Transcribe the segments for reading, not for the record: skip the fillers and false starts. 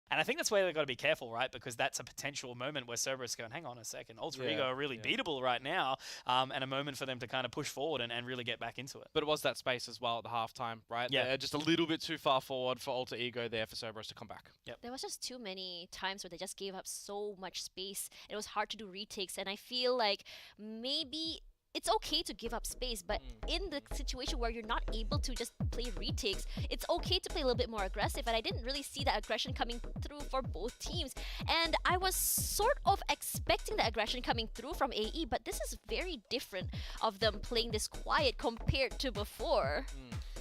And I think that's where they've got to be careful, right? Because that's a potential moment where Cerberus going, hang on a second, Alter Ego are really beatable right now, and a moment for them to kind of push forward and really get back into it. But it was that space as well at the halftime, right? Yeah. They're just a little bit too far forward for Alter Ego there for Cerberus to come back. Yep. There was just too many times where they just gave up so much space. It was hard to do retakes, and I feel like maybe it's okay to give up space, but in the situation where you're not able to just play retakes, it's okay to play a little bit more aggressive, and I didn't really see that aggression coming through for both teams. And I was sort of expecting the aggression coming through from AE, but this is very different of them playing this quiet compared to before.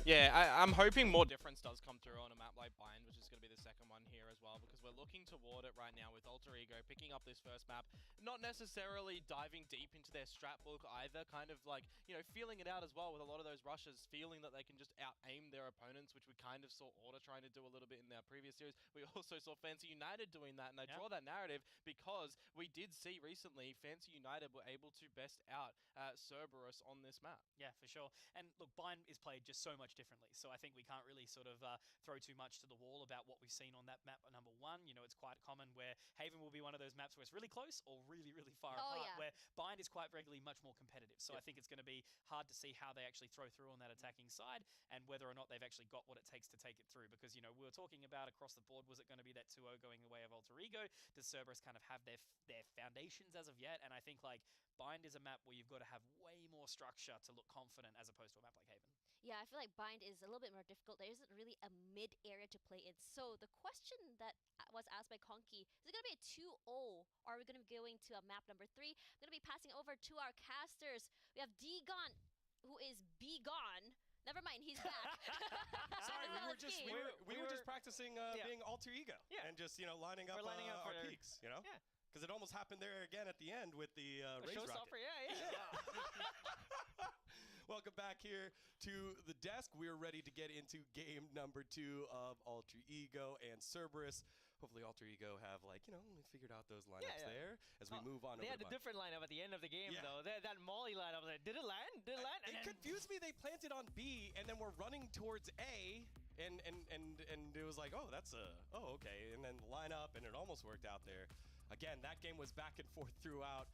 Yeah, I'm hoping more difference does come through on a map like Bind, which is going to be the second one here as well, because we're looking toward it right now with Alter Ego picking up this first map, not necessarily diving deep into their strat book either, kind of like, you know, feeling it out as well with a lot of those rushes, feeling that they can just out-aim their opponents, which we kind of saw Order trying to do a little bit in their previous series. We also saw Fancy United doing that, and I draw that narrative because we did see recently Fancy United were able to best out Cerberus on this map. Yeah, for sure. And look, Bind is played just so much differently, so I think we can't really sort of throw too much to the wall about what we've seen on that map at number one. You know, it's quite common where Haven will be one of those maps where it's really close or really, really far apart, where Bind is quite regularly much more competitive. So I think it's going to be hard to see how they actually throw through on that attacking side and whether or not they've actually got what it takes to take it through. Because, you know, we were talking about across the board, was it going to be that 2-0 going the way of Alter Ego? Does Cerberus kind of have their foundations as of yet? And I think, like, Bind is a map where you've got to have way more structure to look confident as opposed to a map like Haven. Yeah, I feel like Bind is a little bit more difficult. There isn't really a mid area to play in. So the question that was asked by Conky, is it going to be a 2-0 or are we going to be going to a map number 3? I'm going to be passing over to our casters. We have D-Gon, who is B-Gone. Never mind, he's back. Sorry, we were just practicing being Alter Ego and just, you know, lining up our peaks, you know? Yeah. Because it almost happened there again at the end with the Raise Rocket. Welcome back here to the desk. We're ready to get into game number 2 of Alter Ego and Cerberus. Hopefully Alter Ego have, like, you know, figured out those lineups there as we move on. They had a different lineup at the end of the game, though. That Molly lineup, did it land? Did it land? It confused me. They planted on B, and then we're running towards A, and it was like, oh, that's okay. And then line up, and it almost worked out there. Again, that game was back and forth throughout.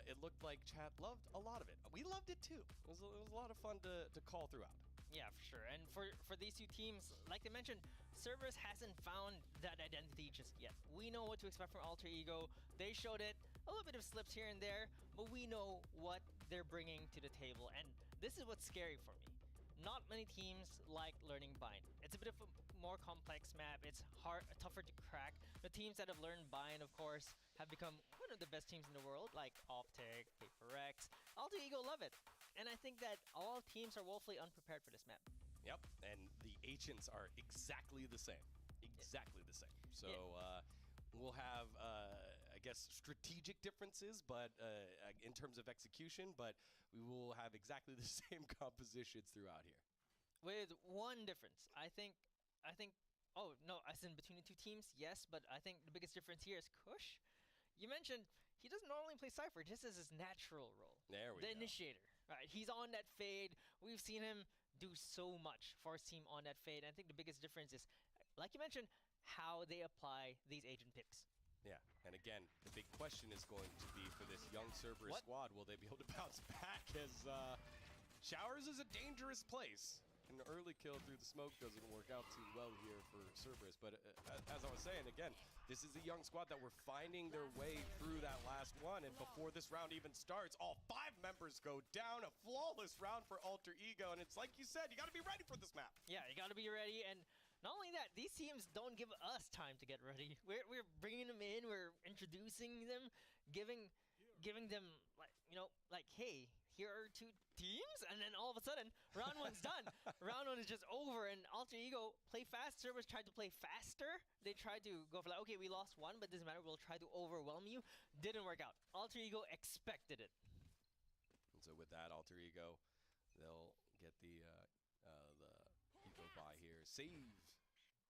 It looked like chat loved a lot of it. We loved it too. It was a lot of fun to call throughout. Yeah, for sure. And for these two teams, like they mentioned, Cerberus hasn't found that identity just yet. We know what to expect from Alter Ego. They showed it, a little bit of slips here and there, but we know what they're bringing to the table. And this is what's scary for me. Not many teams like learning Bind. It's a bit of a more complex map. It's tougher to crack. The teams that have learned Bind, of course, have become one of the best teams in the world, like Optic, PaperX. Alter Ego love it. And I think that all teams are woefully unprepared for this map. Yep, and the Ancients are exactly the same. Exactly the same. So we'll have, I guess, strategic differences, but in terms of execution, but we will have exactly the same compositions throughout here. With one difference, I think, oh no, as in between the two teams, yes, but I think the biggest difference here is Kush. You mentioned he doesn't normally play Cypher, just as his natural role. There we go. The initiator. Right, he's on that fade. We've seen him do so much for his team on that fade. And I think the biggest difference is, like you mentioned, how they apply these agent picks. Yeah, and again, the big question is going to be for this young Cerberus squad, will they be able to bounce back as Showers is a dangerous place. An early kill through the smoke doesn't work out too well here for Cerberus, but as I was saying, again, this is a young squad that were finding their way through that last one, and before this round even starts, all 5 members go down. A flawless round for Alter Ego, and it's like you said, you got to be ready for this map. Yeah, you got to be ready, and not only that, these teams don't give us time to get ready. We're bringing them in, we're introducing them, giving them, like, you know, like, hey, here are 2 teams, and then all of a sudden, round 1's done. Round 1 is just over, and Alter Ego play fast. Cerberus tried to play faster. They tried to go for like, okay, we lost 1, but doesn't matter. We'll try to overwhelm you. Didn't work out. Alter Ego expected it. And so with that, Alter Ego, they'll get the Eco buy here. Save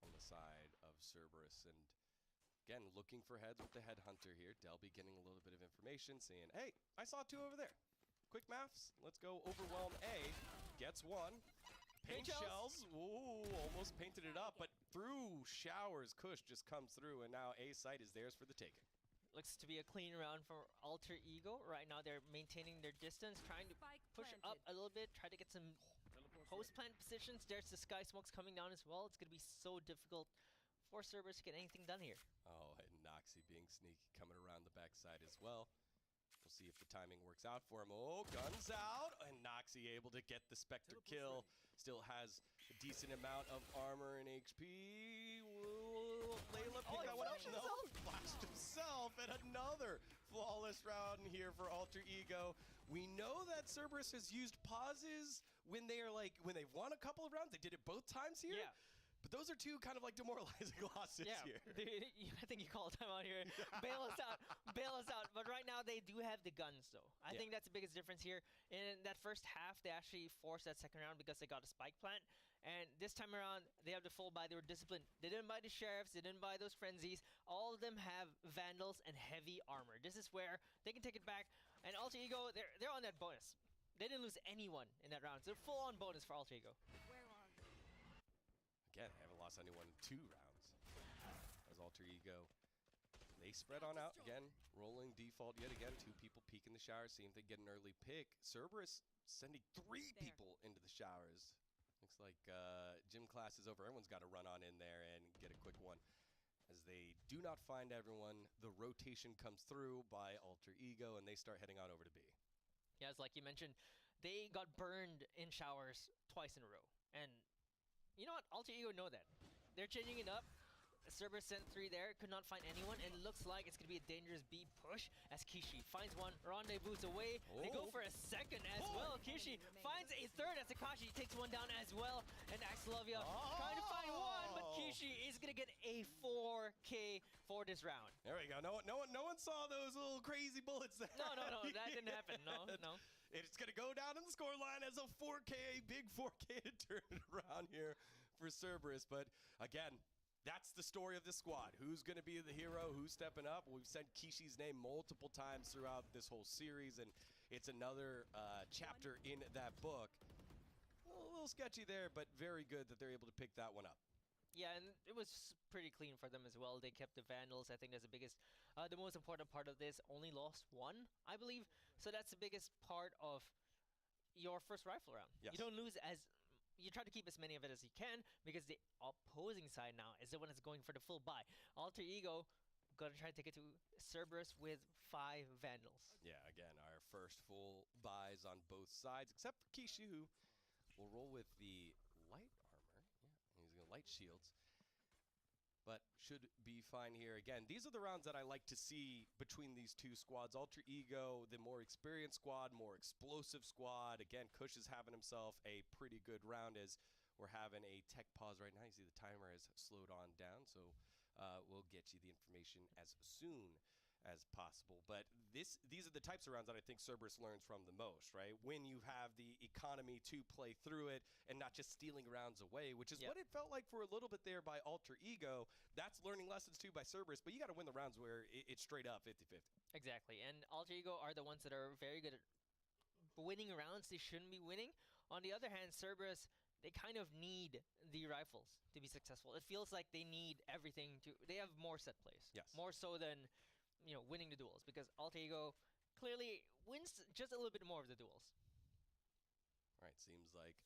on the side of Cerberus, and again, looking for heads with the Headhunter here. Delby getting a little bit of information, saying, hey, I saw 2 over there. Quick maths, let's go overwhelm A, gets 1, Paint shells. Ooh, almost painted it up, but through showers, Kush just comes through, and now A site is theirs for the taking. Looks to be a clean round for Alter Ego. Right now they're maintaining their distance, trying to push up a little bit, try to get some post-plant positions. There's the Sky Smokes coming down as well. It's going to be so difficult for Cerberus to get anything done here. Oh, and Noxie being sneaky, coming around the backside as well. We'll see if the timing works out for him. Oh, guns out, and Noxie able to get the Spectre kill. Still has a decent amount of armor and HP. Will Layla pick that one up? No, flashed himself, and another flawless round here for Alter Ego. We know that Cerberus has used pauses when they are when they've won a couple of rounds. They did it both times here. Yeah. But those are two kind of demoralizing losses here. I think you call time out here. Bail us out. Bail us out. But right now they do have the guns, though. I think that's the biggest difference here. In that first half, they actually forced that second round because they got a spike plant. And this time around, they have the full buy. They were disciplined. They didn't buy the Sheriffs. They didn't buy those Frenzies. All of them have Vandals and heavy armor. This is where they can take it back. And Alter Ego, they're on that bonus. They didn't lose anyone in that round. So full-on bonus for Alter Ego. Again, I haven't lost anyone in 2 rounds. As Alter Ego, they spread on out again, rolling default yet again. 2 people peek in the shower, seeing if they get an early pick. Cerberus sending 3 people into the showers. Looks like gym class is over. Everyone's got to run on in there and get a quick one. As they do not find everyone, the rotation comes through by Alter Ego, and they start heading on over to B. Yeah, it's like you mentioned, they got burned in showers twice in a row. And you know what? Alter Ego know that. They're changing it up. Cerberus sent 3 there, could not find anyone, and it looks like it's going to be a dangerous B push as Kishi finds one, rendezvous away. They go for a second as well. Kishi finds a third as Akashi takes one down as well, and Axelovia trying to find one, but Kishi is going to get a 4K for this round. There we go. No one saw those little crazy bullets there. No, that didn't happen. No. It's going to go down in the scoreline as a 4K, a big 4K to turn it around here for Cerberus. But again, that's the story of this squad. Who's going to be the hero? Who's stepping up? We've said Kishi's name multiple times throughout this whole series, and it's another chapter in that book. A little sketchy there, but very good that they're able to pick that one up. Yeah, and it was pretty clean for them as well. They kept the Vandals. I think that's the most important part of this. Only lost 1, I believe. So that's the biggest part of your first rifle round. Yes. You don't lose you try to keep as many of it as you can because the opposing side now is the one that's going for the full buy. Alter Ego gonna try to take it to Cerberus with 5 Vandals. Yeah, again, our first full buys on both sides, except for Kishi, who will roll with the light armor. Yeah, he's gonna light shields, but should be fine here. Again, these are the rounds that I like to see between these 2 squads. Alter Ego, the more experienced squad, more explosive squad. Again, Kush is having himself a pretty good round as we're having a tech pause right now. You see the timer has slowed on down, so we'll get you the information as soon as possible. But these are the types of rounds that I think Cerberus learns from the most, right? When you have the economy to play through it and not just stealing rounds away, which is what it felt like for a little bit there by Alter Ego. That's learning lessons too by Cerberus, but you got to win the rounds where it's straight up 50-50. Exactly, and Alter Ego are the ones that are very good at winning rounds they shouldn't be winning. On the other hand, Cerberus, they kind of need the rifles to be successful. It feels like they need everything they have more set plays. Yes. More so than winning the duels, because Alter Ego clearly wins just a little bit more of the duels. All right, seems like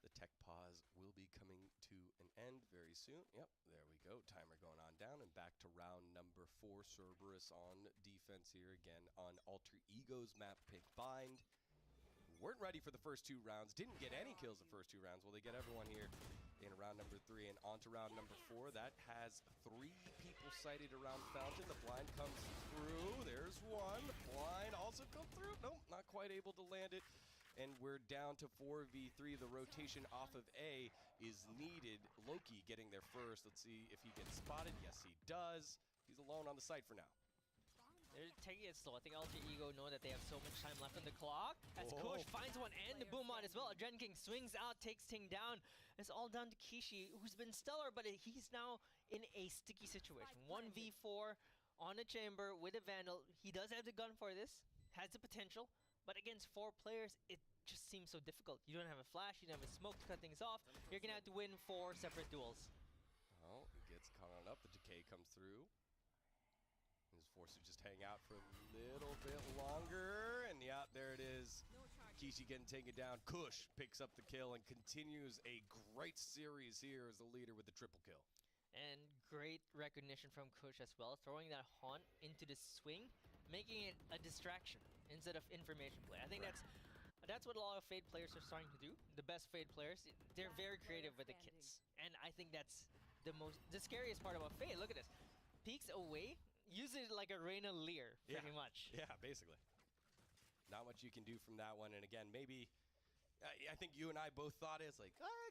the tech pause will be coming to an end very soon. Yep, there we go. Timer going on down, and back to round number 4. Cerberus on defense here again on Alter Ego's map pick Bind. Weren't ready for the first 2 rounds, didn't get any kills the first 2 rounds. Well, they get everyone here in round number 3 and on to round number 4. That has 3 people sighted around Fountain. The blind comes through. There's one. The blind also come through. Nope, not quite able to land it. And we're down to 4v3. The rotation off of A is needed. Loki getting there first. Let's see if he gets spotted. Yes, he does. He's alone on the site for now. They're taking it slow. I think Alter Ego know that they have so much time left on the clock. As Kush finds one and the boom on as well. Adren King swings out, takes Ting down. It's all down to Kishi, who's been stellar, but he's now in a sticky situation. 1v4 on a chamber with a Vandal. He does have the gun for this, has the potential, But against 4 players, it just seems so difficult. You don't have a flash, you don't have a smoke to cut things off. You're going to have to win 4 separate duels. Well, he gets caught on up. The decay comes through. He's forced to just hang out for a little bit longer. And yeah, there it is. Kishi getting taken down. Kush picks up the kill and continues a great series here as the leader with the triple kill. And great recognition from Kush as well, throwing that haunt into the swing, making it a distraction instead of information play. I think that's what a lot of Fade players are starting to do. The best Fade players, they're very creative with the kits. And I think that's the scariest part about Fade. Look at this. Peeks away, uses it like a Reyna Lear, pretty much. Yeah, basically. Not much you can do from that one. And again, maybe I think you and I both thought it's like,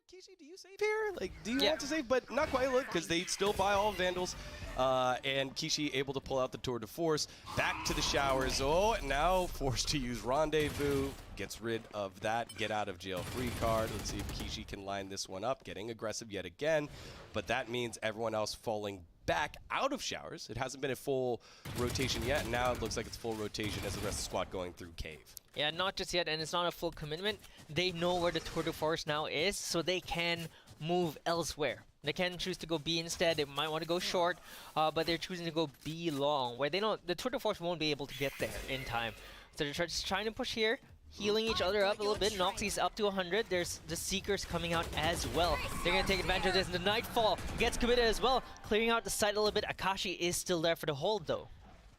Kishi, do you save here? Like, do you want to save? But not quite, look, because they still buy all Vandals. And Kishi able to pull out the Tour de Force. Back to the showers. Oh, and now forced to use Rendezvous. Gets rid of that get out of jail free card. Let's see if Kishi can line this one up. Getting aggressive yet again. But that means everyone else falling back out of showers. It hasn't been a full rotation yet. And now it looks like it's full rotation as the rest of the squad going through cave. Yeah, not just yet, and it's not a full commitment. They know where the Tour de Force now is, so they can move elsewhere. They can choose to go B instead. They might want to go short, but they're choosing to go B long, where they know the Tour de Force won't be able to get there in time. So they're just trying to push here, healing each other up a little bit. Noxie's up to 100. There's the Seekers coming out as well. They're going to take advantage of this. The Nightfall gets committed as well, clearing out the site a little bit. Akashi is still there for the hold, though.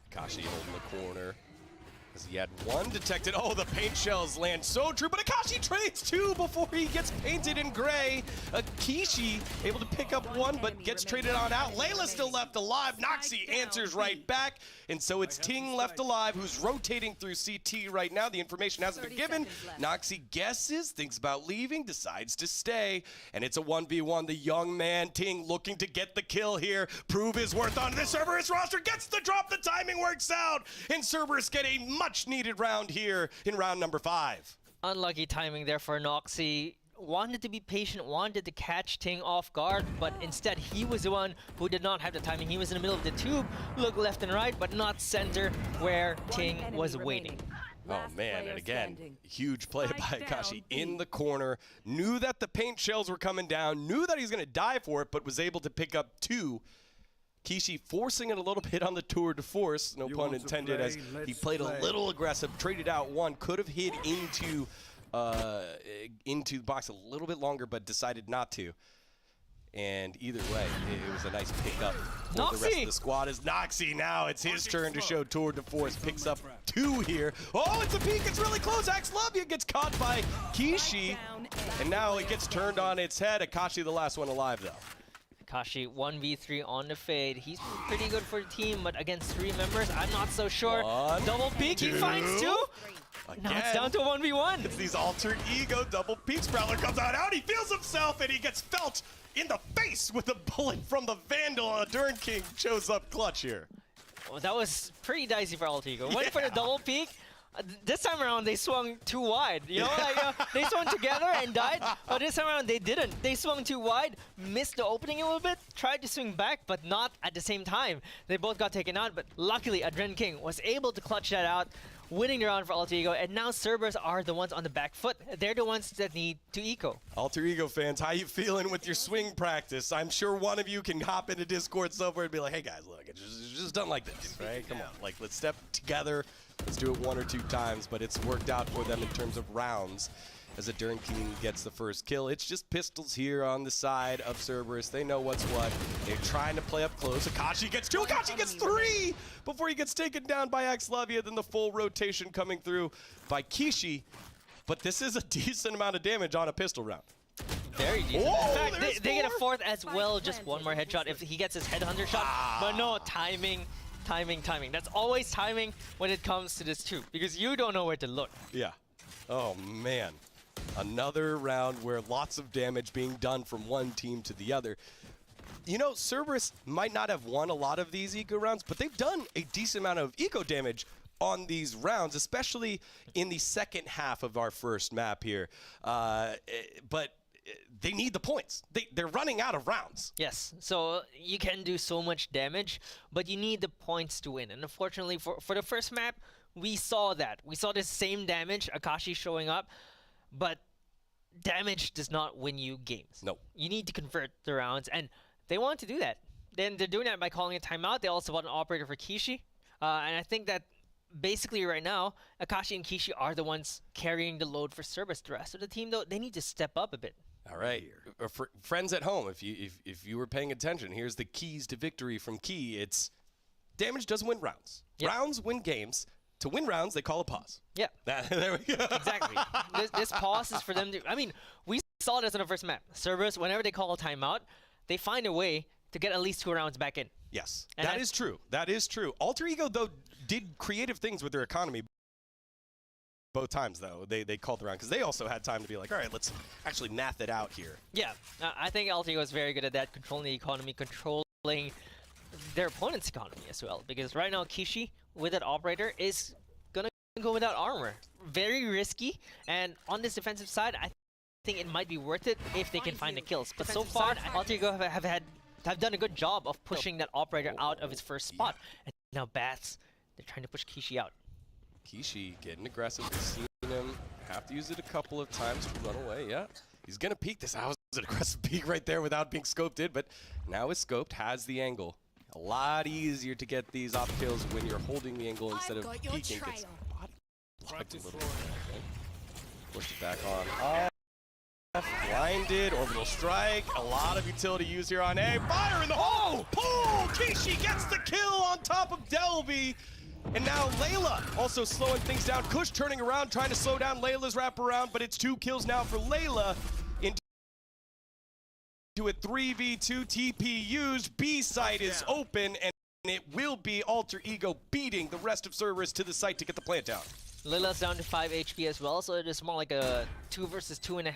Akashi holding the corner. As he had one detected. Oh, the paint shells land so true, but Akashi trades 2 before he gets painted in gray. Kishi able to pick up 1, but gets traded on out. Layla still left alive. Noxie answers right back. And so it's Ting left alive, who's rotating through CT right now. The information hasn't been given. Noxie guesses, thinks about leaving, decides to stay. And it's a 1v1. The young man, Ting, looking to get the kill here. Prove his worth on this Cerberus roster. Gets the drop. The timing works out. And Cerberus get a much needed round here in round number 5. Unlucky timing there for Noxie. Wanted to be patient, wanted to catch Ting off guard, but instead he was the one who did not have the timing. He was in the middle of the tube, looked left and right, but not center where Ting was waiting. Oh man, and again, huge play by Akashi in the corner. Knew that the paint shells were coming down, knew that he was going to die for it, but was able to pick up 2. Kishi forcing it a little bit on the Tour de Force, no pun intended, as he played a little aggressive, traded out 1, could have hid into the box a little bit longer, but decided not to. And either way, it was a nice pickup for the rest of the squad. As Noxie now, it's his turn to show Tour de Force, picks up 2 here. Oh, it's a peek, it's really close. Axlovia gets caught by Kishi, and now it gets turned on its head. Akashi the last one alive, though. Akashi 1v3 on the Fade. He's pretty good for the team, but against 3 members, I'm not so sure. 1, double peek, 2. he finds 2. Again, now it's down to 1v1. It's these alter ego double peaks. Prowler comes out, he feels himself, and he gets felt in the face with a bullet from the Vandal. Durn King shows up clutch here. Well, that was pretty dicey for alter ego. Went for the double peek. This time around, they swung too wide. You know, they swung together and died. But this time around, they didn't. They swung too wide, missed the opening a little bit, tried to swing back, but not at the same time. They both got taken out, but luckily, Adren King was able to clutch that out, winning the round for Alter Ego, and now Cerberus are the ones on the back foot. They're the ones that need to eco. Alter Ego fans, how you feeling with your swing practice? I'm sure one of you can hop into Discord somewhere and be like, hey guys, look, it's just done like this, right? Come on, like, let's step together. Let's do it 1 or 2 times, but it's worked out for them in terms of rounds. As the Durn King gets the first kill, it's just pistols here on the side of Cerberus. They know what's what. They're trying to play up close. Akashi gets 2. Akashi gets 3 before he gets taken down by Axlovia. Then the full rotation coming through by Kishi. But this is a decent amount of damage on a pistol round. Very decent. In fact, they get a 4th as well. Just 1 more headshot if he gets his headhunter shot. But no, timing. That's always timing when it comes to this too, because you don't know where to look. Yeah. Oh, man. Another round where lots of damage being done from one team to the other. You know, Cerberus might not have won a lot of these eco rounds, but they've done a decent amount of eco damage on these rounds, especially in the second half of our first map here. But they need the points. They're running out of rounds. Yes, so you can do so much damage, but you need the points to win. And unfortunately, for the first map, we saw that. We saw the same damage, Akashi showing up, but damage does not win you games. No. You need to convert the rounds, and they want to do that. Then they're doing that by calling a timeout. They also bought an operator for Kishi, and I think that basically right now, Akashi and Kishi are the ones carrying the load for Cerberus. The rest of the team, though, they need to step up a bit. All right, friends at home, if you were paying attention, here's the keys to victory from Key. It's damage doesn't win rounds. Yep. Rounds win games. To win rounds, they call a pause. Yeah. There we go. Exactly. This pause is for them to... I mean, we saw this on the first map. Cerberus, whenever they call a timeout, they find a way to get at least 2 rounds back in. Yes, and that is true. That is true. Alter Ego, though, did creative things with their economy. Both times, though, they called around because they also had time to be like, all right, let's actually math it out here. Yeah, I think Alter Ego is very good at that, controlling the economy, controlling their opponent's economy as well. Because right now, Kishi, with that operator, is going to go without armor. Very risky, and on this defensive side, I think it might be worth it if they can find the kills. But so far, Alter Ego have done a good job of pushing that operator out of his first spot. And now Bats, they're trying to push Kishi out. Kishi getting aggressive. We've seen him have to use it a couple of times to run away. Yeah, he's going to peek this. That was an aggressive peek right there without being scoped in, but now his scoped has the angle. A lot easier to get these op kills when you're holding the angle instead of peeking. Gets body blocked a little bit. Pushed it back on. Blinded, orbital strike, a lot of utility use here on A. Fire in the hole! Pull! Kishi gets the kill on top of Delby. And now Layla also slowing things down. Kush turning around, trying to slow down Layla's wraparound, but it's 2 kills now for Layla. Into a 3v2 TP used. B site is open, and it will be Alter Ego beating the rest of Cerberus to the site to get the plant down. Layla's down to 5 HP as well, so it is more like a 2 versus 2.5.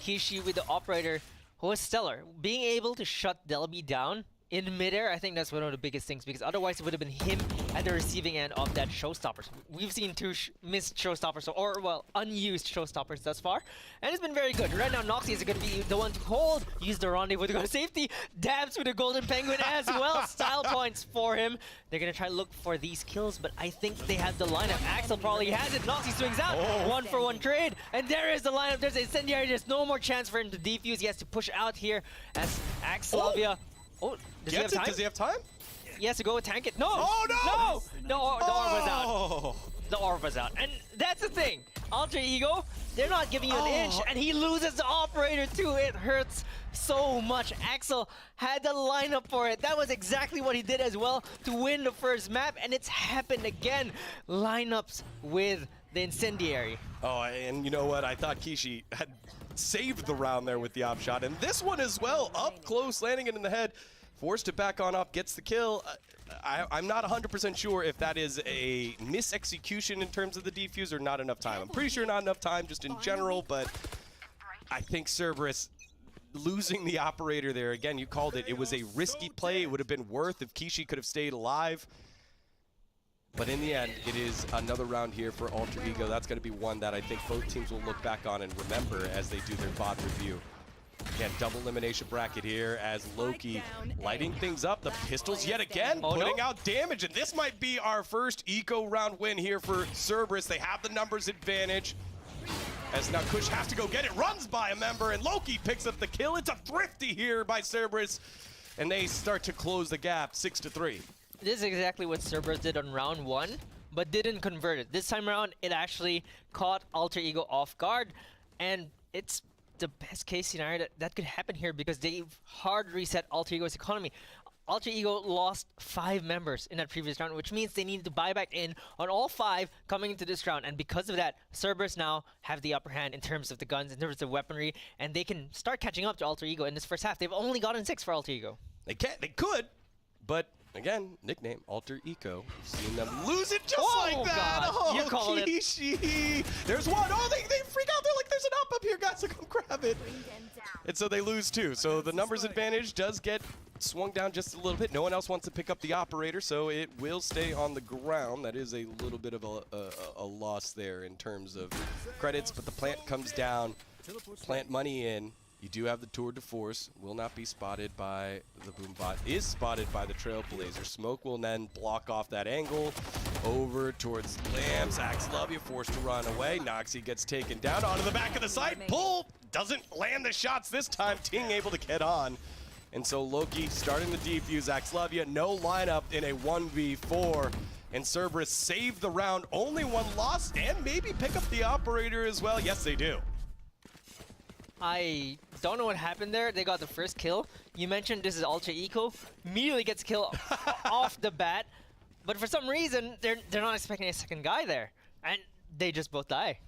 Kishi with the operator, who was stellar. Being able to shut Delby down in midair, I think that's one of the biggest things, because otherwise it would have been him at the receiving end of that showstoppers. We've seen 2 missed showstoppers, or well, unused showstoppers thus far, and it's been very good. Right now, Noxy is going to be the one to hold, use the rendezvous to go to safety, dabs with the golden penguin as well. Style points for him. They're going to try to look for these kills, but I think they have the lineup. Axel probably has it. Noxy swings out. 1-for-1 trade, and there is the lineup. There's Incendiary. There's no more chance for him to defuse. He has to push out here as Axelavia. Oh, does he have time? Does he have time? He has to go tank it. No! Oh, no! The orb was out. The orb was out. And that's the thing. Alter Ego, they're not giving you an inch, and he loses the operator too. It hurts so much. Axel had the lineup for it. That was exactly what he did as well to win the first map, and it's happened again. Lineups with the Incendiary. Oh, and you know what? I thought Kishi had saved the round there with the op shot, and this one as well, up close, landing it in the head, forced it back on off, gets the kill. I'm not 100% sure if that is a mis-execution in terms of the defuse or not enough time. I'm pretty sure not enough time just in general, but I think Cerberus losing the operator there, again, you called it, it was a risky play. It would have been worth if Kishi could have stayed alive. But in the end, it is another round here for Alter Ego. That's going to be one that I think both teams will look back on and remember as they do their VOD review. Again, double elimination bracket here as Loki lighting things up. The pistols yet again, putting out damage. And this might be our first eco round win here for Cerberus. They have the numbers advantage. As now Kush has to go get it, runs by a member, and Loki picks up the kill. It's a thrifty here by Cerberus. And they start to close the gap, 6-3. This is exactly what Cerberus did on round 1, but didn't convert it. This time around, it actually caught Alter Ego off guard, and it's the best case scenario that could happen here because they've hard reset Alter Ego's economy. Alter Ego lost 5 members in that previous round, which means they needed to buy back in on all 5 coming into this round, and because of that, Cerberus now have the upper hand in terms of the guns, in terms of weaponry, and they can start catching up to Alter Ego in this first half. They've only gotten 6 for Alter Ego. They could, but again, nickname Alter Ego. We've seen them lose it just like that. God. Oh, You call Kishi. There's one. Oh, they freak out. They're like, there's an up here, guys. So come grab it. And so they lose too. So the numbers advantage does get swung down just a little bit. No one else wants to pick up the operator, so it will stay on the ground. That is a little bit of a loss there in terms of credits, but the plant comes down. Plant money in. You do have the tour de force, will not be spotted by the Boombot, is spotted by the Trailblazer. Smoke will then block off that angle over towards Lambs. Axelovia forced to run away. Noxie gets taken down onto the back of the site. Pull doesn't land the shots this time. Ting able to get on. And so Loki starting to defuse Axelovia. No lineup in a 1v4. And Cerberus saved the round. Only one loss and maybe pick up the operator as well. Yes, they do. I don't know what happened there. They got the first kill. You mentioned this is Ultra Eco. Immediately gets killed off the bat. But for some reason, they're not expecting a second guy there. And they just both die.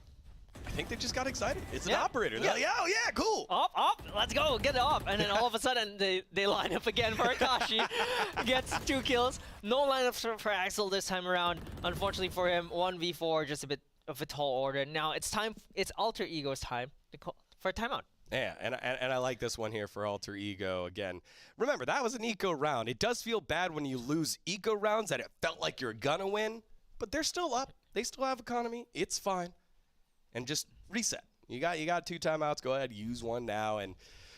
I think they just got excited. It's an Yeah. operator. They're Yeah. like, oh yeah, cool. Up, let's go, get it up. And then all of a sudden, they line up again for Akashi. Gets 2 kills. No lineups for Axel this time around. Unfortunately for him, 1v4, just a bit of a tall order. Now it's Alter Ego's time to call for a timeout. Yeah, and I like this one here for Alter Ego again. Remember, that was an eco round. It does feel bad when you lose eco rounds that it felt like you're gonna win, but they're still up. They still have economy. It's fine. And just reset. You got 2 timeouts. Go ahead, use one now and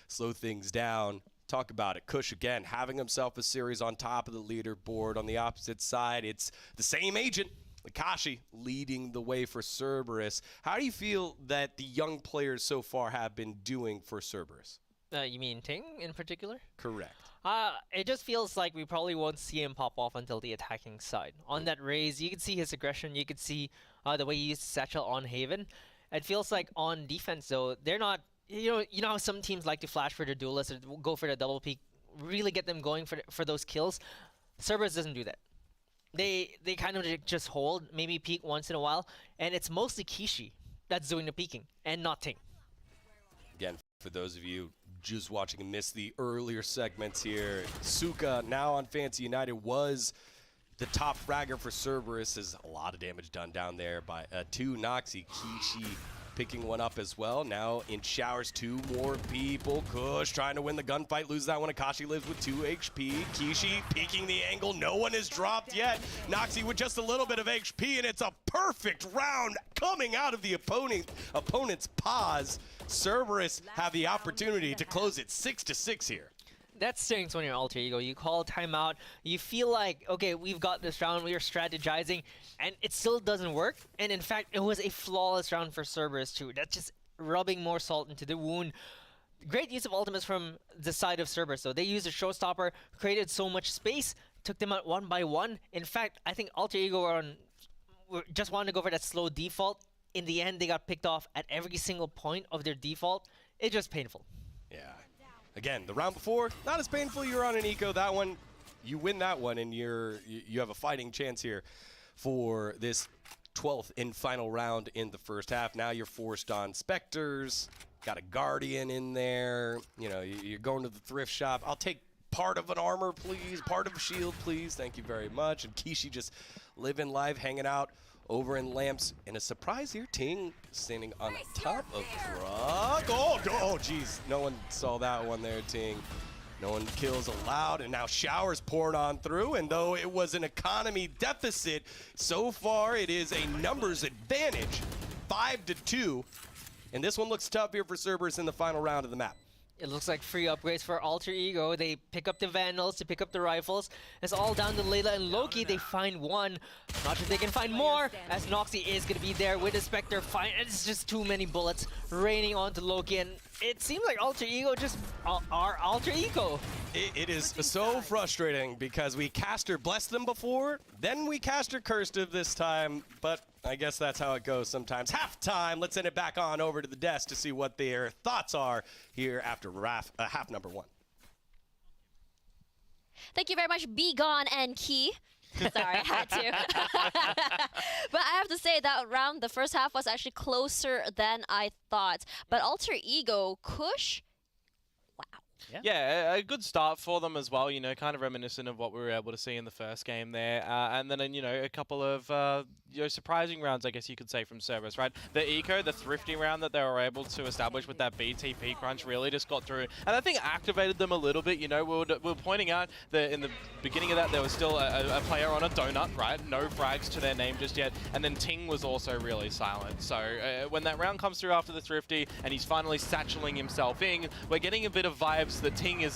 slow things down. Talk about it. Kush again having himself a series on top of the leaderboard. On the opposite side, it's the same agent. Akashi leading the way for Cerberus. How do you feel that the young players so far have been doing for Cerberus? You mean Ting in particular? Correct. It just feels like we probably won't see him pop off until the attacking side. On that raise, you can see his aggression. You can see the way he used Satchel on Haven. It feels like on defense, though, they're not... You know how some teams like to flash for their duelists or go for the double peek, really get them going for those kills? Cerberus doesn't do that. They kind of just hold, maybe peek once in a while, and it's mostly Kishi that's doing the peeking, and not Ting. Again, for those of you just watching and missed the earlier segments here, Suka, now on Fancy United, was the top fragger for Cerberus. Is a lot of damage done down there by 2 Noxie. Kishi picking one up as well. Now in showers, 2 more people. Kush trying to win the gunfight, loses that one. Akashi lives with 2 HP. Kishi peeking the angle. No one is dropped yet. Noxie with just a little bit of HP, and it's a perfect round coming out of the opponent's paws. Cerberus have the opportunity to close it 6-6 here. That's strengths when you're Alter Ego. You call a timeout, you feel like, okay, we've got this round, we are strategizing, and it still doesn't work. And in fact, it was a flawless round for Cerberus too. That's just rubbing more salt into the wound. Great use of ultimates from the side of Cerberus, though. They used a showstopper, created so much space, took them out one by one. In fact, I think Alter Ego just wanted to go for that slow default. In the end, they got picked off at every single point of their default. It's just painful. Yeah. Again, the round before, not as painful. You're on an eco. That one, you win that one, and you have a fighting chance here for this 12th and final round in the first half. Now you're forced on Spectres. Got a Guardian in there. You know, you're going to the thrift shop. I'll take part of an armor, please. Part of a shield, please. Thank you very much. And Kishi just living life, hanging out over in Lamps. And a surprise here, Ting standing on top of Truck. Oh, geez. No one saw that one there, Ting. No one kills allowed, and now Showers poured on through, and though it was an economy deficit, so far it is a numbers advantage, 5-2. And this one looks tough here for Cerberus in the final round of the map. It looks like free upgrades for Alter Ego. They pick up the Vandals to pick up the rifles. It's all down to Layla and Loki. They find one. Not sure they can find more, as Noxie is going to be there with the Spectre. It's just too many bullets raining onto Loki, and it seems like Alter Ego just are Alter Ego. It is so frustrating because we caster blessed them before, then we caster cursed them this time, but I guess that's how it goes sometimes. Halftime, let's send it back on over to the desk to see what their thoughts are here after half number 1. Thank you very much, Be Gone and Key. Sorry, I had to. But I have to say that round, the first half was actually closer than I thought. But Alter Ego, Kush, wow. Yeah, a good start for them as well, you know, kind of reminiscent of what we were able to see in the first game there. And then, you know, a couple of, you know, surprising rounds, I guess you could say, from Cerberus, right? The eco, the thrifty round that they were able to establish with that BTP crunch really just got through. And I think activated them a little bit, you know, we were pointing out that in the beginning of that, there was still a player on a donut, right? No frags to their name just yet. And then Ting was also really silent. So when that round comes through after the thrifty and he's finally satcheling himself in, we're getting a bit of vibes that Ting is,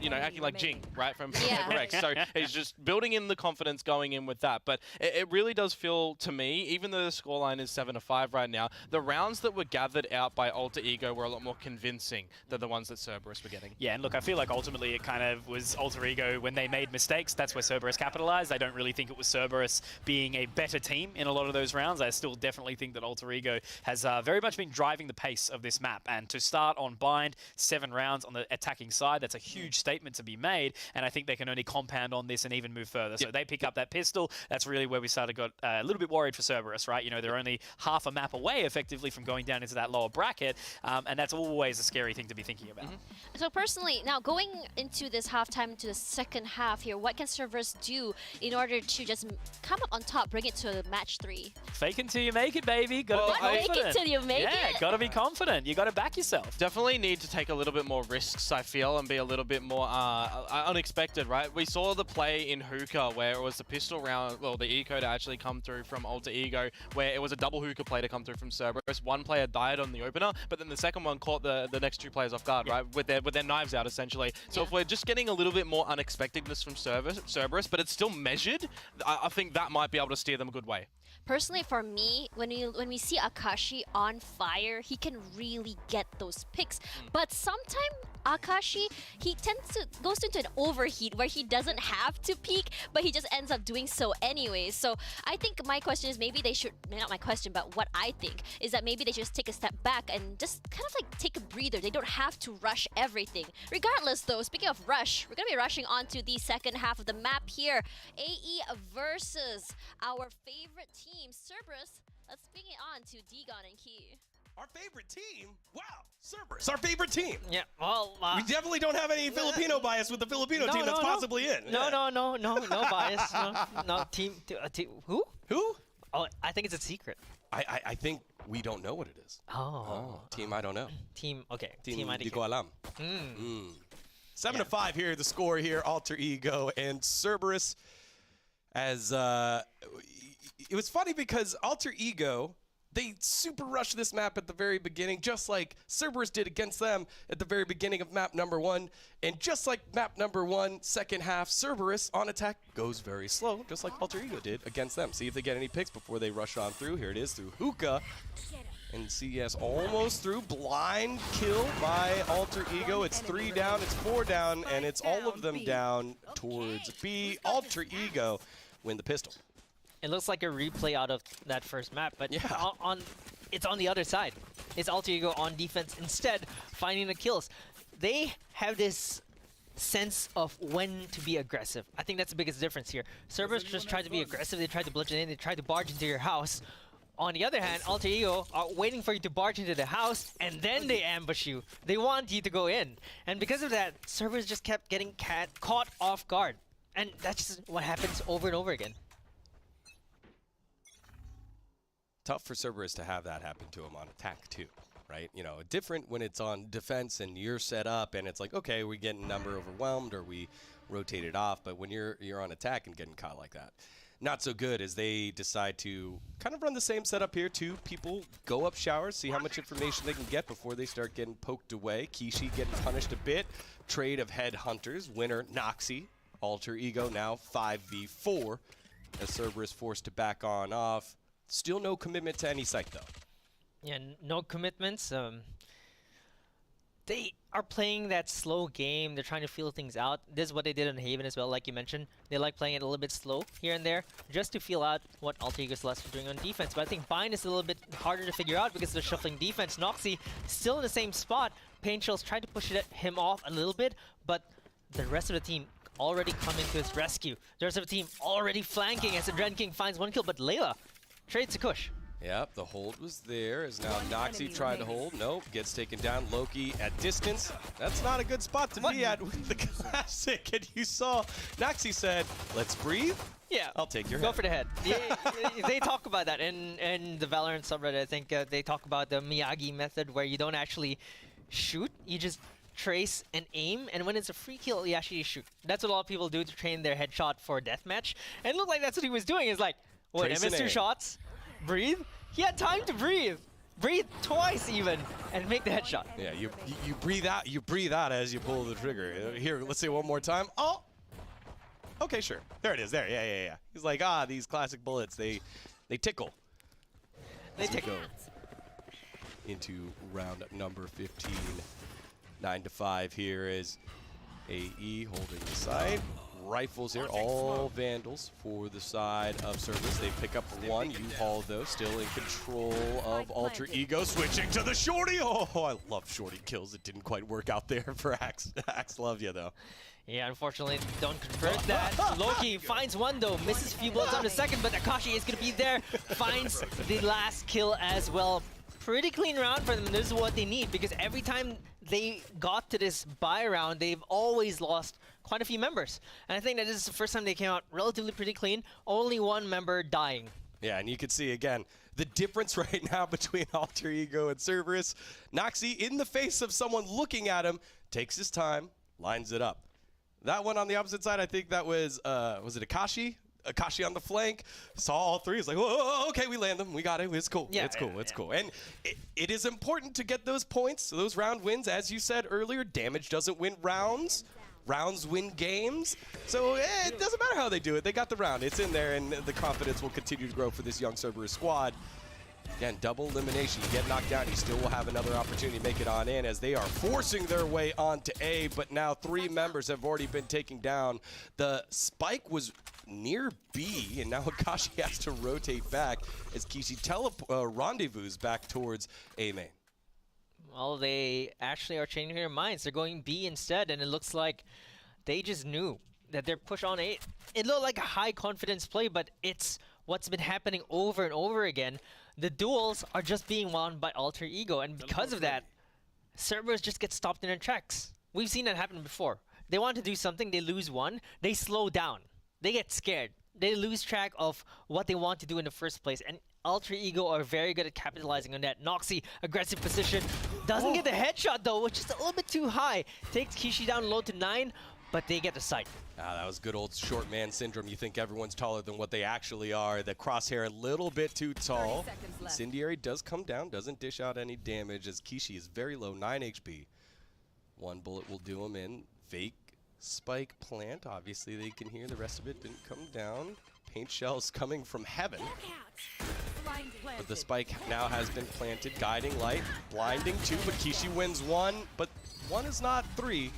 you know, acting like Jing, right, from Paper X. So he's just building in the confidence going in with that. But it really does feel, to me, even though the scoreline is 7-5 right now, the rounds that were gathered out by Alter Ego were a lot more convincing than the ones that Cerberus were getting. Yeah, and look, I feel like ultimately it kind of was Alter Ego when they made mistakes. That's where Cerberus capitalized. I don't really think it was Cerberus being a better team in a lot of those rounds. I still definitely think that Alter Ego has very much been driving the pace of this map. And to start on Bind, 7 rounds on the attacking side, that's a huge statement to be made, and I think they can only compound on this and even move further. So they pick up that pistol. That's really where we started got a little bit worried for Cerberus, right? You know, they're only half a map away effectively from going down into that lower bracket, and that's always a scary thing to be thinking about. So personally, now going into this halftime, into the second half here, what can Cerberus do in order to just come up on top, bring it to match 3? Fake until you make it, baby. Gotta be confident. Fake it till you make it? Yeah, gotta be confident. You gotta back yourself. Definitely need to take a little bit more risks, I feel, and be a little bit more unexpected, right? We saw the play in Hookah where it was the pistol round, well, the eco to actually come through from Alter Ego, where it was a double Hookah play to come through from Cerberus. One player died on the opener, but then the second one caught the next 2 players off guard, right? With their knives out, essentially. So if we're just getting a little bit more unexpectedness from Cerberus, but it's still measured, I think that might be able to steer them a good way. Personally, for me, when we see Akashi on fire, he can really get those picks. But sometimes Akashi, he goes into an overheat where he doesn't have to peek, but he just ends up doing so anyways. So I think my question is maybe they should, not my question, but what I think is that maybe they should just take a step back and just kind of like take a breather. They don't have to rush everything. Regardless though, speaking of rush, we're going to be rushing on to the second half of the map here. AE versus our favorite team, Cerberus. Let's bring it on to Digon and Key. Our favorite team? Wow, Cerberus, our favorite team. Yeah, well, we definitely don't have any Filipino bias with the Filipino team that's possibly in. No bias. No, team, who? Who? Oh, I think it's a secret. I think we don't know what it is. Oh. Team I don't know. Team, okay. Team Di ko alam. 7-5 here, the score here, Alter Ego and Cerberus. As it was funny because Alter Ego, they super rushed this map at the very beginning, just like Cerberus did against them at the very beginning of map number 1. And just like map number 1, second half, Cerberus on attack goes very slow, just like Alter Ego did against them. See if they get any picks before they rush on through. Here it is through Hookah. And CS almost through. Blind kill by Alter Ego. It's 3 down, it's 4 down, and it's all of them down towards B. Alter Ego win the pistol. It looks like a replay out of that first map, but yeah. It's on the other side. It's Alter Ego on defense instead, finding the kills. They have this sense of when to be aggressive. I think that's the biggest difference here. Cerberus just tried to be aggressive, they tried to bludgeon in, they tried to barge into your house. On the other hand, Alter Ego are waiting for you to barge into the house, and then they ambush you. They want you to go in. And because of that, Cerberus just kept getting caught off guard. And that's just what happens over and over again. Tough for Cerberus to have that happen to him on attack too, right? You know, different when it's on defense and you're set up and it's like, okay, we get number overwhelmed or we rotate it off, but when you're on attack and getting caught like that, not so good as they decide to kind of run the same setup here. 2 people go up showers, see how much information they can get before they start getting poked away. Kishi getting punished a bit. Trade of headhunters. Winner Noxy. Alter Ego now 5v4 as Cerberus forced to back on off. Still no commitment to any site though. Yeah, no commitments. They are playing that slow game. They're trying to feel things out. This is what they did in Haven as well, like you mentioned. They like playing it a little bit slow here and there, just to feel out what Alter Ego Celeste are doing on defense. But I think Bind is a little bit harder to figure out because they're shuffling defense. Noxy still in the same spot. Pain Chills tried to push him off a little bit, but the rest of the team already coming to his rescue. The rest of the team already flanking as the Dren King finds 1 kill, but Layla trades to Kush. Yep, the hold was there. As now Noxy tried to hold. Nope, gets taken down. Loki at distance. That's not a good spot to be at with the classic. And you saw Noxy said, let's breathe. Yeah. I'll take your Go head. for the head. Yeah, they talk about that in the Valorant subreddit. I think they talk about the Miyagi method where you don't actually shoot. You just trace and aim, and when it's a free kill, you actually shoot. That's what a lot of people do to train their headshot for deathmatch. And it looked like that's what he was doing. Is like, what, Trace and MS2 aim. shots? Breathe? He had time to breathe. Breathe twice even, and make the headshot. Yeah, you breathe out. You breathe out as you pull the trigger. Here, let's see one more time. Oh, okay, sure. There it is. There, yeah. He's like, these classic bullets. They tickle. They take Go into round number 15. 9-5 here is AE holding the side. Rifles here, all Vandals for the side of Service. They pick up one. U-Haul, though, still in control of Alter Ego. Switching to the Shorty. Oh, I love Shorty kills. It didn't quite work out there for Axe. Axe, love you, though. Yeah, unfortunately, don't convert that. Loki finds one though, misses a few bullets on the second, but Akashi is going to be there. Finds the last kill as well. Pretty clean round for them. This is what they need, because every time they got to this buy round, they've always lost quite a few members. And I think that this is the first time they came out relatively pretty clean. Only one member dying. Yeah, and you can see, again, the difference right now between Alter Ego and Cerberus. Noxy, in the face of someone looking at him, takes his time, lines it up. That one on the opposite side, I think that was it Akashi? Akashi on the flank, saw all three. He's like, whoa, okay, we land them. We got it. It's cool. Yeah, it's cool. And it is important to get those points, those round wins. As you said earlier, damage doesn't win rounds. Rounds win games. So it doesn't matter how they do it. They got the round. It's in there, and the confidence will continue to grow for this young Cerberus squad. Again, double elimination. You get knocked down, you still will have another opportunity to make it on in as they are forcing their way onto A, but now 3 members have already been taken down. The spike was near B, and now Akashi has to rotate back as Kishi rendezvous back towards A main. Well, they actually are changing their minds. They're going B instead, and it looks like they just knew that their push on A. It looked like a high confidence play, but it's what's been happening over and over again. The duels are just being won by Alter Ego, and because of that, Cerberus just get stopped in their tracks. We've seen that happen before. They want to do something, they lose one, they slow down. They get scared. They lose track of what they want to do in the first place, and Alter Ego are very good at capitalizing on that. Noxy, aggressive position, doesn't get the headshot though, which is a little bit too high. Takes Kishi down low to 9, but they get the sight. That was good old short man syndrome. You think everyone's taller than what they actually are. The crosshair a little bit too tall. Incendiary does come down, doesn't dish out any damage as Kishi is very low, 9 HP. One bullet will do him in. Fake spike plant. Obviously they can hear, the rest of it didn't come down. Paint shells coming from heaven. But the spike now has been planted. Guiding light, blinding 2, but Kishi wins 1. But 1 is not 3.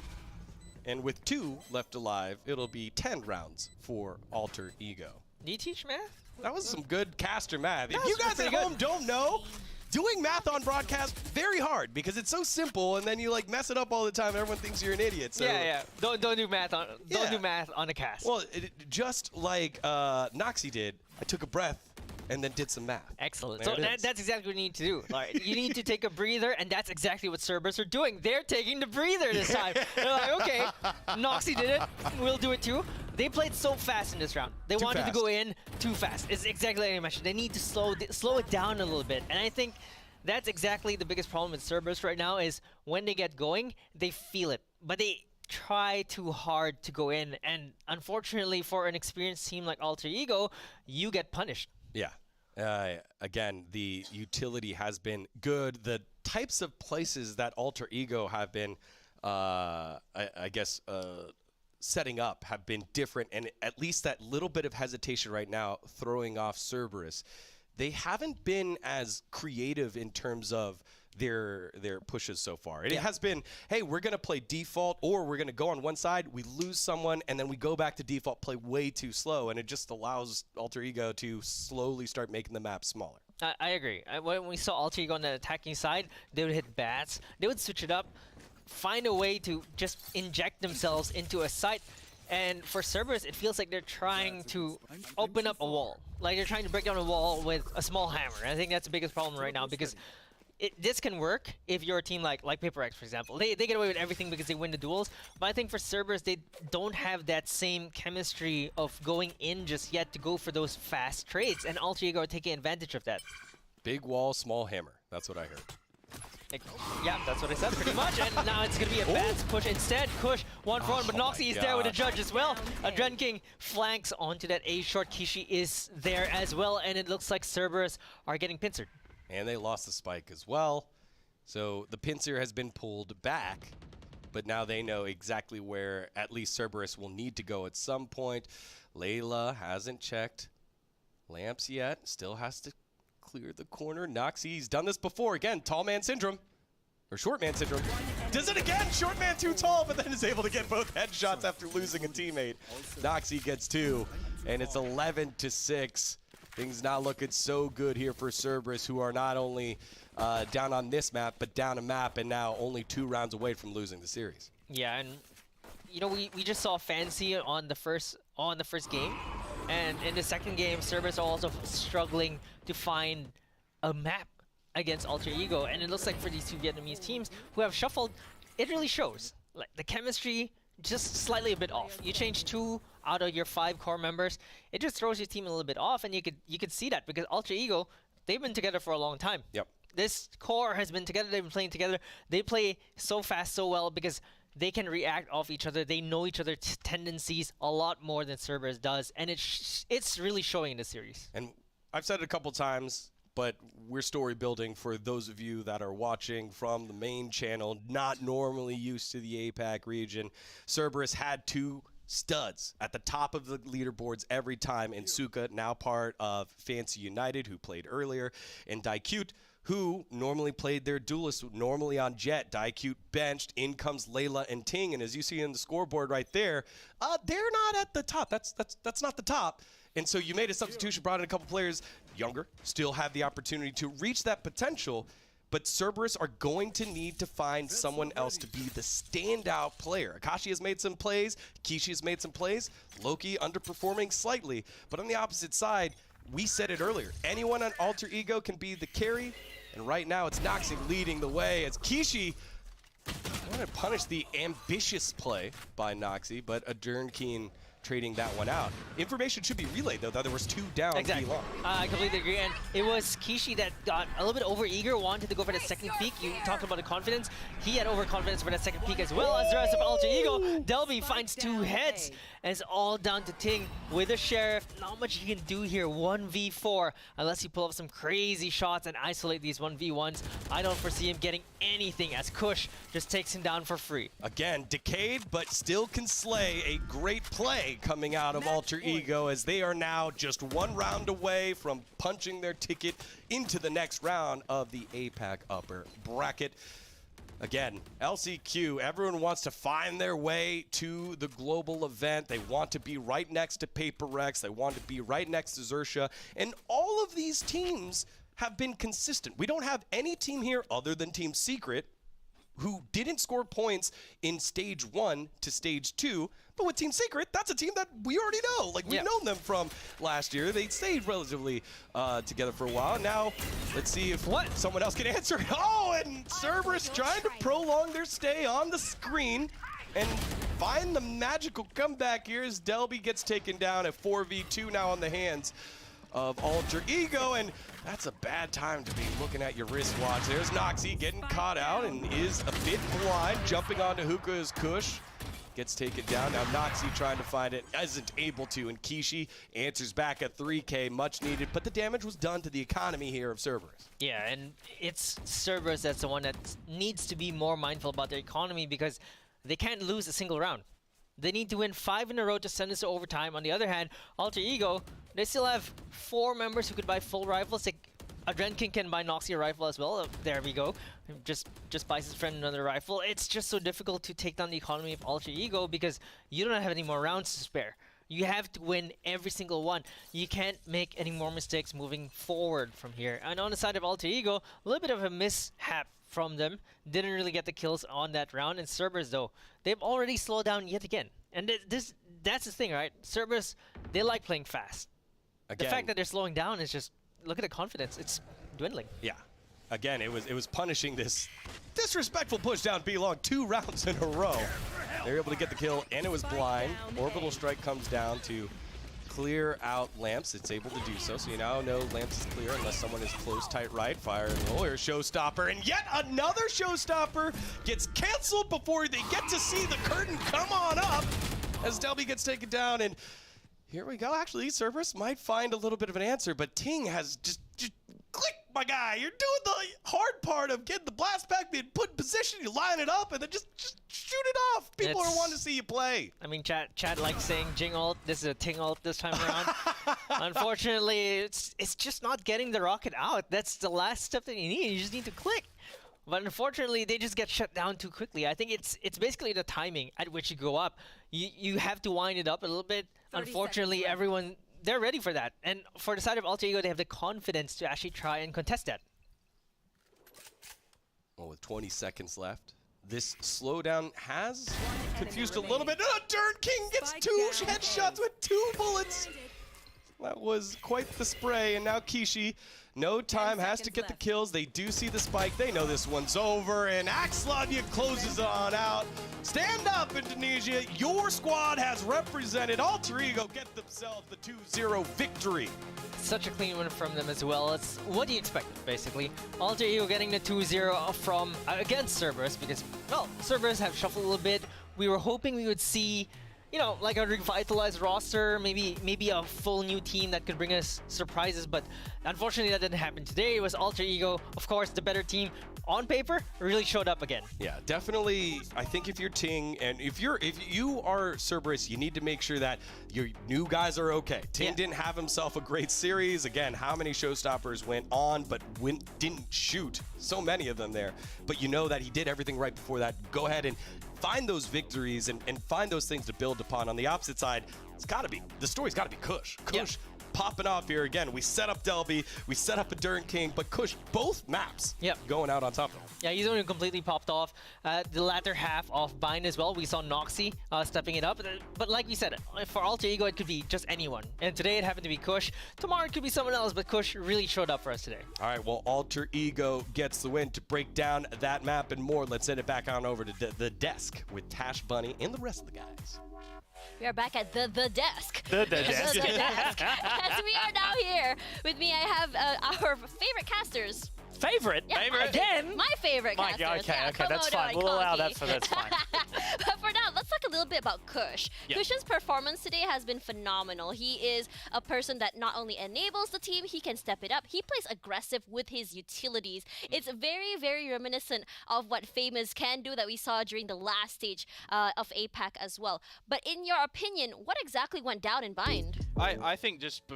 And with 2 left alive, it'll be 10 rounds for Alter Ego. Do you teach math? That was some good caster math. If That's you guys pretty at home don't know, doing math on broadcast, very hard because it's so simple and then you like mess it up all the time and everyone thinks you're an idiot. So Yeah. Don't do math on do math on a cast. Well, just like Noxy did, I took a breath and then did some math. Excellent. There So it is. that's exactly what you need to do. Like, you need to take a breather, and that's exactly what Cerberus are doing. They're taking the breather this time. They're like, okay, Noxy did it. We'll do it too. They played so fast in this round. They Too wanted fast. to go in too fast. It's exactly like I mentioned. They need to slow it down a little bit. And I think that's exactly the biggest problem with Cerberus right now is when they get going, they feel it. But they try too hard to go in. And unfortunately, for an experienced team like Alter Ego, you get punished. Yeah. Again, the utility has been good. The types of places that Alter Ego have been, I guess, setting up have been different. And at least that little bit of hesitation right now throwing off Cerberus. They haven't been as creative in terms of their pushes so far. It has been, hey, we're going to play default, or we're going to go on one side, we lose someone, and then we go back to default, play way too slow, and it just allows Alter Ego to slowly start making the map smaller. I agree. When we saw Alter Ego on the attacking side, they would hit bats. They would switch it up, find a way to just inject themselves into a site. And for Cerberus, it feels like they're trying to open up a wall. Like they're trying to break down a wall with a small hammer. And I think that's the biggest problem right now because this can work if you're a team like Paper X, for example. They get away with everything because they win the duels. But I think for Cerberus, they don't have that same chemistry of going in just yet to go for those fast trades. And Alter Ego are taking advantage of that. Big wall, small hammer. That's what I heard. Yeah, that's what I said pretty much. And now it's going to be a bad push instead. Kush, 1-for-1, but Noxy is there with a judge as well. Adren King flanks onto that A short. Kishi is there as well. And it looks like Cerberus are getting pincered. And they lost the spike as well. So the pincer has been pulled back, but now they know exactly where at least Cerberus will need to go at some point. Layla hasn't checked lamps yet, still has to clear the corner. Noxy's done this before. Again, tall man syndrome, or short man syndrome. Does it again, short man too tall, but then is able to get both headshots after losing a teammate. Noxy gets 2, and it's 11-6. Things not looking so good here for Cerberus, who are not only down on this map, but down a map, and now only 2 rounds away from losing the series. Yeah, and you know we just saw Fancy on the first game, and in the second game, Cerberus are also struggling to find a map against Alter Ego, and it looks like for these 2 Vietnamese teams who have shuffled, it really shows. Like the chemistry just slightly a bit off. You change 2 out of your 5 core members, it just throws your team a little bit off, and you could see that because Alter Ego, they've been together for a long time. Yep. This core has been together, they've been playing together. They play so fast, so well because they can react off each other. They know each other's tendencies a lot more than Cerberus does, and it's really showing in the series. And I've said it a couple times, but we're story building for those of you that are watching from the main channel, not normally used to the APAC region. Cerberus had 2 studs at the top of the leaderboards every time, in Suka, now part of Fancy United, who played earlier, and Daikute, who normally played their duelist normally on Jet. Daikute benched, in comes Layla and Ting, and as you see in the scoreboard right there, they're not at the top. That's not the top. And so you made a substitution, brought in a couple players younger, still have the opportunity to reach that potential, but Cerberus are going to need to find someone else to be the standout player. Akashi has made some plays, Kishi has made some plays, Loki underperforming slightly, but on the opposite side, we said it earlier, anyone on Alter Ego can be the carry, and right now it's Noxy leading the way as Kishi wanted to punish the ambitious play by Noxy, but Adern trading that one out. Information should be relayed, though, that there was 2 down. Exactly. I completely agree. And it was Kishi that got a little bit over-eager, wanted to go for the second peek. You talked about the confidence. He had overconfidence for that second peek as well as the rest of Alter Ego. Delby finds 2 heads. And it's all down to Ting with the Sheriff. Not much he can do here. 1v4. Unless you pull up some crazy shots and isolate these 1v1s. I don't foresee him getting anything as Kush just takes him down for free. Again, decayed, but still can slay. A great play coming out of Alter Ego as they are now just 1 round away from punching their ticket into the next round of the APAC upper bracket. Again, LCQ, everyone wants to find their way to the global event. They want to be right next to Paper X. They want to be right next to Xerxia. And all of these teams have been consistent. We don't have any team here other than Team Secret who didn't score points in stage 1 to stage 2. But with Team Secret, that's a team that we already know. Like, we've known them from last year. They stayed relatively together for a while. Now, let's see if someone else can answer. Oh, and Cerberus trying to prolong their stay on the screen and find the magical comeback here as Delby gets taken down at 4v2 now on the hands of Alter Ego. And that's a bad time to be looking at your wristwatch. There's Noxy getting caught out and is a bit blind. Jumping onto Hookah's Kush. Gets taken down. Now Noxy trying to find it, isn't able to, and Kishi answers back at 3K, much needed, but the damage was done to the economy here of Cerberus. Yeah, and it's Cerberus that's the one that needs to be more mindful about their economy because they can't lose a single round. They need to win 5 in a row to send us to overtime. On the other hand, Alter Ego, they still have 4 members who could buy full rifles. Adren King can buy Noxy a rifle as well. There we go. Just buys his friend another rifle. It's just so difficult to take down the economy of Alter Ego because you don't have any more rounds to spare. You have to win every single one. You can't make any more mistakes moving forward from here. And on the side of Alter Ego, a little bit of a mishap from them. Didn't really get the kills on that round. And Cerberus, though, they've already slowed down yet again. And that's the thing, right? Cerberus, they like playing fast. Again, The fact that they're slowing down is just, look at the confidence. It's dwindling. yeah. Again, it was punishing this disrespectful push down B long 2 rounds in a row. They were able to get the kill, and it was blind. Orbital Strike comes down to clear out Lamps. It's able to do so, so you now know Lamps is clear unless someone is close, tight, right. Fire and roll. Here's Showstopper, and yet another Showstopper gets canceled before they get to see the curtain come on up as Delby gets taken down, and here we go. Actually, Cerberus might find a little bit of an answer, but Ting has just click, my guy. You're doing the hard part of getting the blast back, being put in position. You line it up, and then just shoot it off. People are wanting to see you play. I mean, Chad likes saying Jing ult. This is a Ting ult this time around. Unfortunately, it's just not getting the rocket out. That's the last step that you need. You just need to click. But unfortunately, they just get shut down too quickly. I think it's basically the timing at which you go up. You have to wind it up a little bit. Unfortunately, everyone, they're ready for that. And for the side of Alter Ego, they have the confidence to actually try and contest that. Well, with 20 seconds left, this slowdown has confused a little bit. Dirt King gets 2 headshots with 2 bullets. That was quite the spray, and now Kishi, no time, has to get the kills. They do see the spike. They know this one's over, and Axelonia closes on out. Stand up, Indonesia. Your squad has represented. Alter Ego get themselves the 2-0 victory. Such a clean win from them as well. It's what do you expect, basically. Alter Ego getting the 2-0 from against Cerberus because, well, Cerberus have shuffled a little bit. We were hoping we would see, you know, like a revitalized roster, maybe a full new team that could bring us surprises, but unfortunately that didn't happen today. It was Alter Ego, of course, the better team. On paper, really showed up again. Yeah, definitely. I think if you're Ting and if you are Cerberus, you need to make sure that your new guys are okay. Ting didn't have himself a great series. Again, how many Showstoppers went on but didn't shoot? So many of them there. But you know that he did everything right before that. Go ahead and find those victories and find those things to build upon. On the opposite side, it's got to be, the story's got to be Kush. Kush popping off here again. We set up Delby, we set up a Durn King, but Kush, both maps going out on top of him. Yeah, he's only completely popped off. The latter half of Bind as well. We saw Noxy stepping it up. But like we said, for Alter Ego, it could be just anyone. And today it happened to be Kush. Tomorrow it could be someone else, but Kush really showed up for us today. All right, well, Alter Ego gets the win. To break down that map and more, let's send it back on over to the desk with Tash Bunny and the rest of the guys. We are back at the desk. The desk. The desk. As we are now here. With me, I have our favorite casters. Favorite? Yeah, Again? My favorite casters. Okay, that's fine. We'll allow that for that's fine. But for now, let's talk a little bit about Kush. Kush's performance today has been phenomenal. He is a person that not only enables the team, he can step it up. He plays aggressive with his utilities. It's very, very reminiscent of what Famous can do that we saw during the last stage of APAC as well. But in your opinion, what exactly went down in Bind? I think just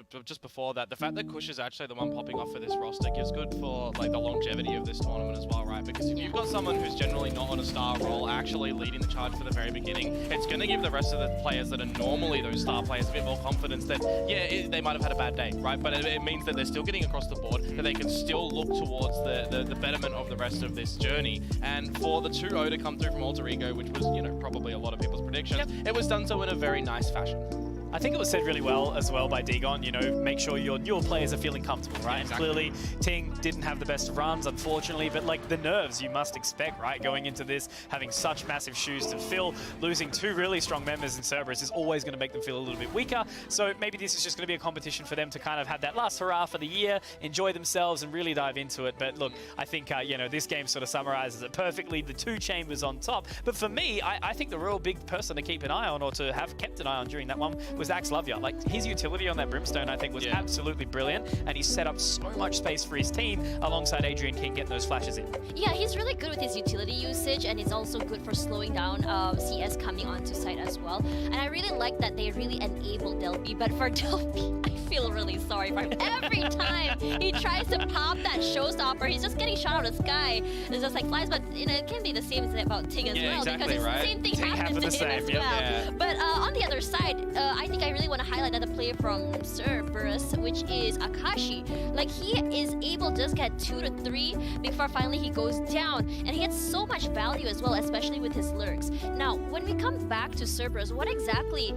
before that, the fact that Kush is actually the one popping off for this roster is good for like the longevity of this tournament as well, right? Because if you've got someone who's generally not on a star role actually leading the charge for the very beginning, it's going to give the rest of the players that are normally those star players a bit more confidence that, they might have had a bad day, right? But it means that they're still getting across the board, that they can still look towards the betterment of the rest of this journey. And for the 2-0 to come through from Alter Ego, which was, probably a lot of people's predictions, it was done so in a very nice fashion. I think it was said really well as well by Dagon, make sure your newer players are feeling comfortable, right? Yeah, exactly. Clearly, Ting didn't have the best of runs, unfortunately, but like the nerves you must expect, right? Going into this, having such massive shoes to fill, losing 2 really strong members in Cerberus is always going to make them feel a little bit weaker. So maybe this is just going to be a competition for them to kind of have that last hurrah for the year, enjoy themselves and really dive into it. But look, I think, this game sort of summarizes it perfectly. The 2 chambers on top. But for me, I think the real big person to keep an eye on or to have kept an eye on during that one was Axelovia. Like his utility on that Brimstone, I think, was absolutely brilliant, and he set up so much space for his team alongside Adrian King getting those flashes in. Yeah, he's really good with his utility usage, and he's also good for slowing down CS coming onto site as well. And I really like that they really enabled Delby, but for Delby, I feel really sorry for him. Every time he tries to pop that showstopper, he's just getting shot out of the sky. It's just like flies, but it can be the same about Ting as well, exactly, because it's the same thing happened to him as well. Yeah. But on the other side, I think I really want to highlight another player from Cerberus, which is Akashi. Like, he is able to just get 2 to 3 before finally he goes down, and he gets so much value as well, especially with his lurks. Now, when we come back to Cerberus, what exactly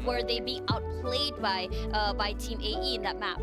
were they being outplayed by Team AE in that map?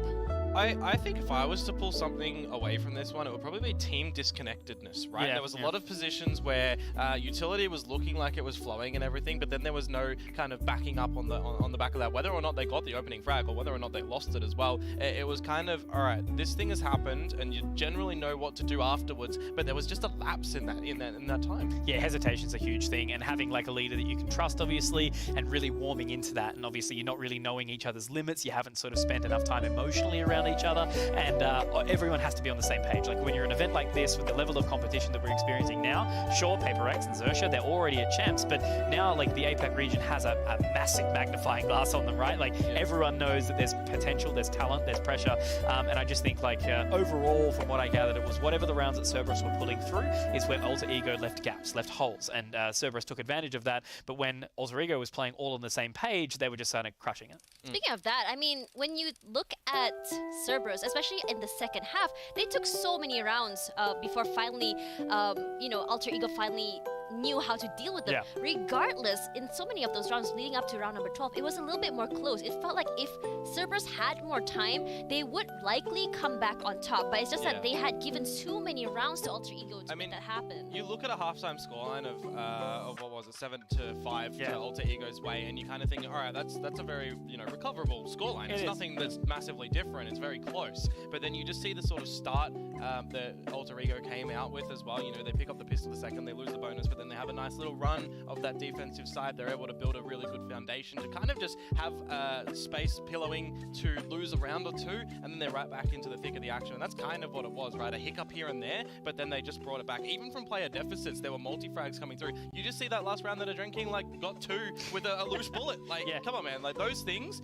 I think if I was to pull something away from this one, it would probably be team disconnectedness, right? Yeah, There was a lot of positions where utility was looking like it was flowing and everything, but then there was no kind of backing up on the back of that. Whether or not they got the opening frag or whether or not they lost it as well, it was kind of, all right, this thing has happened, and you generally know what to do afterwards. But there was just a lapse in that time. Yeah, hesitation's a huge thing, and having like a leader that you can trust, obviously, and really warming into that. And obviously, you're not really knowing each other's limits. You haven't sort of spent enough time emotionally around each other, and everyone has to be on the same page. Like when you're an event like this with the level of competition that we're experiencing now, sure, Paper X and Xerxia, they're already at champs, but now like the APAC region has a massive magnifying glass on them, right? Like everyone knows that there's potential, there's talent, there's pressure, and I just think like overall, from what I gathered, it was whatever the rounds that Cerberus were pulling through is where Alter Ego left gaps, left holes, and Cerberus took advantage of that. But when Alter Ego was playing all on the same page, they were just kind of crushing it. Speaking of that, I mean, when you look at Cerberus, especially in the second half, they took so many rounds before finally, Alter Ego finally knew how to deal with them. Yeah. Regardless, in so many of those rounds leading up to round number 12, it was a little bit more close. It felt like if Cerberus had more time, they would likely come back on top. But it's just that they had given too many rounds to Alter Ego to make that happen. You look at a halftime scoreline of what was it, 7-5 to Alter Ego's way, and you kind of think, all right, that's a very recoverable scoreline. It's nothing that's massively different. It's very close. But then you just see the sort of start that Alter Ego came out with as well. They pick up the pistol the second, they lose the bonus, but then they have a nice little run of that defensive side. They're able to build a really good foundation to kind of just have space pillowing to lose a round or two, and then they're right back into the thick of the action. And that's kind of what it was, right? A hiccup here and there, but then they just brought it back. Even from player deficits, there were multi-frags coming through. You just see that last round that a Drinking got 2 with a loose bullet. Like, come on, man. Like, those things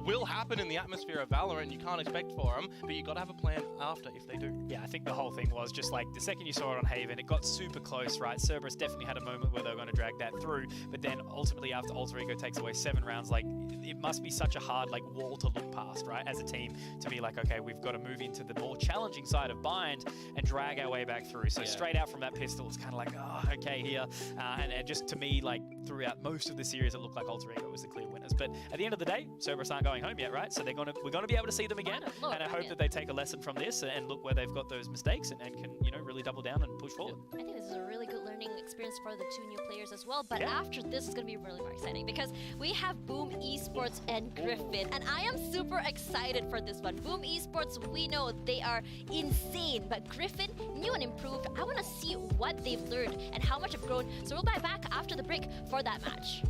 will happen in the atmosphere of Valorant. You can't expect for them, but you got to have a plan after if they do. Yeah, I think the whole thing was just like the second you saw it on Haven, it got super close, right? Cerberus definitely had a moment where they were going to drag that through, but then ultimately after Alter Ego takes away 7 rounds, like it must be such a hard like wall to look past, right? As a team to be like, okay, we've got to move into the more challenging side of Bind and drag our way back through. So straight out from that pistol, it's kind of like, oh, okay here. And just to me, like throughout most of the series, it looked like Alter Ego was the clear winners. But at the end of the day, Cerberus aren't going home yet, right? So we're going to be able to see them again. And I hope that they take a lesson from this and look where they've got those mistakes and can, really double down and push forward. I think this is a really good learning experience for the 2 new players as well. But after this, it's going to be really more exciting because we have Boom Esports and Griffin. And I am super excited for this one. Boom Esports, we know they are insane. But Griffin, new and improved. I want to see what they've learned and how much have grown. So we'll be back after the break for that match.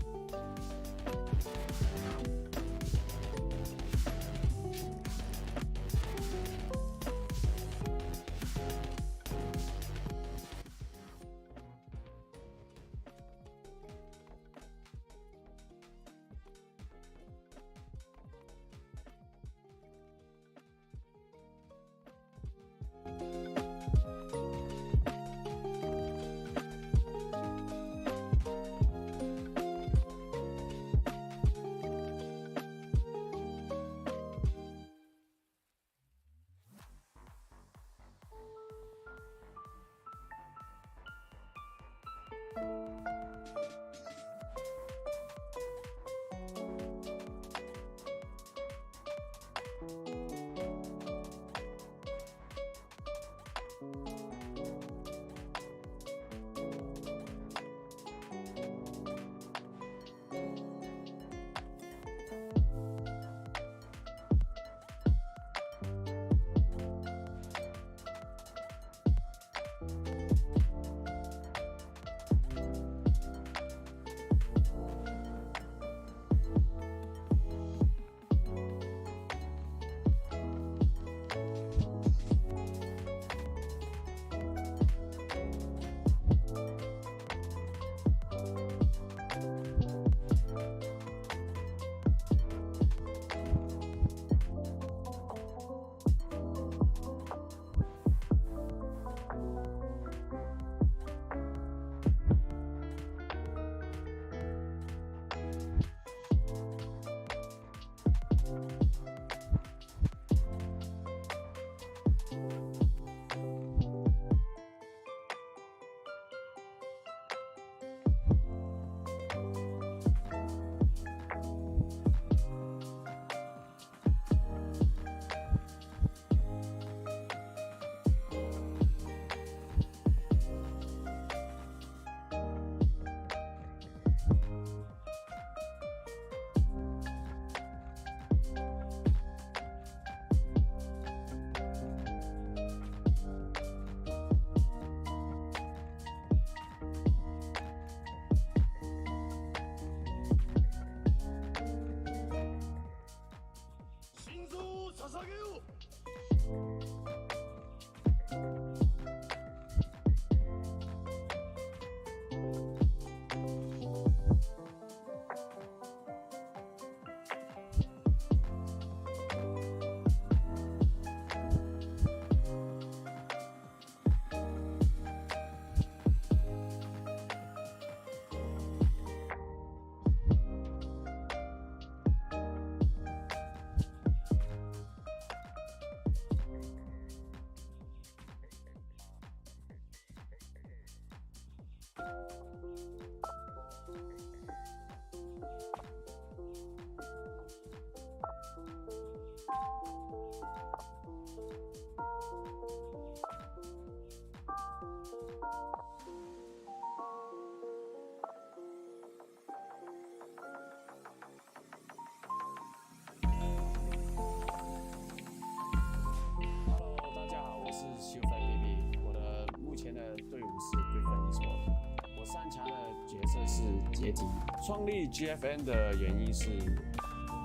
是解体。创立 GFN 的原因是，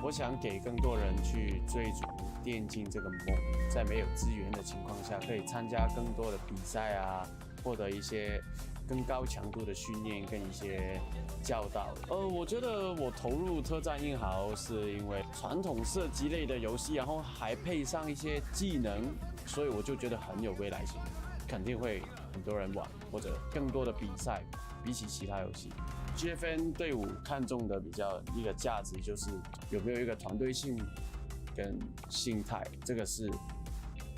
我想给更多人去追逐电竞这个梦，在没有资源的情况下，可以参加更多的比赛啊，获得一些更高强度的训练跟一些教导。我觉得我投入特战英豪是因为传统射击类的游戏，然后还配上一些技能，所以我就觉得很有未来性，肯定会很多人玩，或者更多的比赛，比起其他游戏。GFN 队伍看重的比较一个价值就是有没有一个团队性跟心态，这个是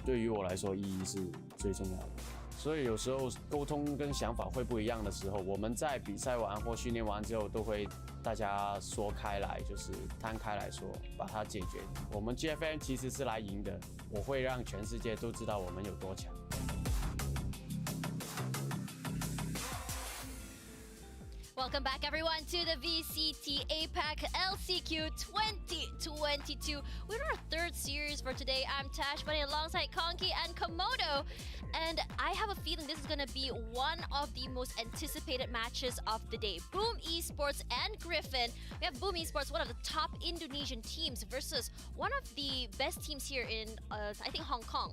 对于我来说意义是最重要的。所以有时候沟通跟想法会不一样的时候，我们在比赛完或训练完之后，都会大家说开来，就是摊开来说，把它解决。我们 GFN 其实是来赢的，我会让全世界都知道我们有多强。Welcome back, everyone, to the VCT APAC LCQ 2022. We're in our third series for today. I'm Tash, but alongside Konki and Komodo. And I have a feeling this is going to be one of the most anticipated matches of the day. Boom Esports and Griffin. We have Boom Esports, one of the top Indonesian teams, versus one of the best teams here in, I think, Hong Kong.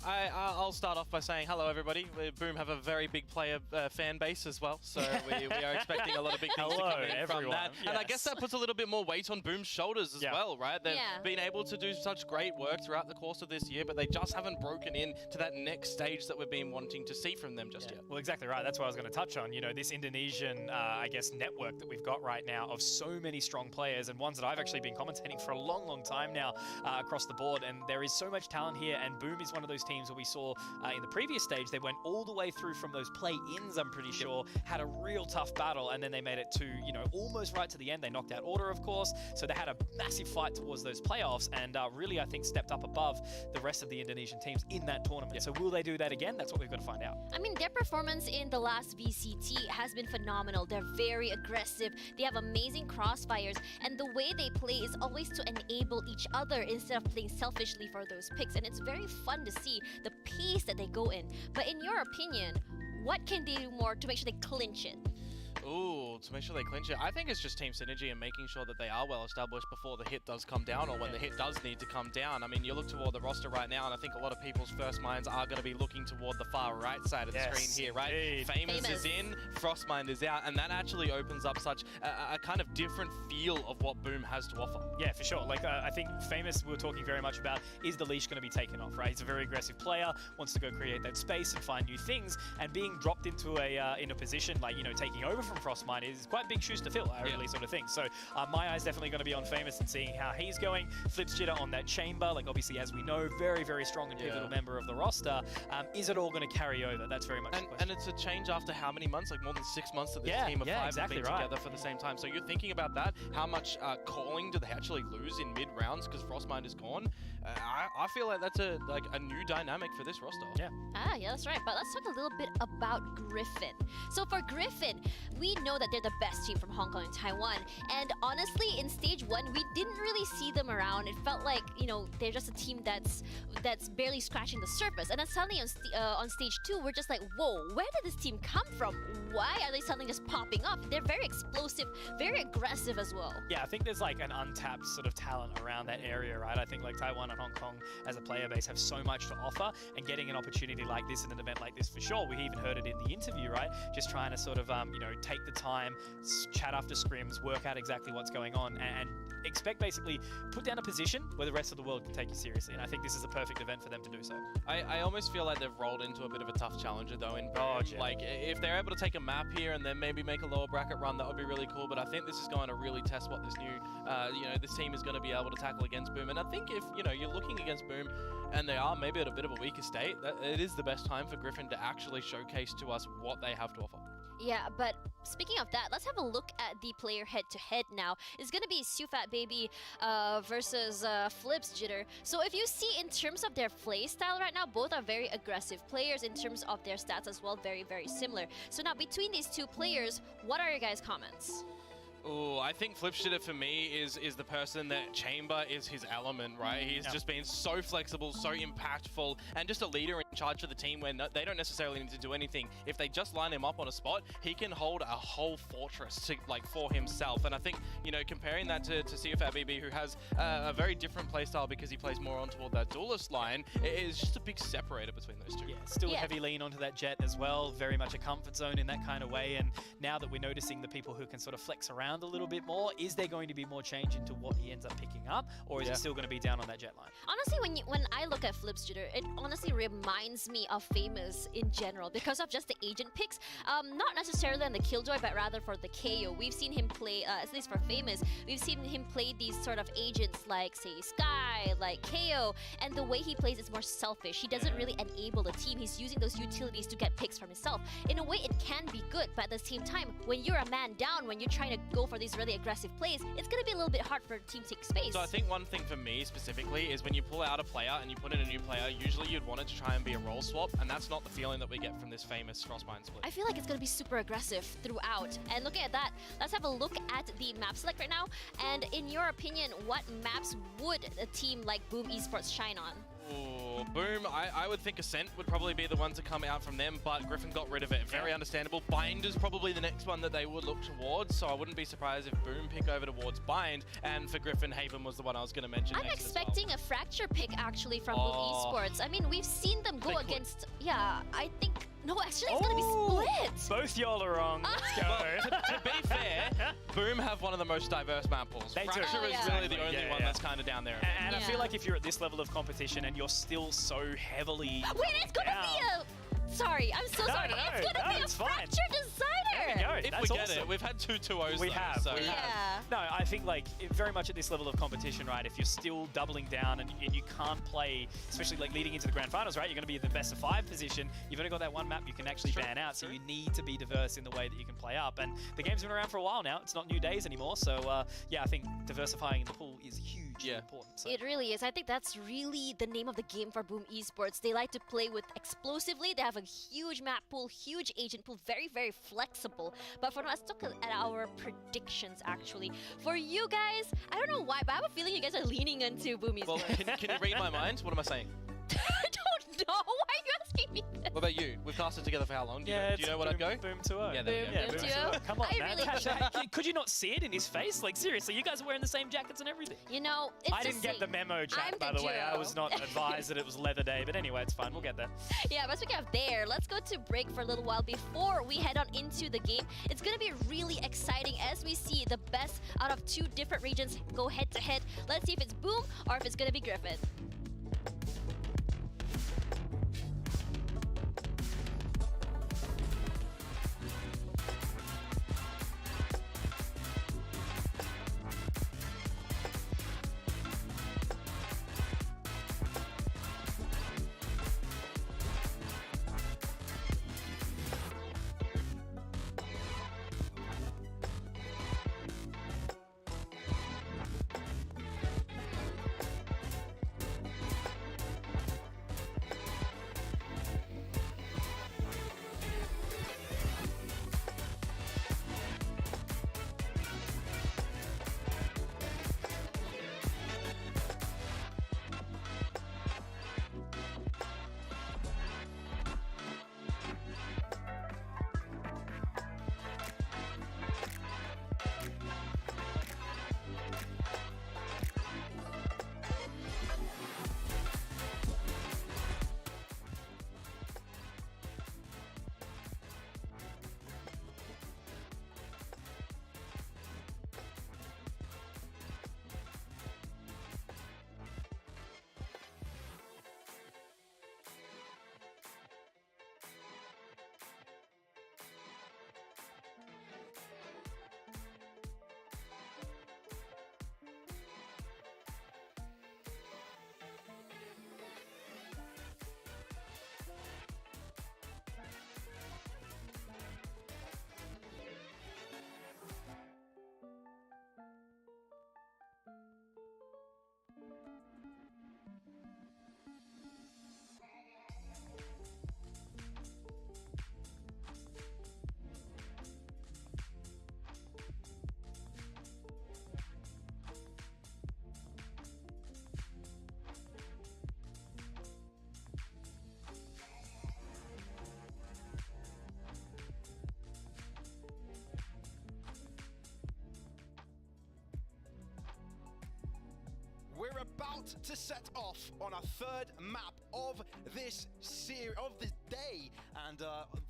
I'll start off by saying hello, everybody. Boom have a very big player fan base as well, so we are expecting a lot of big things to come in from that. Yes. And I guess that puts a little bit more weight on Boom's shoulders as well, right? They've been able to do such great work throughout the course of this year, but they just haven't broken in to that next stage that we've been wanting to see from them just yet. Well, exactly right. That's what I was going to touch on. You know, this Indonesian, I guess, network that we've got right now of so many strong players, and ones that I've actually been commentating for a long, long time now across the board. And there is so much talent here, and Boom is one of those teams that we saw in the previous stage. They went all the way through from those play-ins, I'm pretty sure, had a real tough battle, and then they made it to, you know, almost right to the end. They knocked out Order, of course, so they had a massive fight towards those playoffs, and really, I think, stepped up above the rest of the Indonesian teams in that tournament. So will they do that again? That's what we've got to find out. I mean, their performance in the last VCT has been phenomenal. They're very aggressive. They have amazing crossfires, and the way they play is always to enable each other instead of playing selfishly for those picks. And it's very fun to see the pace that they go in. But in your opinion, what can they do more to make sure they clinch it? Ooh, to make sure they clinch it. I think it's just team synergy and making sure that they are well established before the hit does come down, or when the hit does need to come down. I mean, you look toward the roster right now, and I think a lot of people's first minds are going to be looking toward the far right side of the screen here, right? Famous is in, Frostmind is out, and that actually opens up such a kind of different feel of what Boom has to offer. Yeah, for sure. Like, I think Famous, we were talking very much about, is the leash going to be taken off, right? He's a very aggressive player, wants to go create that space and find new things, and being dropped into in a position like, you know, taking over from Frostmind is quite big shoes to fill, I really sort of think. So my eye's definitely going to be on Famous and seeing how he's going. Flips Jitter on that chamber, like obviously, as we know, very, very strong and pivotal member of the roster. Is it all going to carry over? That's very much the question. And it's a change after how many months? Like more than 6 months that this team of five have been together for the same time. So you're thinking about that. How much calling do they actually lose in mid-rounds because Frostmind is gone? I feel like that's a new dynamic for this roster. Yeah, that's right. But let's talk a little bit about Griffin. So for Griffin, we know that they're the best team from Hong Kong and Taiwan. And honestly, in stage 1, we didn't really see them around. It felt like, you know, they're just a team that's barely scratching the surface. And then suddenly on stage 2, we're just like, whoa, where did this team come from? Why are they suddenly just popping up? They're very explosive, very aggressive as well. Yeah, I think there's like an untapped sort of talent around that area, right? I think like Taiwan and Hong Kong as a player base have so much to offer, and getting an opportunity like this in an event like this for sure. We even heard it in the interview, right? Just trying to sort of, you know, take the time, chat after scrims, work out exactly what's going on, and expect basically put down a position where the rest of the world can take you seriously. And I think this is a perfect event for them to do so. I almost feel like they've rolled into a bit of a tough challenger though in Boom. Like if they're able to take a map here and then maybe make a lower bracket run, that would be really cool. But I think this is going to really test what this new, this team is going to be able to tackle against Boom. And I think if, you know, you're looking against Boom and they are maybe at a bit of a weaker state, that it is the best time for Griffin to actually showcase to us what they have to offer. Yeah, but speaking of that, let's have a look at the player head-to-head now. It's going to be Sufat Baby versus Flips Jitter. So if you see in terms of their play style right now, both are very aggressive players. In terms of their stats as well, very, very similar. So now between these two players, what are your guys' comments? Oh, I think Flipshitter for me is the person that Chamber is his element, right? He's just been so flexible, so impactful, and just a leader in charge of the team where they don't necessarily need to do anything. If they just line him up on a spot, he can hold a whole fortress to, like, for himself. And I think, you know, comparing that to CFA BB, who has a very different playstyle because he plays more on toward that duelist line, it is just a big separator between those two. Yeah, still a heavy lean onto that Jet as well. Very much a comfort zone in that kind of way. And now that we're noticing the people who can sort of flex around a little bit more, is there going to be more change into what he ends up picking up, or is it still going to be down on that Jet line? Honestly, when I look at Flipshitter, it honestly reminds me of Famous in general because of just the agent picks. Not necessarily on the Killjoy, but rather for the KO. We've seen him play, at least for Famous, we've seen him play these sort of agents like, say, Sky, like KO, and the way he plays is more selfish. He doesn't really enable the team. He's using those utilities to get picks from himself. In a way, it can be good, but at the same time, when you're a man down, when you're trying to go for these really aggressive plays, it's going to be a little bit hard for a team to take space. So I think one thing for me specifically is when you pull out a player and you put in a new player, usually you'd want it to try and be a role swap, and that's not the feeling that we get from this Famous Frostbind split. I feel like it's going to be super aggressive throughout. And looking at that, let's have a look at the map select right now. And in your opinion, what maps would a team like Boom Esports shine on? Ooh, Boom, I would think Ascent would probably be the one to come out from them, but Griffin got rid of it. Very understandable. Bind is probably the next one that they would look towards, so I wouldn't be surprised if Boom pick over towards Bind, and for Griffin, Haven was the one I was going to mention I'm next expecting a Fracture pick actually from Boom Esports. I mean, we've seen them go against... Yeah, I think... No, actually, it's going to be split. Both y'all are wrong. Let's go. Well, to be fair, Boom have one of the most diverse map pools. They do. Fracture is really the only one that's kind of down there. And I feel like if you're at this level of competition and you're still so heavily... Wait, it's going to be a... Sorry, I'm so sorry. It's going to be a Fracture Decider. If we get it, we've had 2 2-0s. We have. Yeah. No, I think like very much at this level of competition, right? If you're still doubling down and you can't play, especially like leading into the grand finals, right? You're going to be in the best of 5 position. You've only got that one map you can actually ban out, so you need to be diverse in the way that you can play up. And the game's been around for a while now. It's not new days anymore. So yeah, I think diversifying in the pool is hugely important. So. It really is. I think that's really the name of the game for Boom Esports. They like to play with explosively. They have a huge map pool, huge agent pool, very, very flexible. But for now, let's look at our predictions, actually. For you guys, I don't know why, but I have a feeling you guys are leaning into Boom Esports. Well, can you read my mind? What am I saying? I don't know. Why are you asking me this? What about you? We've casted together for how long? Do you know what Boom, I'd go? Boom 2-0. Yeah, there we go. Boom 2-0. Come on, I man. really Could you not see it in his face? Like, seriously, you guys are wearing the same jackets and everything. You know, it's I didn't get the memo, chat, I'm by the the way. I duo. was not advised that it was leather day, but anyway, it's fine. We'll get there. Yeah, but speaking of there, let's go to break for a little while before we head on into the game. It's going to be really exciting as we see the best out of 2 different regions go head-to-head. Let's see if it's Boom or if it's going to be Griffin. about to set off on our third map of this series, of this day. And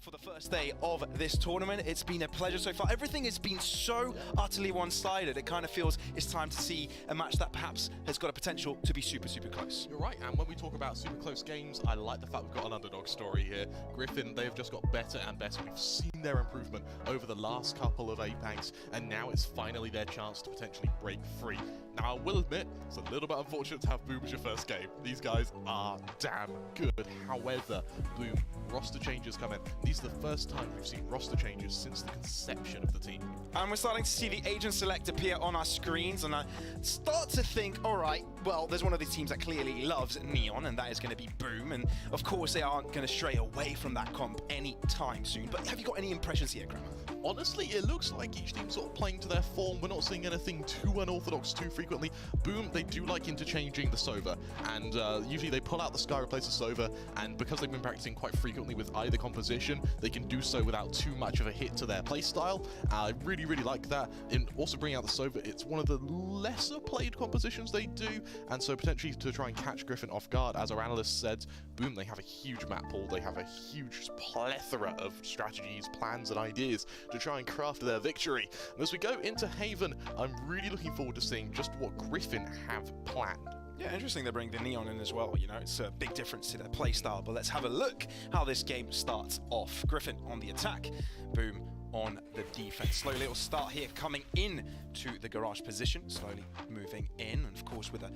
for the first day of this tournament, it's been a pleasure so far. Everything has been so utterly one-sided. It kind of feels it's time to see a match that perhaps has got a potential to be super, super close. You're right, and when we talk about super close games, I like the fact we've got an underdog story here. Griffin, they've just got better and better. We've seen their improvement over the last couple of APACs, and now it's finally their chance to potentially break free. Now, I will admit, it's a little bit unfortunate to have Boom as your first game. These guys are damn good. However, Boom, roster changes come in. These are the first time we've seen roster changes since the conception of the team. And we're starting to see the agent select appear on our screens, and I start to think, all right, well, there's one of these teams that clearly loves Neon, and that is going to be Boom, and of course they aren't going to stray away from that comp anytime soon. But have you got any impressions here, Kramer? Honestly, it looks like each team's sort of playing to their form. We're not seeing anything too unorthodox too frequently. Boom, they do like interchanging the Sova, and usually they pull out the Sky, replace the Sova, and because they've been practicing quite frequently with either composition, they can do so without too much of a hit to their playstyle. I really, really like that. And also bringing out the Sova, it's one of the lesser played compositions they do, and so potentially to try and catch Griffin off guard, as our analyst said, Boom, they have a huge map pool, they have a huge plethora of strategies, plans, and ideas to try and craft their victory. And as we go into Haven, I'm really looking forward to seeing just what Griffin have planned. Yeah, interesting they bring the Neon in as well, you know, it's a big difference to their playstyle, but let's have a look how this game starts off. Griffin on the attack, Boom on the defense. Slowly it'll start here, coming in to the garage position, slowly moving in, and of course with a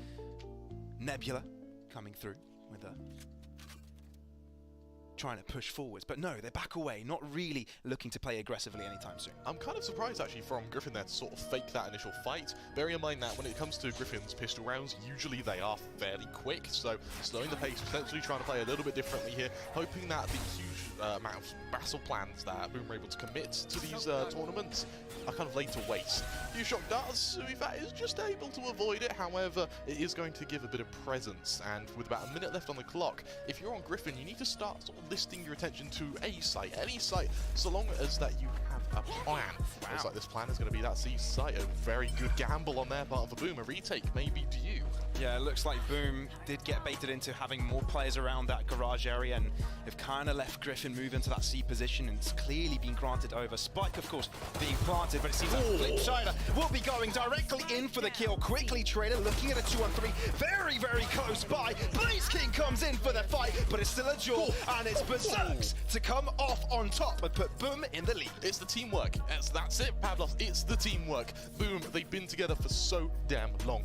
Nebula coming through with a trying to push forwards, but no, they back away, not really looking to play aggressively anytime soon. I'm kind of surprised actually from Griffin there to sort of fake that initial fight. Bearing in mind that when it comes to Griffin's pistol rounds, usually they are fairly quick, so slowing the pace, potentially trying to play a little bit differently here, hoping that the huge amount of battle plans that Boom are able to commit to these tournaments are kind of laid to waste. Few shock darts, Suifat is just able to avoid it, however, it is going to give a bit of presence, and with about a minute left on the clock, if you're on Griffin, you need to start sort of listing your attention to a site, any site, so long as that you have a plan. Wow. Looks like this plan is going to be that C site, a very good gamble on their part for Boom, a retake maybe due. Yeah, it looks like Boom did get baited into having more players around that garage area and have kind of left Griffin move into that C position, and it's clearly been granted over. Spike, of course, being planted, but it seems like Flipsider will be going directly in for the kill. Quickly, Trader looking at a 2-on-3, very, very close by. Blaze King comes in for the fight, but it's still a duel, and it's Berserks to come off on top and put Boom in the lead. It's the teamwork. That's it, Pavlos. It's the teamwork. Boom, they've been together for so damn long.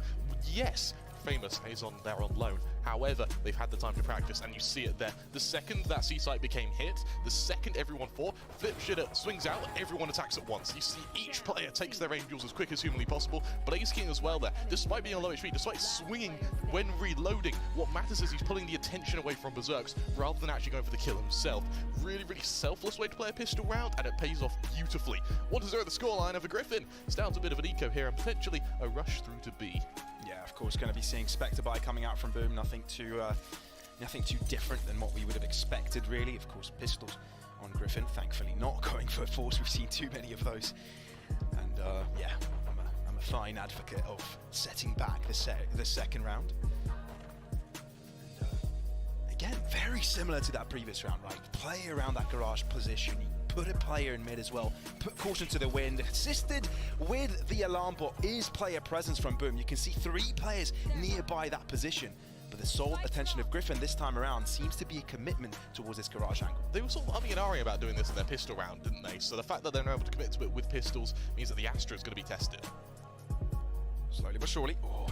Yes, Famous is on there on loan. However, they've had the time to practice, and you see it there. The second that C-site became hit, the second everyone fought, Flipsider swings out, everyone attacks at once. You see each player takes their angels as quick as humanly possible. Blaze King as well there, despite being on low HP, despite swinging when reloading, what matters is he's pulling the attention away from Berserks rather than actually going for the kill himself. Really, really selfless way to play a pistol round, and it pays off beautifully. 1-0 the scoreline over Griffin. It's down to a bit of an eco here, and potentially a rush through to B. Yeah, of course, going to be seeing Spectre Buy coming out from Boom. Nothing too different than what we would have expected, really. Of course, pistols on Griffin. Thankfully, not going for force. We've seen too many of those. And yeah, I'm a fine advocate of setting back the second round. And, again, very similar to that previous round, right? Play around that garage position. Put a player in mid as well, put caution to the wind. Assisted with the alarm bot is player presence from Boom. You can see 3 players nearby that position, but the sole attention of Griffin this time around seems to be a commitment towards this garage angle. They were sort of umming and ahhing about doing this in their pistol round, didn't they? So the fact that they're now able to commit to it with pistols means that the Astra is going to be tested. Slowly but surely. Oh,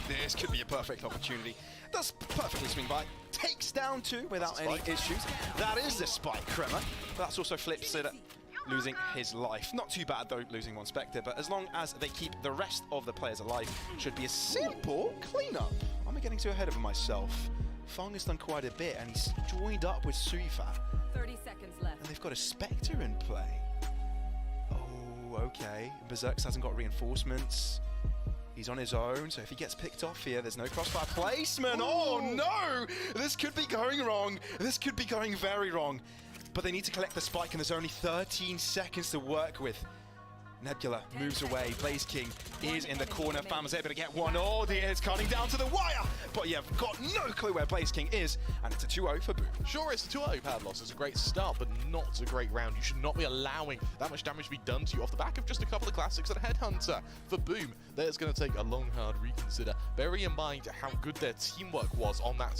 this could be a perfect opportunity. Does perfectly swing by. Takes down 2 without any issues. That is the spike, Kremer. But that's also Flipsider losing his life. Not too bad, though, losing 1 Spectre, but as long as they keep the rest of the players alive, should be a simple cleanup. I'm getting too ahead of myself. Fong has done quite a bit, and he's joined up with Suifat. 30 seconds left. And they've got a Spectre in play. Oh, okay. Berserks hasn't got reinforcements. He's on his own, so if he gets picked off here, there's no crossfire placement. Ooh. Oh no! This could be going wrong. This could be going very wrong. But they need to collect the spike, and there's only 13 seconds to work with. Nebula moves away. Blaze King is in the corner. Fam's able to get one. Oh, it's cutting down to the wire. But yeah, got no clue where Blaze King is. And it's a 2-0 for Boom. Sure, it's a 2-0 Pavlos. It's a great start, but not a great round. You should not be allowing that much damage to be done to you off the back of just a couple of classics at Headhunter. For Boom, that's going to take a long, hard reconsider. Bearing in mind how good their teamwork was on that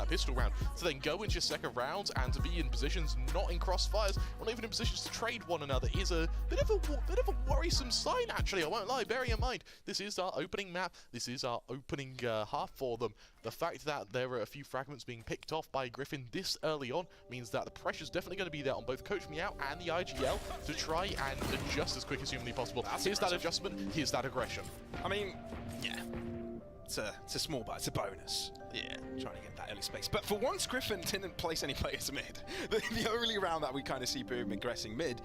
pistol round, to then go into your second round and to be in positions not in crossfires, or not even in positions to trade one another, is a bit of a worrisome sign, actually. I won't lie. Bearing in mind, this is our opening map. This is our opening half for them. The fact that there are a few fragments being picked off by Griffin this early on means that the pressure's definitely going to be there on both Coach Meow and the IGL to try and adjust as quick as humanly possible. Here's that adjustment. Here's that aggression. I mean, yeah. It's a small, but it's a bonus. Yeah, trying to get that early space. But for once, Griffin didn't place any players mid. The only round that we kind of see Boom aggressing mid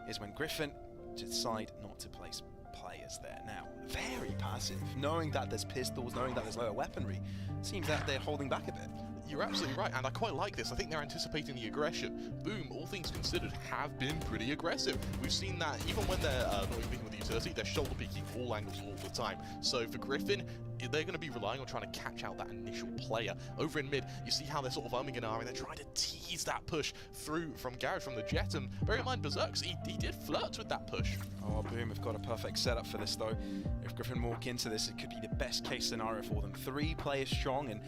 is when Griffin decide not to place players there. Now, very passive, knowing that there's pistols, knowing that there's lower weaponry. Seems that they're holding back a bit. You're absolutely right, and I quite like this. I think they're anticipating the aggression. Boom, all things considered, have been pretty aggressive. We've seen that even when they're not even picking with the utility, they're shoulder peeking all angles all the time. So for Griffin, they're going to be relying on trying to catch out that initial player. Over in mid, you see how they're sort of umming and ahhing. They're trying to tease that push through from Garage, from the Jet. And bear in mind, Berserks, he did flirt with that push. Oh, Boom have got a perfect setup for this, though. If Griffin walk into this, it could be the best case scenario for them. 3 players strong, and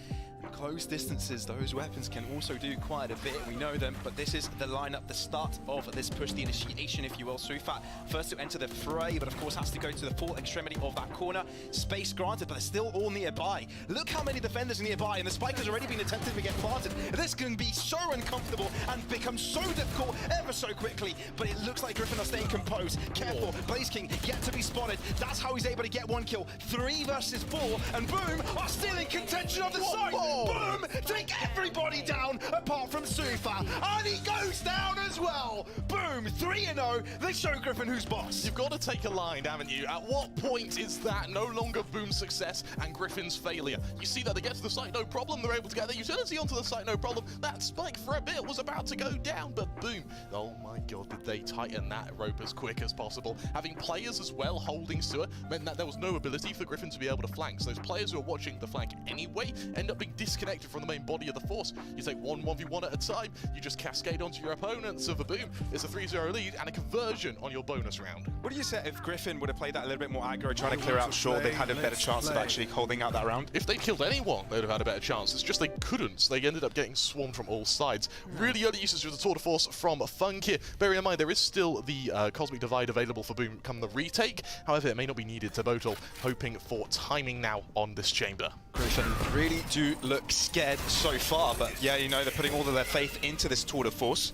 close distances, those weapons can also do quite a bit. We know them, but this is the lineup, the start of this push, the initiation, if you will. Sufat first to enter the fray, but of course has to go to the full extremity of that corner. Space granted, but they're still all nearby. Look how many defenders are nearby, and the spike has already been attempted to get planted. This can be so uncomfortable and become so difficult ever so quickly, but it looks like Griffin are staying composed. Careful, Blaze King yet to be spotted. That's how he's able to get 1 kill. 3 versus 4, and Boom are still in contention of the site. Boom take everybody down apart from Sufa, and he goes down as well. Boom, 3-0. They show Griffin who's boss. You've got to take a line, haven't you? At what point is that no longer Boom's success and Griffin's failure? You see that they get to the site, no problem. They're able to get their utility onto the site, no problem. That spike for a bit was about to go down, but Boom, oh my god, did they tighten that rope as quick as possible. Having players as well holding Sewer meant that there was no ability for Griffin to be able to flank. So those players who are watching the flank anyway end up being disconnected from the main body of the force. You take 1v1 at a time, you just cascade onto your opponents. So for Boom, it's a 3-0 lead and a conversion on your bonus round. What do you say if Griffin would have played that a little bit more aggro, trying to clear out short, they'd had a better chance of actually holding out that round? If they killed anyone, they'd have had a better chance. It's just they couldn't. They ended up getting swarmed from all sides. Really early usage of the tour de force from Funk here. Bearing in mind, there is still the Cosmic Divide available for Boom come the retake. However, it may not be needed to Botal, hoping for timing now on this chamber. Griffin really do look scared so far, but yeah, you know, they're putting all of their faith into this tour de force.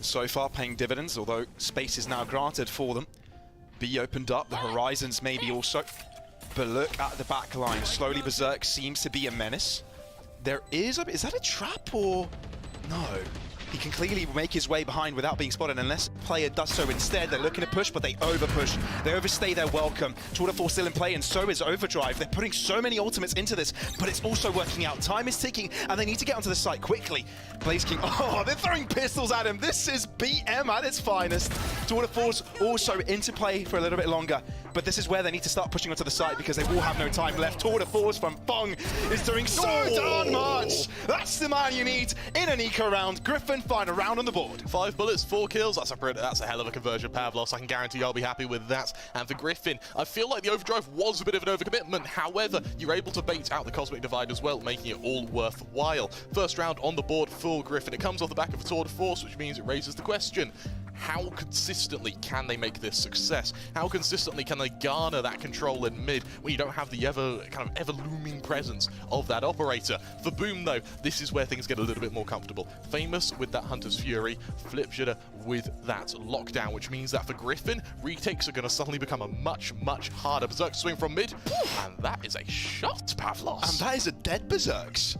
So far paying dividends, although space is now granted for them. B opened up, the horizons maybe also. But look at the back line. Slowly Berserk seems to be a menace. There is a... Is that a trap or... No. He can clearly make his way behind without being spotted unless a player does so instead. They're looking to push, but they over-push. They overstay their welcome. Tour de Force still in play, and so is Overdrive. They're putting so many ultimates into this, but it's also working out. Time is ticking, and they need to get onto the site quickly. Blaze King, oh, they're throwing pistols at him. This is BM at its finest. Tour de Force also into play for a little bit longer, but this is where they need to start pushing onto the site because they will have no time left. Tour de Force from Fung is doing so darn much. That's the man you need in an eco round. Griffin find a round on the board. 5 bullets, 4 kills. That's a hell of a conversion, Pavlos. I can guarantee I'll be happy with that. And for Griffin, I feel like the overdrive was a bit of an overcommitment. However, you're able to bait out the Cosmic Divide as well, making it all worthwhile. First round on the board for Griffin. It comes off the back of a tour de force, which means it raises the question: how consistently can they make this success? How consistently can they garner that control in mid when you don't have the ever looming presence of that operator? For Boom though, this is where things get a little bit more comfortable. Famous with that Hunter's Fury, Flipshitter with that lockdown, which means that for Griffin, retakes are going to suddenly become a much, much harder. Berserk swing from mid, and that is a shot, Pavlos. And that is a dead Berserks.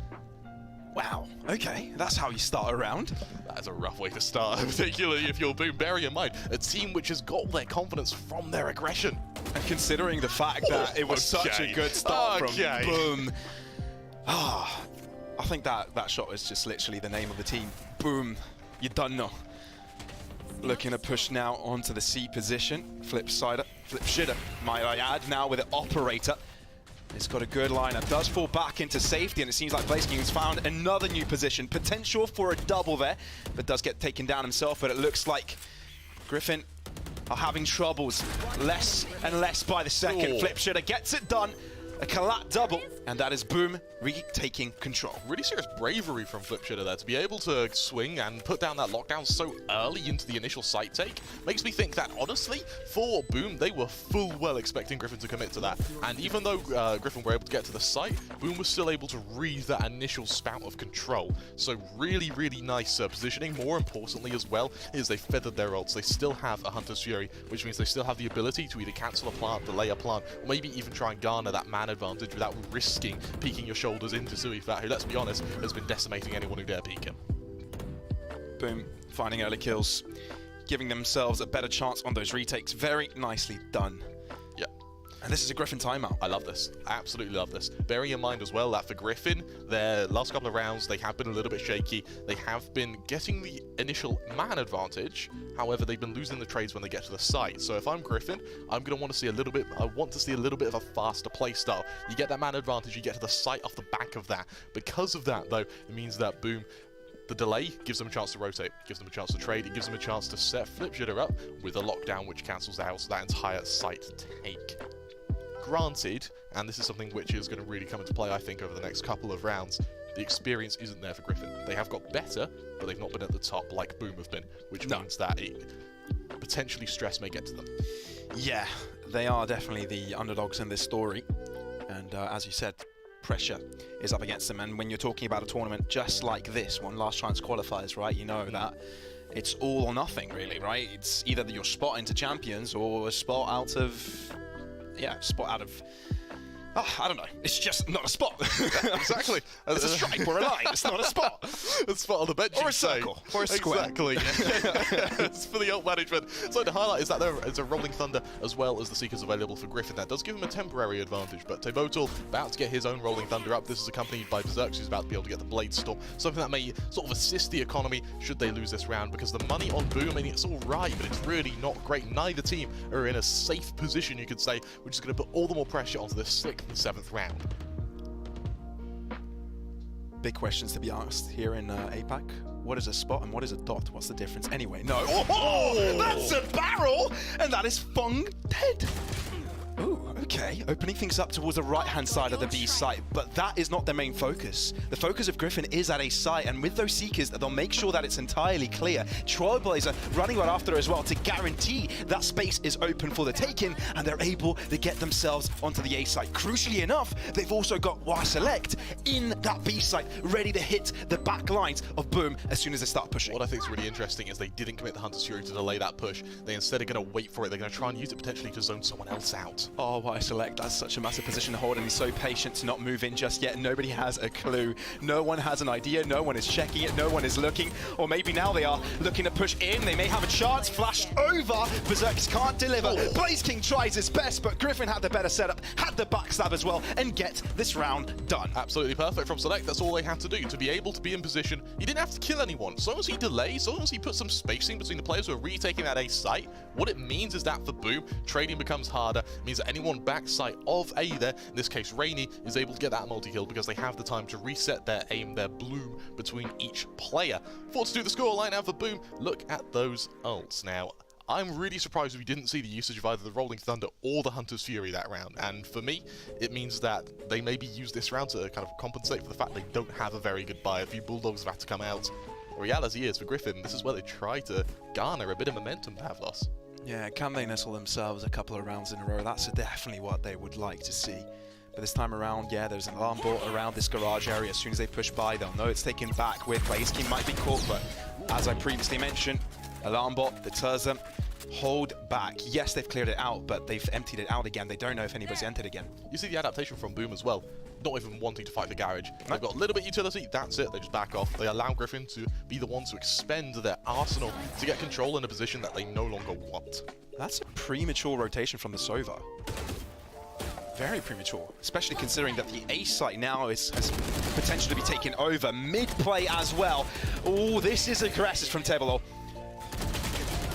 Wow, okay, that's how you start a round. That's a rough way to start, particularly if you're Boom. Bearing in mind, a team which has got their confidence from their aggression. And considering the fact that it was such a good start from Boom. I think that shot was just literally the name of the team. Boom, you done know. looking to push now onto the C position. Flip shitter, might I add, now with the operator. It's got a good lineup, does fall back into safety, and it seems like BlazeKing's found another new position. Potential for a double there, but does get taken down himself, but it looks like Griffin are having troubles. Less and less by the second. Flip shitter gets it done. A collat double, and that is Boom retaking control. Really serious bravery from Flip Shitter there to be able to swing and put down that lockdown so early into the initial site take. Makes me think that, honestly, for Boom, they were full well expecting Griffin to commit to that. And even though Griffin were able to get to the site, Boom was still able to read that initial spout of control. So really, really nice positioning. More importantly as well, is they feathered their ults. They still have a Hunter's Fury, which means they still have the ability to either cancel a plant, delay a plant, or maybe even try and garner that man advantage without risking peeking your shoulders into Suifat, who, let's be honest, has been decimating anyone who dare peek him. Boom, finding early kills, giving themselves a better chance on those retakes. Very nicely done. Yeah. And this is a Griffin timeout. I love this. I absolutely love this. Bearing in mind as well that for Griffin, their last couple of rounds, they have been a little bit shaky. They have been getting the initial man advantage. However, they've been losing the trades when they get to the site. So if I'm Griffin, I'm going to want to see a little bit, of a faster play style. You get that man advantage, you get to the site off the back of that. Because of that, though, it means that Boom, the delay gives them a chance to rotate, gives them a chance to trade, it gives them a chance to set Flip Shitter up with a lockdown which cancels out that entire site take. Granted, and this is something which is going to really come into play, I think, over the next couple of rounds, the experience isn't there for Griffin. They have got better, but they've not been at the top like Boom have been, which means that potentially stress may get to them. Yeah, they are definitely the underdogs in this story. And as you said, pressure is up against them. And when you're talking about a tournament just like this, one last chance qualifiers, right, you know that it's all or nothing, really, right? It's either your spot into champions or a spot out of... Yeah, I don't know. It's just not a spot. Exactly. It's a stripe or a line. It's not a spot. A spot on the bench, or a circle. Or a square. Exactly. It's for the ult management. So to highlight is that there is a Rolling Thunder as well as the Seekers available for Griffin. That does give him a temporary advantage, but Tebotal about to get his own Rolling Thunder up. This is accompanied by Berserk, who's about to be able to get the Blade Storm. Something that may sort of assist the economy should they lose this round, because the money on Boom, I mean, it's all right, but it's really not great. Neither team are in a safe position, you could say, which is going to put all the more pressure onto the 6th and 7th round. Big questions to be asked here in APAC. What is a spot and what is a dot? What's the difference? Anyway, no. Oh, that's a barrel! And that is Fung dead. Ooh, okay. Opening things up towards the right-hand side of the B site, but that is not their main focus. The focus of Griffin is at A site, and with those Seekers, they'll make sure that it's entirely clear. Trailblazer running right after as well to guarantee that space is open for the taking, and they're able to get themselves onto the A site. Crucially enough, they've also got Select in that B site, ready to hit the back lines of Boom as soon as they start pushing. What I think is really interesting is they didn't commit the Hunter's Fury to delay that push. They instead are going to wait for it. They're going to try and use it potentially to zone someone else out. Oh, Select, that's such a massive position to hold, and he's so patient to not move in just yet. Nobody has a clue. No one has an idea. No one is checking it. No one is looking. Or maybe now they are looking to push in. They may have a chance. Flashed over. Berserkers can't deliver. BlazeKing tries his best, but Griffin had the better setup, had the backstab as well, and get this round done. Absolutely perfect from Select. That's all they have to do to be able to be in position. He didn't have to kill anyone. As long as he delays, as long as he puts some spacing between the players who are retaking that A site, what it means is that for Boom, trading becomes harder. It means that anyone back site of A there, in this case Rainy, is able to get that multi-kill because they have the time to reset their aim, their bloom between each player. 4-2 the scoreline now for Boom. Look at those ults now. I'm really surprised we didn't see the usage of either the Rolling Thunder or the Hunter's Fury that round, and for me, it means that they maybe use this round to kind of compensate for the fact they don't have a very good buy. A few Bulldogs have had to come out. The reality is, for Griffin, this is where they try to garner a bit of momentum, Pavlos. Yeah, can they nestle themselves a couple of rounds in a row? That's definitely what they would like to see. But this time around, yeah, there's an alarm bot around this garage area. As soon as they push by, they'll know it's taken back with BlazeKing might be caught, but as I previously mentioned, alarm bot deters them. Hold back. Yes, they've cleared it out, but they've emptied it out again. They don't know if anybody's entered again. You see the adaptation from Boom as well. Not even wanting to fight the garage. They've got a little bit of utility, that's it, they just back off. They allow Griffin to be the ones to expend their arsenal to get control in a position that they no longer want. That's a premature rotation from the Sova. Very premature, especially considering that the A site now has potential to be taken over. Mid-play as well. Oh, this is aggressive from Tebelo.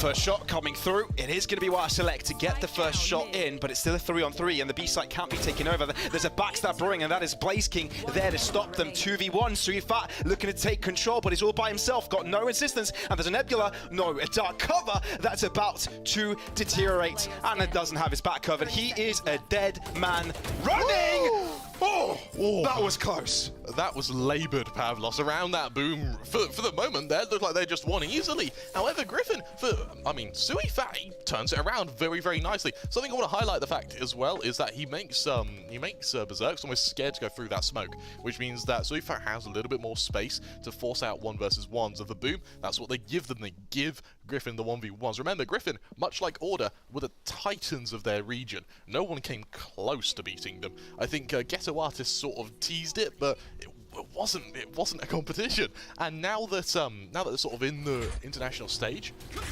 first shot coming through. It is going to be Wire Select to get the first shot in, but it's still a 3-on-3, and the B site can't be taken over. There's a backstab brewing, and that is Blaze King there to stop them. 2v1, Suifat looking to take control, but he's all by himself, got no assistance, and there's a Nebula, no, a dark cover that's about to deteriorate, and it doesn't have his back covered. He is a dead man running! Oh, that was close. That was laboured, Pavlos, around that boom. For the moment there, looked like they just won easily. However, Griffin, Suifat, he turns it around very, very nicely. Something I want to highlight the fact as well is that he makes Berserks almost scared to go through that smoke, which means that Suifat has a little bit more space to force out 1v1s of the boom. That's what they give them. They give Griffin the 1v1s. Remember, Griffin, much like Order, were the titans of their region. No one came close to beating them. I think Ghetto Artists sort of teased it, but it wasn't a competition. And now that they're sort of in the international stage,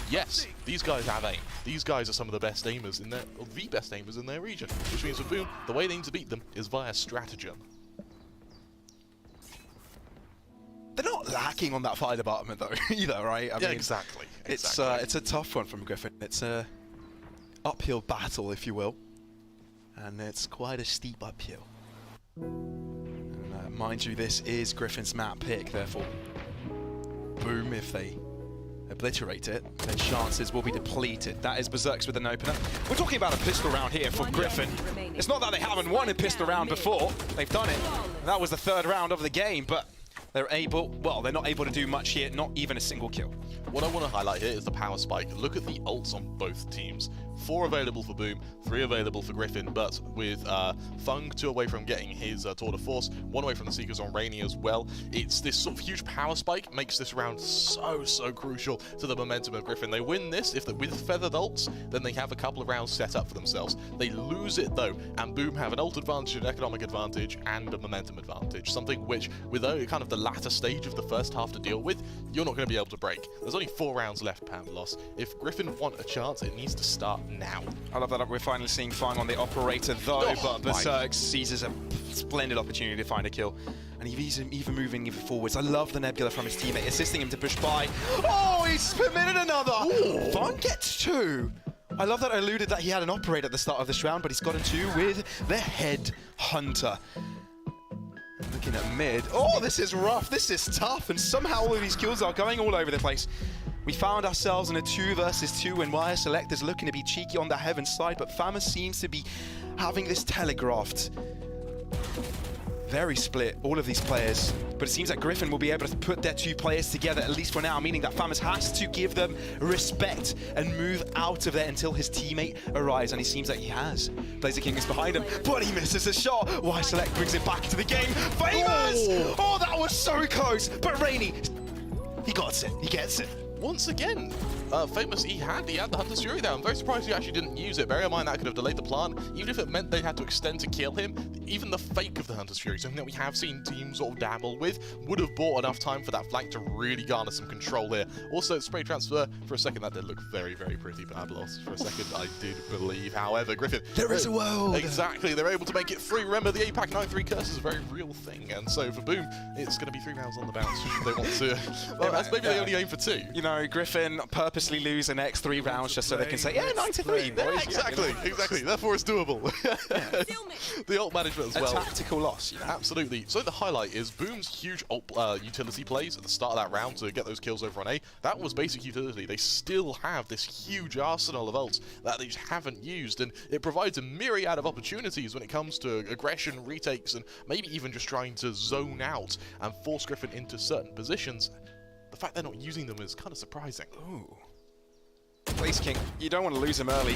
yes, these guys have aim. These guys are some of the best aimers in their, or the best aimers in their region. Which means for Boom, the way they need to beat them is via stratagem. They're not lacking on that fire department though, either, right? I mean, Exactly. It's a tough one from Griffin. It's a uphill battle, if you will, and it's quite a steep uphill. And, mind you, this is Griffin's map pick, therefore, Boom, if they obliterate it, then chances will be depleted. That is Berserks with an opener. We're talking about a pistol round here for Griffin. It's not that they haven't won a pistol round before. They've done it. That was the third round of the game, but they're not able to do much here, not even a single kill. What I want to highlight here is the power spike. Look at the ults on both teams. 4 available for Boom, 3 available for Griffin, but with Fung 2 away from getting his Tour de Force, 1 away from the Seekers on Rainy as well. It's this sort of huge power spike makes this round so crucial to the momentum of Griffin. They win this with feathered ults, then they have a couple of rounds set up for themselves. They lose it though, and Boom have an ult advantage, an economic advantage, and a momentum advantage. Something which, with kind of the latter stage of the first half to deal with, you're not going to be able to break. There's only 4 rounds left, Pambelos. If Griffin want a chance, it needs to start now. I love that we're finally seeing Fung on the operator though, but Berserk seizes a splendid opportunity to find a kill. And he's even moving even forwards. I love the Nebula from his teammate, assisting him to push by. Oh, he's permitted another! Ooh. Fung gets 2. I love that I alluded that he had an operator at the start of this round, but he's got a 2 with the Head Hunter. Looking at mid. Oh, this is rough. This is tough. And somehow all of these kills are going all over the place. We found ourselves in a 2 versus 2 when Wire Select is looking to be cheeky on the Heaven side, but Famous seems to be having this telegraphed. Very split, all of these players. But it seems that Griffin will be able to put their 2 players together, at least for now, meaning that Famous has to give them respect and move out of there until his teammate arrives, and he seems like he has. Blazer King is behind him, but he misses a shot. Wire Select brings it back into the game. Famous! Oh, that was so close! But Rainy, he gets it, he gets it. Once again, Famous, he had the Hunter's Fury there. I'm very surprised he actually didn't use it. Bear in mind that could have delayed the plant. Even if it meant they had to extend to kill him, even the fake of the Hunter's Fury, something that we have seen teams sort of dabble with, would have bought enough time for that flank to really garner some control here. Also, spray transfer, for a second that did look very, very pretty, Pablos. For a second, I did believe. However, Griffin... There is a world! Exactly, they're able to make it free. Remember, the APAC 9-3 curse is a very real thing, and so for Boom, it's going to be 3 rounds on the bounce if they want to... Well, that's maybe they only aim for 2. You know, Griffin purposely lose the next 3 rounds just so they can say, yeah, 9-3. Yeah, exactly. Therefore, it's doable. The ult management as well. A tactical loss. Yeah. Absolutely. So the highlight is Boom's huge ult utility plays at the start of that round to get those kills over on A. That was basic utility. They still have this huge arsenal of ults that they just haven't used, and it provides a myriad of opportunities when it comes to aggression, retakes, and maybe even just trying to zone out and force Griffin into certain positions. The fact they're not using them is kind of surprising. Ooh. Blaze King, you don't want to lose him early.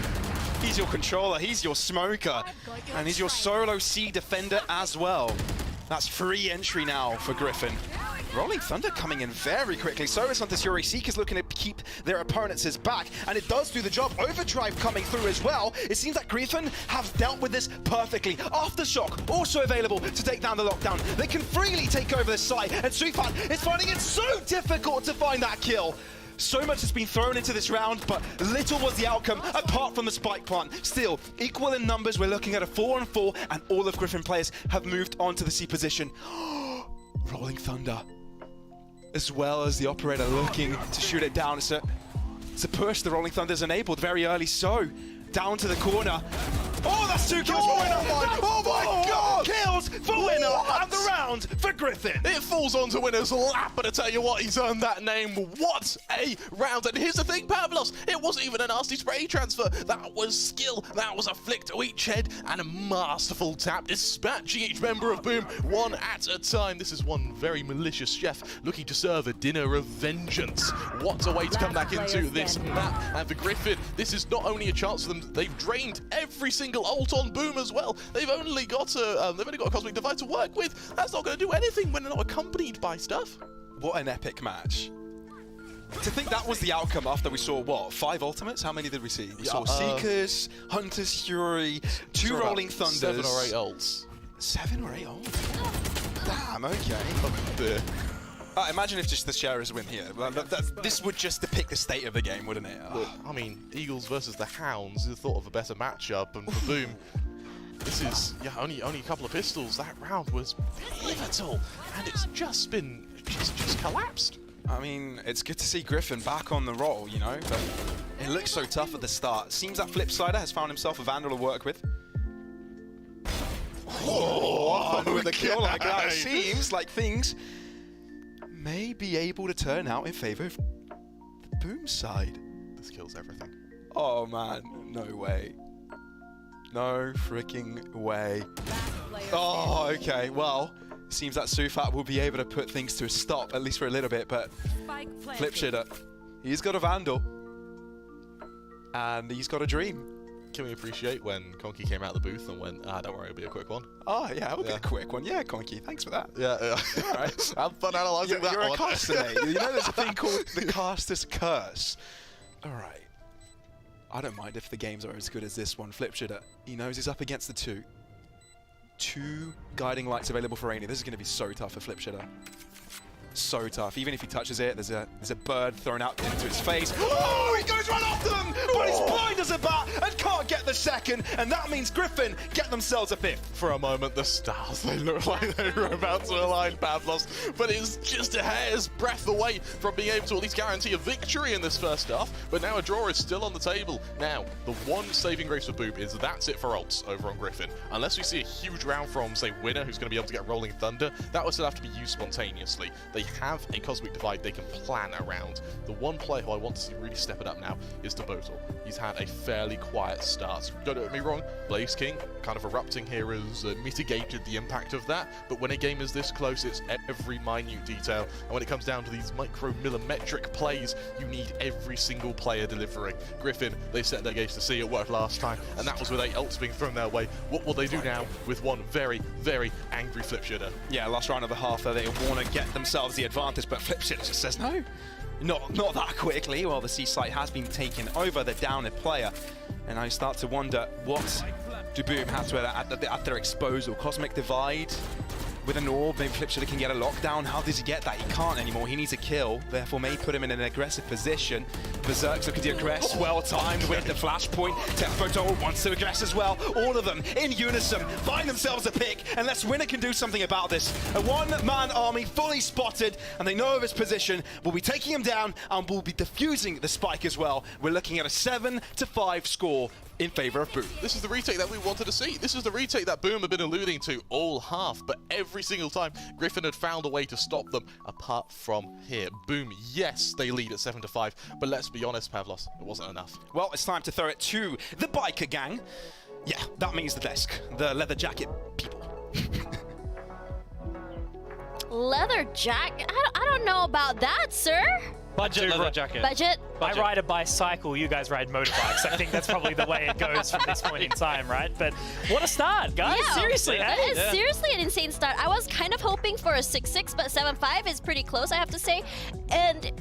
He's your controller, he's your smoker, and he's your solo C defender as well. That's free entry now for Griffin. Rolling Thunder coming in very quickly. So is Hunter's Fury. Seekers looking to keep their opponents' back, and it does do the job. Overdrive coming through as well. It seems that Griffin have dealt with this perfectly. Aftershock also available to take down the lockdown. They can freely take over the site, and Suifat is finding it so difficult to find that kill. So much has been thrown into this round, but little was the outcome apart from the spike plant. Still, equal in numbers, we're looking at a 4-on-4, and all of Griffin players have moved on to the C position. Rolling Thunder, as well as the operator looking to shoot it down. It's a to push. The Rolling Thunder's enabled very early, so down to the corner. Oh, that's 2 kills for Winner! Oh my god! Kills for Winner, and the round for Griffin. It falls onto Winner's lap, but I tell you what, he's earned that name. What a round! And here's the thing, Pavlos, it wasn't even a nasty spray transfer. That was skill, that was a flick to each head, and a masterful tap, dispatching each member of Boom one at a time. This is one very malicious chef looking to serve a dinner of vengeance. What a way to come back into this map. And for Griffin, this is not only a chance for them, they've drained every single ult on Boom as well. They've only got a Cosmic Divide to work with. That's not going to do anything when they're not accompanied by stuff. What an epic match. To think that was the outcome after we saw, what, 5 ultimates? How many did we see? We saw Seekers, Hunter's Fury, 2 Rolling Thunders. 7 or 8 ults. 7 or 8 ults? Damn, okay. Imagine if just the Sharers win here. Well, this would just depict the state of the game, wouldn't it? Look, I mean, Eagles versus the Hounds is thought of a better matchup, and for Boom, this is only a couple of pistols. That round was pivotal, and it's just been just collapsed. I mean, it's good to see Griffin back on the roll, you know, but it looks so tough at the start. Seems that Flipsider has found himself a Vandal to work with. Oh, with a kill like that, it seems like things may be able to turn out in favor of the Boom side. This kills everything. Oh man, no way. No freaking way. Oh, okay, well, seems that Sufat will be able to put things to a stop, at least for a little bit, but Flipsider, he's got a Vandal. And he's got a dream. Can we appreciate when Conky came out of the booth and went, don't worry, it'll be a quick one? Oh, yeah, we'll get a quick one. Yeah, Conky, thanks for that. Yeah. All right. Have fun analysing that You're one. a caster, mate. You know there's a thing called the caster's curse. All right. I don't mind if the games are as good as this one. Flipsider, he knows he's up against the 2. 2 guiding lights available for Rainy. This is going to be so tough for Flipsider. So tough. Even if he touches it, there's a bird thrown out into his face. Oh, he goes right after them, but he's blind as a bat and can't get the second, and that means Griffin get themselves a 5th. For a moment, the stars, they look like they were about to align, Pavlos, but it's just a hair's breadth away from being able to at least guarantee a victory in this first half, but now a draw is still on the table. Now, the one saving grace for Boom is that's it for ults over on Griffin. Unless we see a huge round from, say, Winner, who's going to be able to get Rolling Thunder, that would still have to be used spontaneously. They have a Cosmic Divide they can plan around. The one player who I want to see really step it up now is Devotal. He's had a fairly quiet start. Don't get me wrong, Blaze King kind of erupting here has mitigated the impact of that, but when a game is this close, it's every minute detail, and when it comes down to these micro-millimetric plays, you need every single player delivering. Griffin, they set their gaze to see it work last time, and that was with 8 ults being thrown their way. What will they do now with one very, very angry Flipsider? Yeah, last round of the half, they want to get themselves the advantage, but Flipsider just says no. Not that quickly. Well, the C-site has been taken over, the downed player. And I start to wonder, what do Boom have to at their disposal? Cosmic Divide with an orb, maybe Flipsider can get a lockdown. How does he get that? He can't anymore. He needs a kill, therefore may put him in an aggressive position. Berserk's looking to aggress, well timed with the flashpoint. Tempo wants to aggress as well. All of them in unison find themselves a pick, unless Winner can do something about this. A one-man army fully spotted, and they know of his position. We'll be taking him down, and we'll be defusing the spike as well. We're looking at a 7-5 score in favor of Boom. This is the retake that we wanted to see. This is the retake that Boom have been alluding to all half, but every single time Griffin had found a way to stop them, apart from here. Boom, yes, they lead at 7-5, but let's be honest, Pavlos, it wasn't enough. Well, it's time to throw it to the biker gang. Yeah, that means the desk, the leather jacket people. Leather jacket? I don't know about that, sir. Budget leather jacket. Budget? I ride a bicycle, you guys ride motorbikes. I think that's probably the way it goes from this point in time, right? But what a start, guys. Yeah, Seriously, that hey? is seriously an insane start. I was kind of hoping for a 6-6, but 7-5 is pretty close, I have to say. And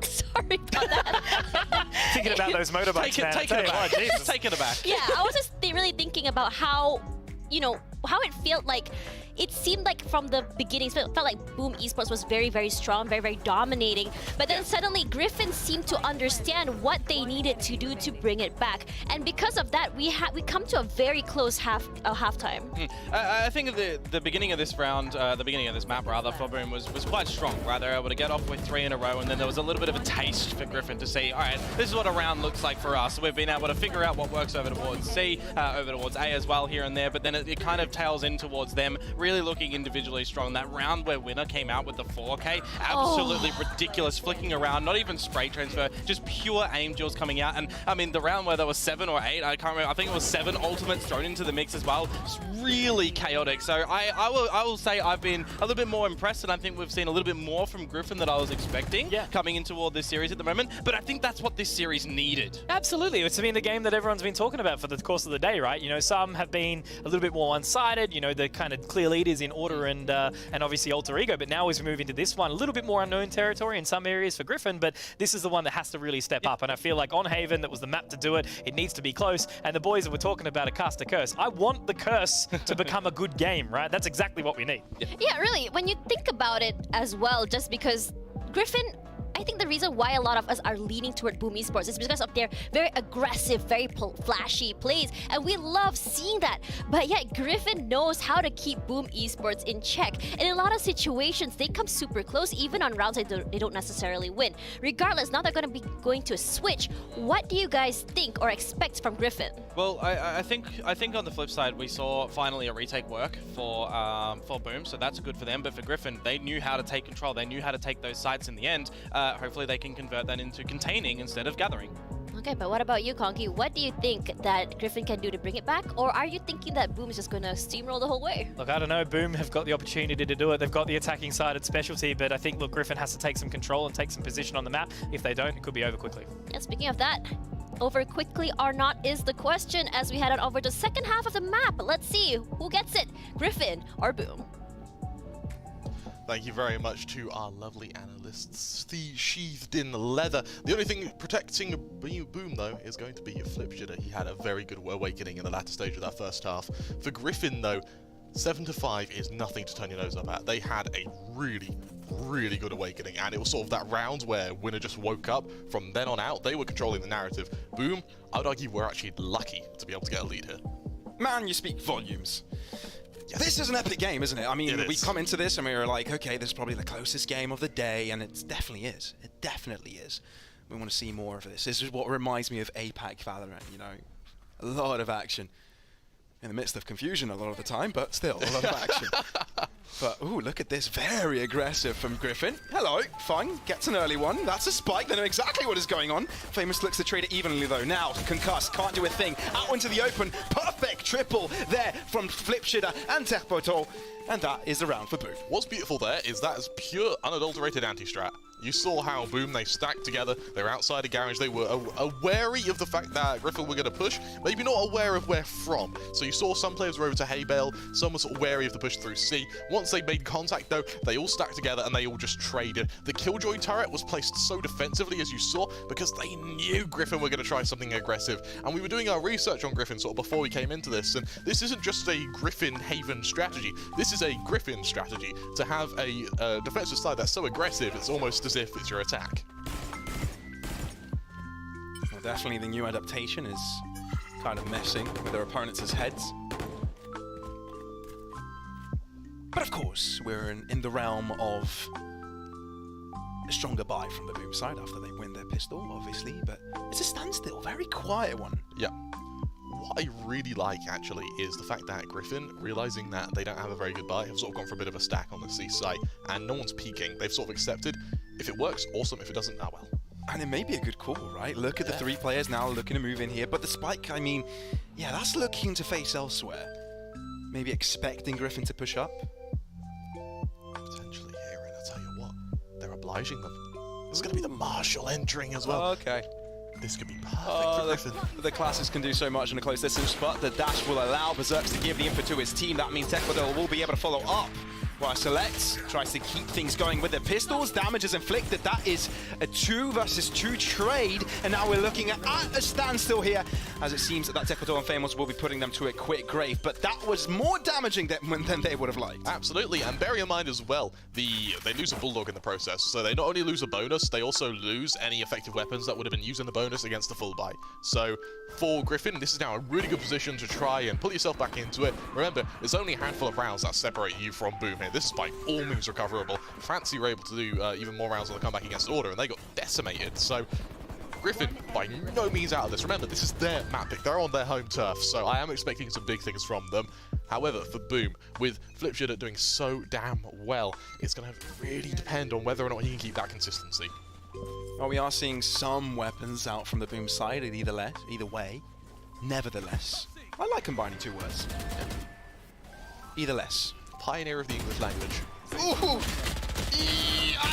sorry about that. Thinking about those motorbikes, man. Take it aback. Jesus. Take it aback. Yeah, I was just really thinking about how you know, how it felt like. It seemed like from the beginning, it felt like Boom Esports was very, very strong, very, very dominating. But then suddenly, Griffin seemed to understand what they needed to do to bring it back. And because of that, we come to a very close halftime. I think the beginning of this round, the beginning of this map rather, for Boom was quite strong, right? They were able to get off with 3 in a row, and then there was a little bit of a taste for Griffin to see, all right, this is what a round looks like for us. We've been able to figure out what works over towards C, over towards A as well here and there, but then it kind of tails in towards them, really looking individually strong. That round where Winner came out with the 4K, absolutely ridiculous, flicking around, not even spray transfer, just pure aim duels coming out. And I mean, the round where there was 7 or 8, I can't remember, I think it was 7 ultimates thrown into the mix as well. It's really chaotic. So I will say I've been a little bit more impressed, and I think we've seen a little bit more from Griffin than I was expecting coming into all this series at the moment. But I think that's what this series needed. Absolutely. It's been the game that everyone's been talking about for the course of the day, right? You know, some have been a little bit more one-sided, you know, the kind of clear leaders in Order and obviously Alter Ego, but now as we move into this one, a little bit more unknown territory in some areas for Griffin, but this is the one that has to really step up, and I feel like on Haven, that was the map to do it. It needs to be close, and the boys that were talking about a cast a curse. I want the curse to become a good game, right? That's exactly what we need. Yeah, really, when you think about it as well, just because Griffin, I think the reason why a lot of us are leaning toward Boom Esports is because of their very aggressive, very flashy plays, and we love seeing that. But yet, Griffin knows how to keep Boom Esports in check. And in a lot of situations, they come super close, even on rounds they don't necessarily win. Regardless, now they're going to be going to a switch. What do you guys think or expect from Griffin? Well, I think on the flip side, we saw finally a retake work for Boom, so that's good for them. But for Griffin, they knew how to take control. They knew how to take those sites in the end. Hopefully they can convert that into containing instead of gathering. Okay, but what about you, Conky? What do you think that Griffin can do to bring it back? Or are you thinking that Boom is just going to steamroll the whole way? Look, I don't know. Boom have got the opportunity to do it. They've got the attacking side and specialty, but I think, look, Griffin has to take some control and take some position on the map. If they don't, it could be over quickly. Yeah, speaking of that, over quickly or not is the question as we head on over to the second half of the map. Let's see who gets it, Griffin or Boom. Thank you very much to our lovely analysts, sheathed in leather. The only thing protecting Boom, though, is going to be your flip jitter. He had a very good awakening in the latter stage of that first half. For Griffin, though, 7-5 is nothing to turn your nose up at. They had a really, really good awakening, and it was sort of that round where Winner just woke up. From then on out, they were controlling the narrative. Boom, I would argue, we're actually lucky to be able to get a lead here. Man, you speak volumes. Yes. This is an epic game, isn't it? I mean, we is. come into this and we were like, okay, this is probably the closest game of the day, and it definitely is. It definitely is. We want to see more of this. This is what reminds me of APAC Valorant, you know. A lot of action. In the midst of confusion a lot of the time, but still, a lot of action. But, ooh, look at this. Very aggressive from Griffin. Hello, fine. Gets an early one. That's a spike. They know exactly what is going on. Famous looks to trade it evenly, though. Now, concussed. Can't do a thing. Out into the open. Perfect triple there from Flipshitter and Terpoto. And that is the round for Boom. What's beautiful there is that is pure, unadulterated anti-strat. You saw how Boom, they stacked together, they were outside a garage, they were wary of the fact that Griffin were going to push, maybe not aware of where from. So you saw some players were over to Haybale, some were sort of wary of the push through C. Once they made contact though, they all stacked together and they all just traded. The Killjoy turret was placed so defensively as you saw, because they knew Griffin were going to try something aggressive. And we were doing our research on Griffin sort of before we came into this, and this isn't just a Griffin Haven strategy, this is a Griffin strategy to have a defensive side that's so aggressive, it's almost as if it's your attack. Well, definitely the new adaptation is kind of messing with their opponents' heads. But of course, we're in the realm of a stronger buy from the Boom side after they win their pistol, obviously, but it's a standstill, very quiet one. Yeah. What I really like, actually, is the fact that Griffin, realizing that they don't have a very good buy, have sort of gone for a bit of a stack on the C site, and no one's peeking. They've sort of accepted. If it works, awesome. If it doesn't, oh well. And it may be a good call, right? Look at the 3 players now looking to move in here, but the spike, I mean, yeah, that's looking to face elsewhere. Maybe expecting Griffin to push up. Potentially here, and I tell you what, they're obliging them. This is going to be the Marshal entering as well. Oh, okay. This could be perfect for Griffin. The classes can do so much in a close distance, but the dash will allow Berserks to give the input to his team. That means Tekwadil will be able to follow up Well, Select tries to keep things going with the pistols. Damage is inflicted. That is a 2 versus 2 trade. And now we're looking at a standstill here, as it seems that Decoto and Famous will be putting them to a quick grave. But that was more damaging than they would have liked. Absolutely, and bear in mind as well, they lose a Bulldog in the process. So they not only lose a bonus, they also lose any effective weapons that would have been used in the bonus against the full buy. So for Griffin, this is now a really good position to try and pull yourself back into it. Remember, there's only a handful of rounds that separate you from Boom here. This is by all means recoverable. Fancy were able to do even more rounds on the comeback against Order, and they got decimated. So Griffin, by no means out of this. Remember, this is their map pick. They're on their home turf, so I am expecting some big things from them. However, for Boom, with Flipshitter doing so damn well, it's going to really depend on whether or not he can keep that consistency. Well, we are seeing some weapons out from the Boom side, either way. Nevertheless, I like combining 2 words. Either less. Pioneer of the English language. Ooh!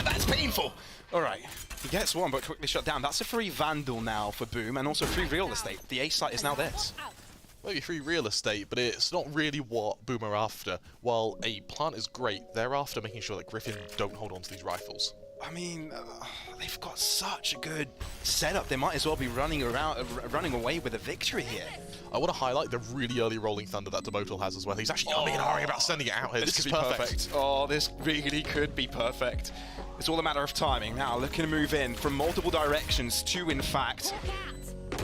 That's painful! Alright. He gets one, but quickly shut down. That's a free Vandal now for Boom, and also free real estate. The A site is now theirs. Maybe free real estate, but it's not really what Boom are after. While a plant is great, they're after making sure that Griffin don't hold on to these rifles. I mean, they've got such a good setup. They might as well be running away with a victory here. I want to highlight the really early Rolling Thunder that Demotal has as well. He's actually not making a hurry about sending it out here. This could be perfect. Oh, this really could be perfect. It's all a matter of timing. Now, looking to move in from multiple directions to, in fact,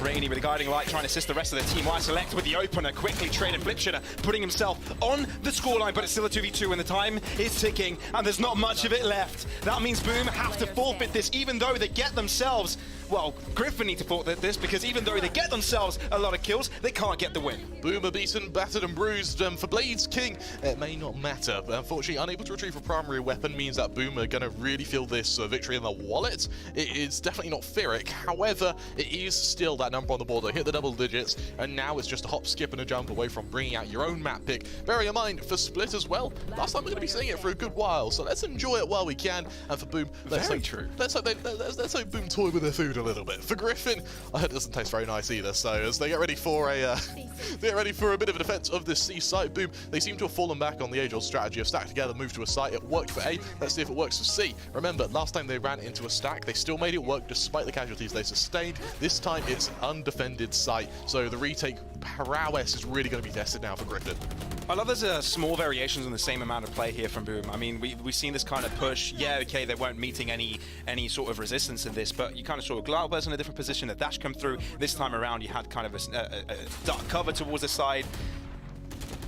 Rainy with a guiding light trying to assist the rest of the team. Why Select with the opener, quickly traded Flipshitter, putting himself on the scoreline, but it's still a 2v2 and the time is ticking and there's not much of it left. That means Boom have to forfeit this, even though they get themselves, well, Griffin need to forfeit this, because even though they get themselves a lot of kills, they can't get the win. Boom are beaten, battered and bruised. For Blades King, it may not matter, but unfortunately unable to retrieve a primary weapon means that Boom are going to really feel this victory in their wallet. It is definitely not Pyrrhic, however, it is still that number on the board. They hit the double digits, and now it's just a hop, skip, and a jump away from bringing out your own map pick. Bearing in mind, for Split as well, last time we're going to be seeing it for a good while, so let's enjoy it while we can. And for Boom, let's hope Boom toy with their food a little bit. For Griffin, it doesn't taste very nice either, so as they get ready for a bit of a defense of this C site, Boom, they seem to have fallen back on the age-old strategy of stack together, move to a site. It worked for A, let's see if it works for C. Remember, last time they ran into a stack, they still made it work despite the casualties they sustained. This time it's an undefended site, so the retake prowess is really going to be tested now for Griffin. I love there's small variations in the same amount of play here from Boom. I mean, we've seen this kind of push. Yeah, okay, they weren't meeting any sort of resistance in this, but you kind of saw Glauber's in a different position, a dash come through. This time around, you had kind of a dark cover towards the side.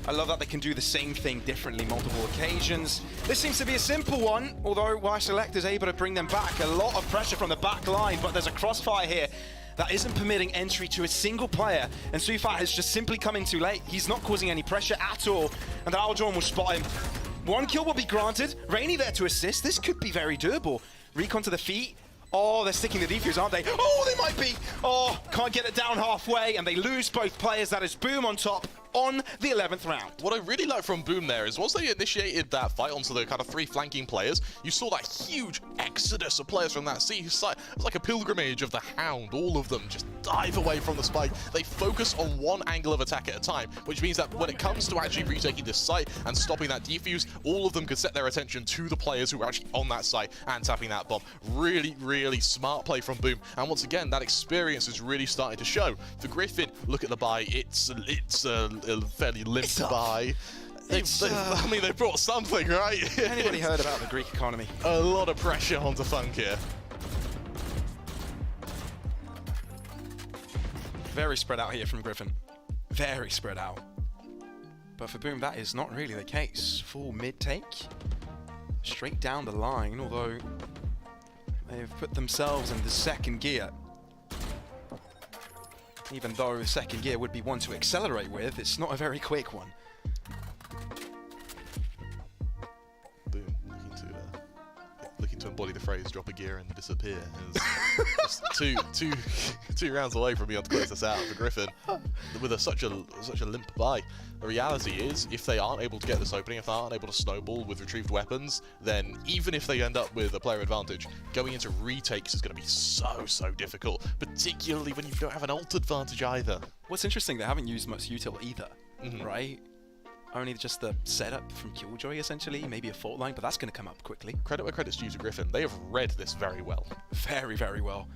I love that they can do the same thing differently multiple occasions. This seems to be a simple one, although Y Select is able to bring them back. A lot of pressure from the back line, but there's a crossfire here that isn't permitting entry to a single player, and Suifat has just simply come in too late. He's not causing any pressure at all, and the Aldron will spot him. One kill will be granted. Rainy there to assist. This could be very doable. Recon to the feet. Oh, they're sticking the defuse, aren't they? Oh, they might be. Oh, can't get it down halfway, and they lose both players. That is Boom on top on the 11th round. What I really like from Boom there is once they initiated that fight onto the kind of 3 flanking players, you saw that huge exodus of players from that C site. It was like a pilgrimage of the Hound. All of them just dive away from the spike. They focus on one angle of attack at a time, which means that when it comes to actually retaking this site and stopping that defuse, all of them could set their attention to the players who are actually on that site and tapping that bomb. Really, really smart play from Boom. And once again, that experience is really starting to show. For Griffin, look at the buy. It's a fairly limp buy. I mean, they brought something, right? Anybody heard about the Greek economy? A lot of pressure onto Funk here. Very spread out here from Griffin. Very spread out. But for Boom, that is not really the case. Full mid-take. Straight down the line, although they've put themselves in the second gear. Even though the second gear would be one to accelerate with, it's not a very quick one. Boom, looking to embody the phrase "drop a gear and disappear." Just two rounds away from being able to close this out for Griffin with such a limp buy. The reality is, if they aren't able to get this opening, if they aren't able to snowball with retrieved weapons, then even if they end up with a player advantage, going into retakes is going to be so difficult, particularly when you don't have an ult advantage either. What's interesting, they haven't used much util either, right? only just the setup from Killjoy, essentially, maybe a fault line, but that's going to come up quickly. Credit where credit's due to Griffin. They have read this very well. Very, very well.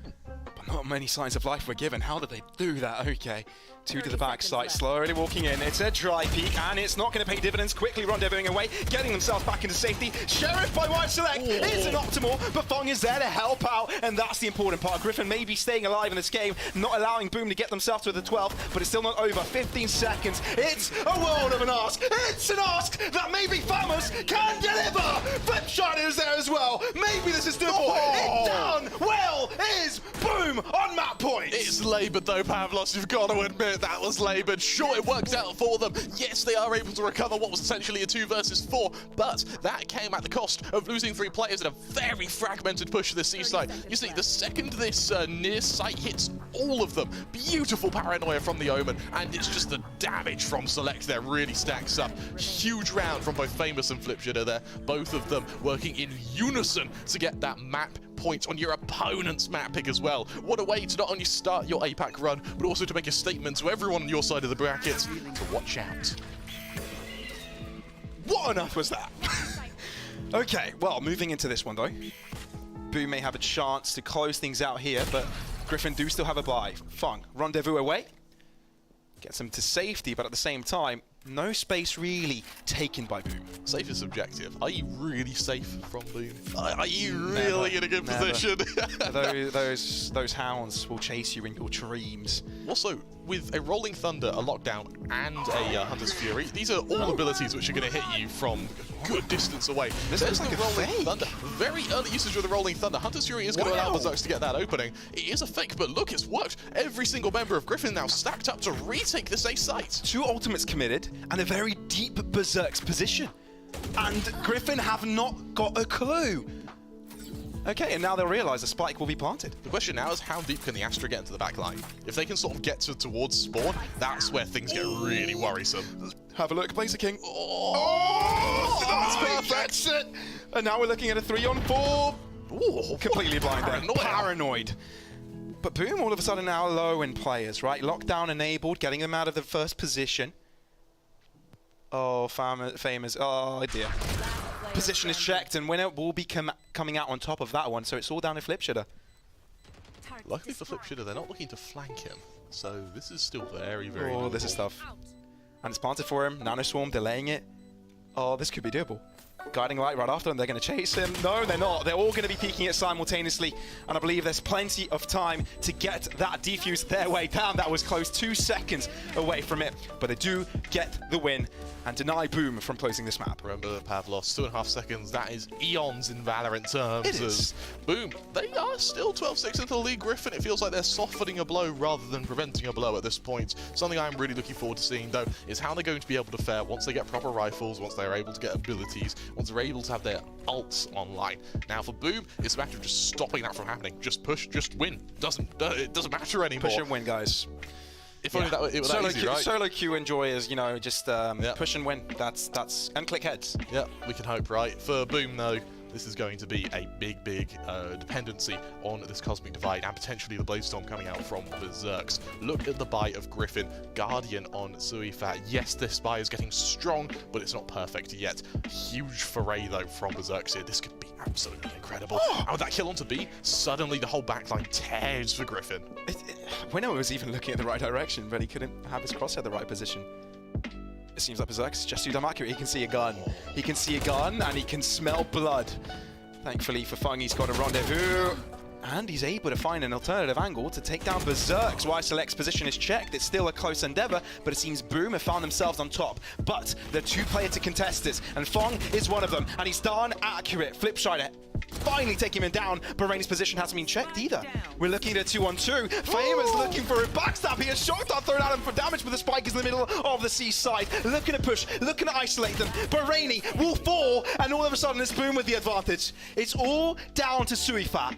But not many signs of life were given. How did they do that? Okay. 2 to the backside, slowly walking in. It's a dry peek, and it's not going to pay dividends. Quickly rendezvousing away, getting themselves back into safety. Sheriff by White Select isn't optimal, but Fong is there to help out, and that's the important part. Griffin may be staying alive in this game, not allowing Boom to get themselves to the 12th, but it's still not over. 15 seconds. It's a world of an ask. It's an ask that maybe Famous can deliver. Flipshot is there as well. Maybe this is doable. It's done. Well, is Boom on map points. It's laboured though, Pavlos. You've got to admit that was laboured. Sure, it worked out for them. Yes, they are able to recover what was essentially a 2 versus 4, but that came at the cost of losing 3 players in a very fragmented push to the seaside. You see, the second this near sight hits all of them, beautiful paranoia from the Omen, and it's just the damage from Select there really stacks up. Huge round from both Famous and Flipshitter there, both of them working in unison to get that map point on your opponent's map pick as well. What a way to not only start your APAC run, but also to make a statement to everyone on your side of the bracket to watch out. What on earth was that? Okay, well, moving into this one though. Boom may have a chance to close things out here, but Griffin do still have a buy. Fung, rendezvous away. Gets them to safety, but at the same time, no space really taken by Boom. Safe is subjective. Are you really safe from Boom? Are you really in a good position? those hounds will chase you in your dreams. Also, with a Rolling Thunder, a Lockdown, and a Hunter's Fury, these are all abilities which are going to hit you from a good distance away. There's like the a Rolling fake. Thunder. Very early usage of the Rolling Thunder. Hunter's Fury is going to allow Berserks to get that opening. It is a fake, but look, it's worked. Every single member of Griffin now stacked up to retake this A site. 2 ultimates committed, and a very deep Berserk's position. And Griffin have not got a clue. Okay, and now they'll realise the spike will be planted. The question now is how deep can the Astra get into the back line? If they can sort of get towards spawn, that's where things get really worrisome. Have a look, Blazer King. That's perfect. And now we're looking at a 3-on-4. Ooh, completely blind there. Paranoid. But Boom all of a sudden now low in players, right? Lockdown enabled, getting them out of the first position. Oh, Famous. Oh, dear. Position is checked, and Winner will be coming out on top of that one, so it's all down to Flipshitter. Luckily for Flipshitter, they're not looking to flank him, so this is still very, very Oh, this is tough. And it's planted for him. Nano Swarm delaying it. Oh, this could be doable. Guiding Light right after them. They're going to chase him. No, they're not. They're all going to be peeking it simultaneously. And I believe there's plenty of time to get that defuse their way down. That was close, 2 seconds away from it. But they do get the win and deny Boom from closing this map. Remember, Pavlos, 2.5 seconds. That is eons in Valorant terms. It is. Boom, they are still 12-6 into the lead. Griffin, it feels like they're softening a blow rather than preventing a blow at this point. Something I'm really looking forward to seeing, though, is how they're going to be able to fare once they get proper rifles, once they're able to get abilities, once they're able to have their ults online. Now, for Boom, it's a matter of just stopping that from happening. Just push, just win. It doesn't matter anymore. Push and win, guys. If only that it was that easy, right? Solo queue enjoy is, you know, just push and win. That's and click heads. Yeah, we can hope, right? For Boom, though, this is going to be a big dependency on this Cosmic Divide and potentially the Bladestorm coming out from Berserks. Look at the buy of Griffin, Guardian on Suifat. Yes, this buy is getting strong, but it's not perfect yet. Huge foray, though, from Berserks here. This could be absolutely incredible. And with that kill onto B, suddenly the whole backline tears for Griffin. Winnow was even looking in the right direction, but he couldn't have his crosshair the right position. It seems like Berserk's just too damn accurate. He can see a gun. He can see a gun, and he can smell blood. Thankfully for Fung, he's got a rendezvous. And he's able to find an alternative angle to take down Berserk's. While Select's position is checked, it's still a close endeavor, but it seems Boom have found themselves on top. But they're 2-player to contest this, and Fung is one of them, and he's darn accurate. Flipside finally taking him down, but Rainey's position hasn't been checked either. We're looking at a 2-on-2. Famous looking for a backstab. He has shot dart thrown at him for damage, but the spike is in the middle of the seaside. Looking to push, looking to isolate them, but Rainey will fall, and all of a sudden it's Boom with the advantage. It's all down to Suifat.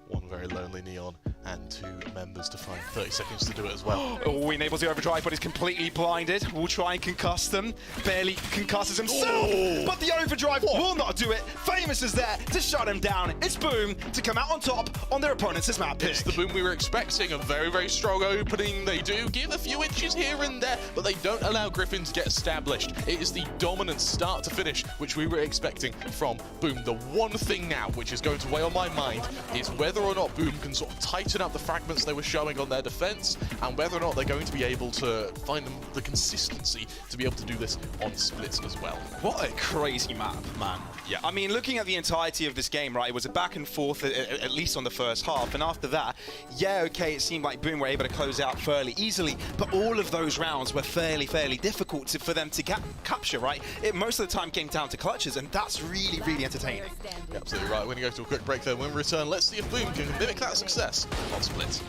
One very lonely Neon, and 2 members to find 30 seconds to do it as well. Oh, enables the overdrive, but is completely blinded. Will try and concuss them. Barely concusses himself, but the overdrive will not do it. Famous is there to shut him down. It's Boom to come out on top on their opponent's map pick. It's the Boom we were expecting, a very, very strong opening. They do give a few inches here and there, but they don't allow Griffin to get established. It is the dominant start to finish, which we were expecting from Boom. The one thing now, which is going to weigh on my mind, is whether or not Boom can sort of tighten up the fragments they were showing on their defense, and whether or not they're going to be able to find the consistency to be able to do this on splits as well. What a crazy map, man. Yeah, I mean, looking at the entirety of this game, right, it was a back and forth, at least on the first half, and after that, yeah, okay, it seemed like Boom were able to close out fairly easily, but all of those rounds were fairly difficult for them to capture, right? It most of the time came down to clutches, and that's really, really entertaining. You're absolutely right. We're going to go to a quick break there. When we return, let's see if Boom can mimic that success on splits.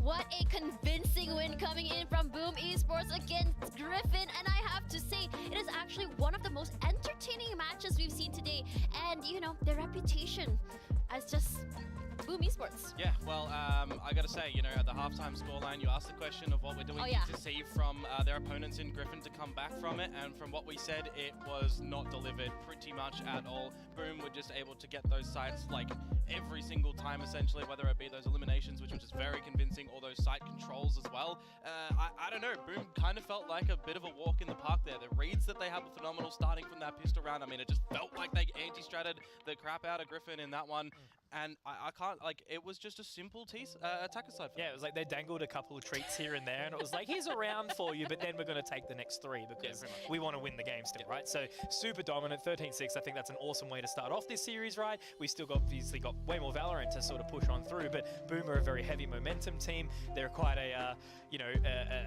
What a convincing win coming in from Boom Esports against Griffin, and I have to say, it is actually one of the most entertaining matches we've seen today, and you know, their reputation as just Boom Esports. Yeah, well, I gotta say, you know, at the halftime scoreline, you asked the question of what we're doing to see from their opponents in Griffin to come back from it, and from what we said, it was not delivered pretty much at all. Boom were just able to get those sites like every single time, essentially, whether it be those eliminations, which was just very convincing, or those site controls as well. I don't know, Boom kind of felt like a bit of a walk in the park there. The reads that they had were phenomenal, starting from that pistol round. I mean, it just felt like they anti-stratted the crap out of Griffin in that one. And I can't, like, it was just a simple attacker side for them. Yeah, it was like they dangled a couple of treats here and there, and it was like, here's a round for you, but then we're going to take the next 3 because we want to win the game still, right? So super dominant, 13-6. I think that's an awesome way to start off this series, right? We still obviously got way more Valorant to sort of push on through, but Boom are a very heavy momentum team. They're quite a,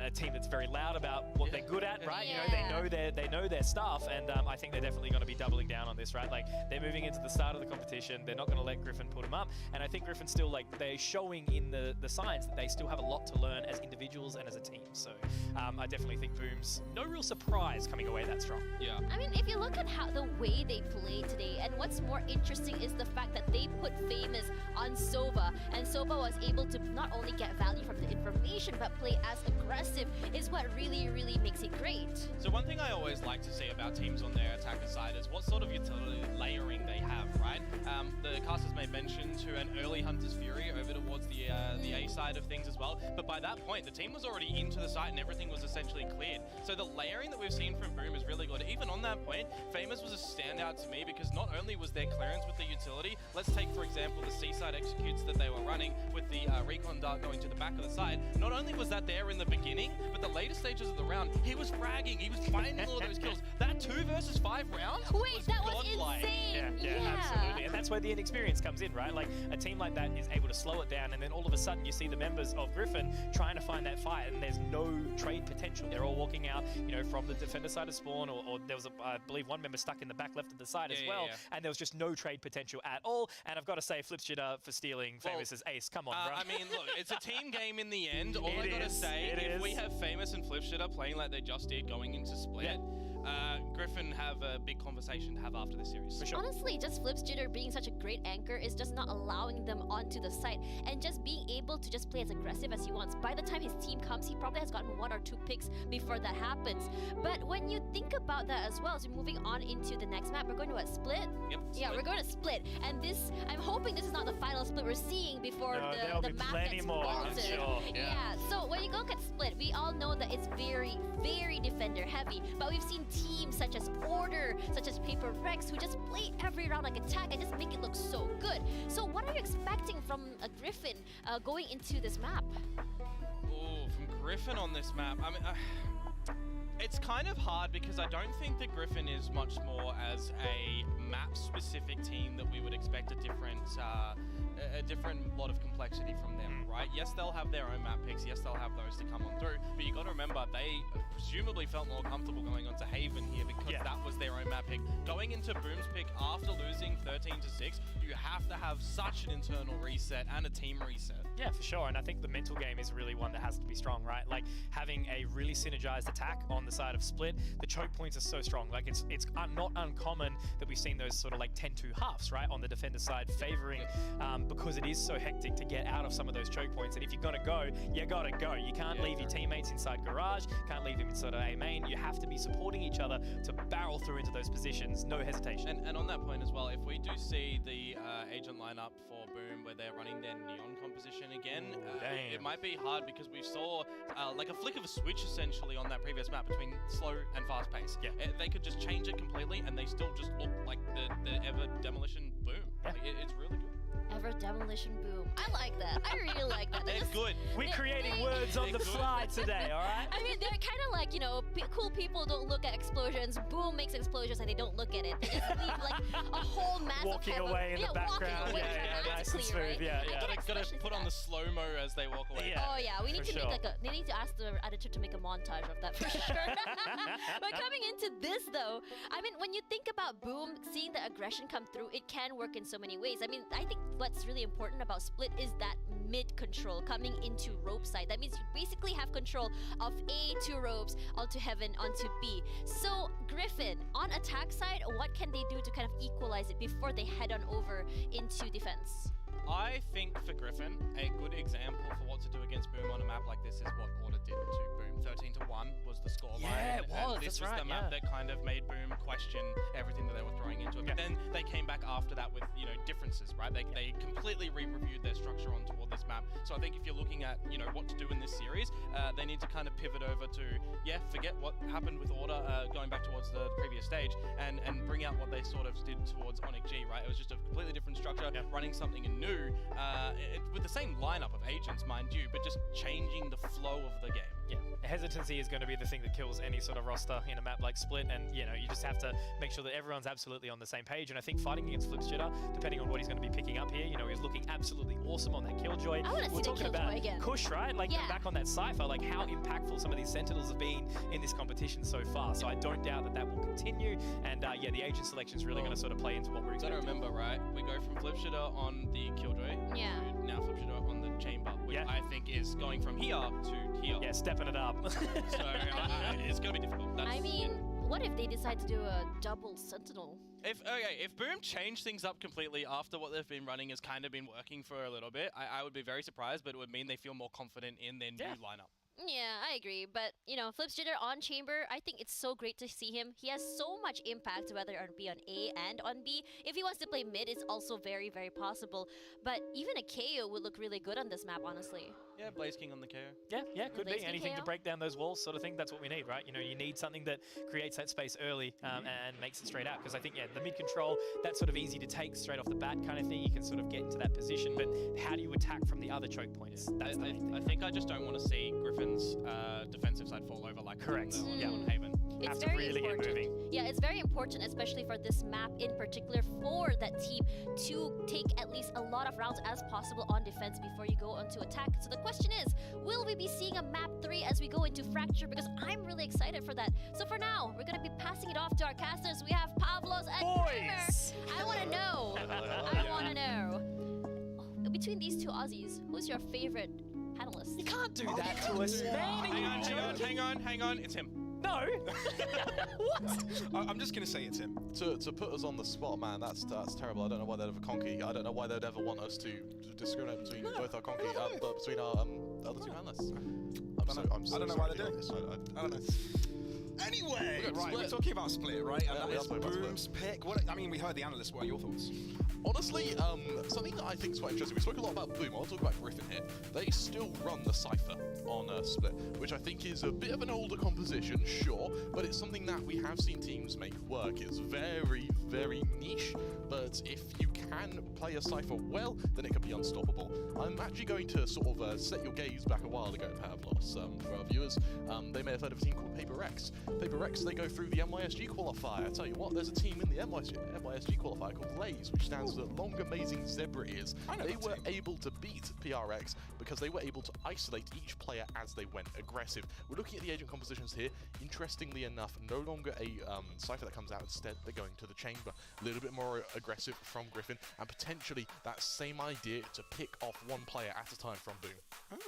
a team that's very loud about what they're good at, right? Yeah. You know, they know their stuff, and I think they're definitely going to be doubling down on this, right? Like, they're moving into the start of the competition. They're not going to let Griffin put them up. And I think Griffin's still like they're showing in the signs that they still have a lot to learn as individuals and as a team. So I definitely think Boom's no real surprise coming away that strong. Yeah. I mean, if you look at how the way they played today, and what's more interesting is the fact that they put Famous on Sova, and Sova was able to not only get value from the information, but play as aggressive, is what really, really makes it great. So one thing I always like to see about teams on their attacker side is what sort of utility layering they have, right? The casters made mention to an early Hunter's Fury over towards the A side of things as well, but by that point, the team was already into the site and everything was essentially cleared. So the layering that we've seen from Boom is really good. Even on that point, Famous was a standout to me because not only was there clearance with the utility, let's take, for example, the C-side executes that they were running with the recon dart going to the back of the side. Not only was that there in the beginning, but the later stages of the round, he was fragging, he was finding all those kills. That 2 versus 5 round Wait, that was godlike. insane! Yeah, absolutely. And that's where the inexperience comes in, right? Like, a team like that is able to slow it down, and then all of a sudden you see the members of Griffin trying to find that fight, and there's no trade potential. They're all walking out, you know, from the defender side of spawn, or there was, I believe, one member stuck in the back left of the side as well, and there was just no trade potential at all. And I've got to say, Flipshitter for stealing Famous's ace. Come on, bro. I mean, look, it's a team game in the end. All I gotta say, if we have Famous and Flipshitter playing like they just did going into Split, Griffin have a big conversation to have after this series. For sure. Honestly, just Flipshitter being such a great anchor is just not allowing them onto the site, and just being able to just play as aggressive as he wants. By the time his team comes, he probably has gotten 1 or 2 picks before that happens. But when you think about that as well, so moving on into the next map, we're going to what, Split? Yep. Yeah, we're going to Split. And this, I'm hoping this is not the final Split we're seeing before the map gets vaulted. Sure. Yeah, so when you look at Split, we all know that it's very, very defender heavy, but we've seen teams such as Order, such as Paper Rex, who just play every round like attack and just make it look so good. So what are you expecting from a Griffin going into this map? Ooh, from Griffin on this map, I mean, it's kind of hard because I don't think that Griffin is much more as a map-specific team that we would expect a different lot of complexity from them, right? Yes, they'll have their own map picks. Yes, they'll have those to come on through. But you got to remember, they presumably felt more comfortable going onto Haven here because that was their own map pick. Going into Boom's pick after losing 13-6, you have to have such an internal reset and a team reset. Yeah, for sure. And I think the mental game is really one that has to be strong, right? Like, having a really synergized attack on the side of Split, the choke points are so strong. Like, it's not uncommon that we've seen those sort of like 10-2 halves, right, on the defender side, favoring because it is so hectic to get out of some of those choke points. And if you're gonna go, you gotta go. You can't leave your teammates inside garage, can't leave them inside of A main. You have to be supporting each other to barrel through into those positions, no hesitation. And on that point as well, if we do see the agent lineup for Boom where they're running their neon composition again, it might be hard because we saw like a flick of a switch essentially on that previous map between slow and fast pace. They could just change it completely and they still just look like the ever demolition Boom. Like, it's really good. Ever Demolition Boom. I like that. I really like that. They're good. We're creating words on the fly today, all right? I mean, they're kind of like, you know, cool people don't look at explosions. Boom makes explosions and they don't look at it. They just leave like a whole mass walking of away in the background. Nice and smooth. Right? Yeah. Gotta put on the slow-mo as they walk away. Oh yeah, we need to make like they need to ask the editor to make a montage of that for sure. But coming into this though, I mean, when you think about Boom, seeing the aggression come through, it can work in so many ways. I mean, I think what's really important about Split is that mid control coming into rope side. That means you basically have control of A to ropes, onto Heaven, onto B. So Griffin, on attack side, what can they do to kind of equalize it before they head on over into defense? I think for Griffin, a good example for what to do against Boom on a map like this is what Order did to Boom. 13-1 was the scoreline. Yeah, it was. And this That's was right, the map that kind of made Boom question everything that they were throwing into it. But then they came back after that with, you know, differences, right? They completely re-reviewed their structure on toward this map. So I think if you're looking at, you know, what to do in this series, they need to kind of pivot over to, forget what happened with Order going back towards the previous stage and bring out what they sort of did towards Onyx G, right? It was just a completely different structure, running something new, with the same lineup of agents, mind you, but just changing the flow of the game. Yeah, hesitancy is going to be the thing that kills any sort of roster in a map like Split, and you just have to make sure that everyone's absolutely on the same page. And I think fighting against Flipshitter, depending on what he's going to be picking up here, he's looking absolutely awesome on that Killjoy. I want to see the talking Killjoy about again. Kush, right? Like back on that Cypher, like how impactful some of these Sentinels have been in this competition so far. So I don't doubt that that will continue. And yeah, the agent selection is really going to sort of play into what we're expecting. Gotta remember, right? We go from Flipshitter on the Killjoy to now Flipshitter on the Chamber, which I think is going from here to here. Yeah, stepping it up. So it's gonna be difficult. I mean, what if they decide to do a double Sentinel? If Boom changed things up completely after what they've been running has kind of been working for a little bit, I would be very surprised, but it would mean they feel more confident in their new lineup. Yeah, I agree. But, Flipshitter on Chamber, I think it's so great to see him. He has so much impact, whether it be on A and on B. If he wants to play mid, it's also very, very possible. But even a KO would look really good on this map, honestly. Yeah, Blaze King on the KO. Yeah, could be. Anything KO? to break down those walls sort of thing. That's what we need, right? You need something that creates that space early and makes it straight out. Because I think, the mid control, that's sort of easy to take straight off the bat kind of thing. You can sort of get into that position. But how do you attack from the other choke points? That's the main thing. I think I just don't want to see Griffin's defensive side fall over like correct. On Haven. It's very really important. Yeah, it's very important, especially for this map in particular, for that team to take at least a lot of rounds as possible on defense before you go on to attack. So the question is, will we be seeing a map 3 as we go into Fracture? Because I'm really excited for that. So for now, we're going to be passing it off to our casters. We have Pavlos and Boys! Kramer. I want to know. I want to know. Between these two Aussies, who's your favorite panelist? You can't do that to us, man. Hang on. It's him. No. What? I'm just going to say it's him. To put us on the spot, man, that's terrible. I don't know why they'd ever conky. I don't know why they'd ever want us to discriminate between both our conky, but between our other two panelists. I don't know why they're doing this. I don't know. Anyway, we're talking about Split, right? And that is Boom's pick. We heard the analysts. What are your thoughts? Honestly, something that I think is quite interesting. We spoke a lot about Boom. I'll talk about Griffin here. They still run the Cypher on Split, which I think is a bit of an older composition, sure, but it's something that we have seen teams make work. It's very, very niche, but if you can play a Cypher well, then it can be unstoppable. I'm actually going to sort of set your gaze back a while ago, Pavlos, for our viewers. They may have heard of a team called Paper Rex. Paper Rex, they go through the NYSG qualifier. I tell you what, there's a team in the NYSG qualifier called Lays, which stands for Long Amazing Zebra Ears. They were able to beat PRX because they were able to isolate each player as they went aggressive. We're looking at the agent compositions here. Interestingly enough, no longer a Cypher that comes out. Instead, they're going to the Chamber. A little bit more aggressive from Griffin, and potentially that same idea to pick off one player at a time from Boom.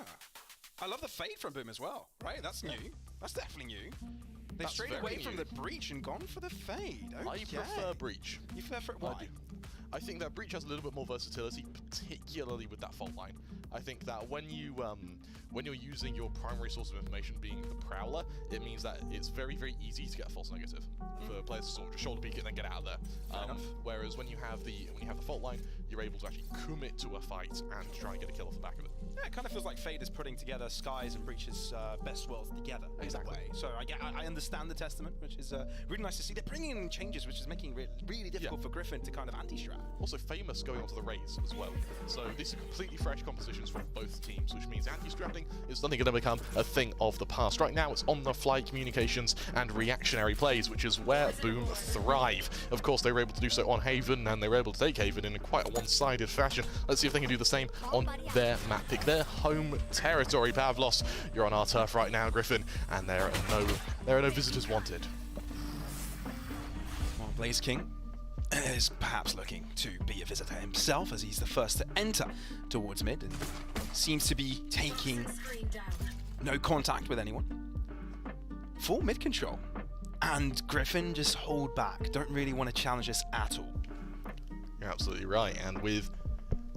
I love the fade from Boom as well, right? That's new. That's definitely new. They've That's strayed very away new. from the breach and gone for the fade. Okay. I prefer Breach. You prefer why? I think that Breach has a little bit more versatility, particularly with that fault line. I think that when you're using your primary source of information being the Prowler, it means that it's very, very easy to get a false negative for players to sort of just shoulder peek it and then get out of there. Whereas when you have the fault line, you're able to actually commit to a fight and try and get a kill off the back of it. Yeah, it kind of feels like Fade is putting together Skies and Breach's best worlds together in a way. So I understand the testament, which is really nice to see. They're bringing in changes, which is making it really difficult for Griffin to kind of anti-strat. Also, Famous going onto the Rays as well. So these are completely fresh compositions from both teams, which means anti-stratting is suddenly going to become a thing of the past. Right now, it's on-the-fly communications and reactionary plays, which is where Boom thrive. Of course, they were able to do so on Haven, and they were able to take Haven in quite a one-sided fashion. Let's see if they can do the same on their map pick. Their home territory. Pavlos, you're on our turf right now, Griffin, and there are no visitors wanted. Well, Blaze King is perhaps looking to be a visitor himself, as he's the first to enter towards mid and seems to be taking no contact with anyone. Full mid control. And Griffin just hold back. Don't really want to challenge this at all. You're absolutely right, and with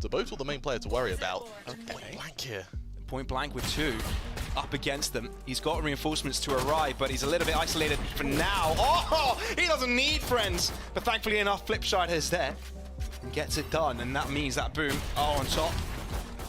Zabotal the main player to worry about. Point blank here. Point blank with two up against them. He's got reinforcements to arrive, but he's a little bit isolated for now. Oh, he doesn't need friends. But thankfully enough, Flipside is there and gets it done. And that means that Boom are on top.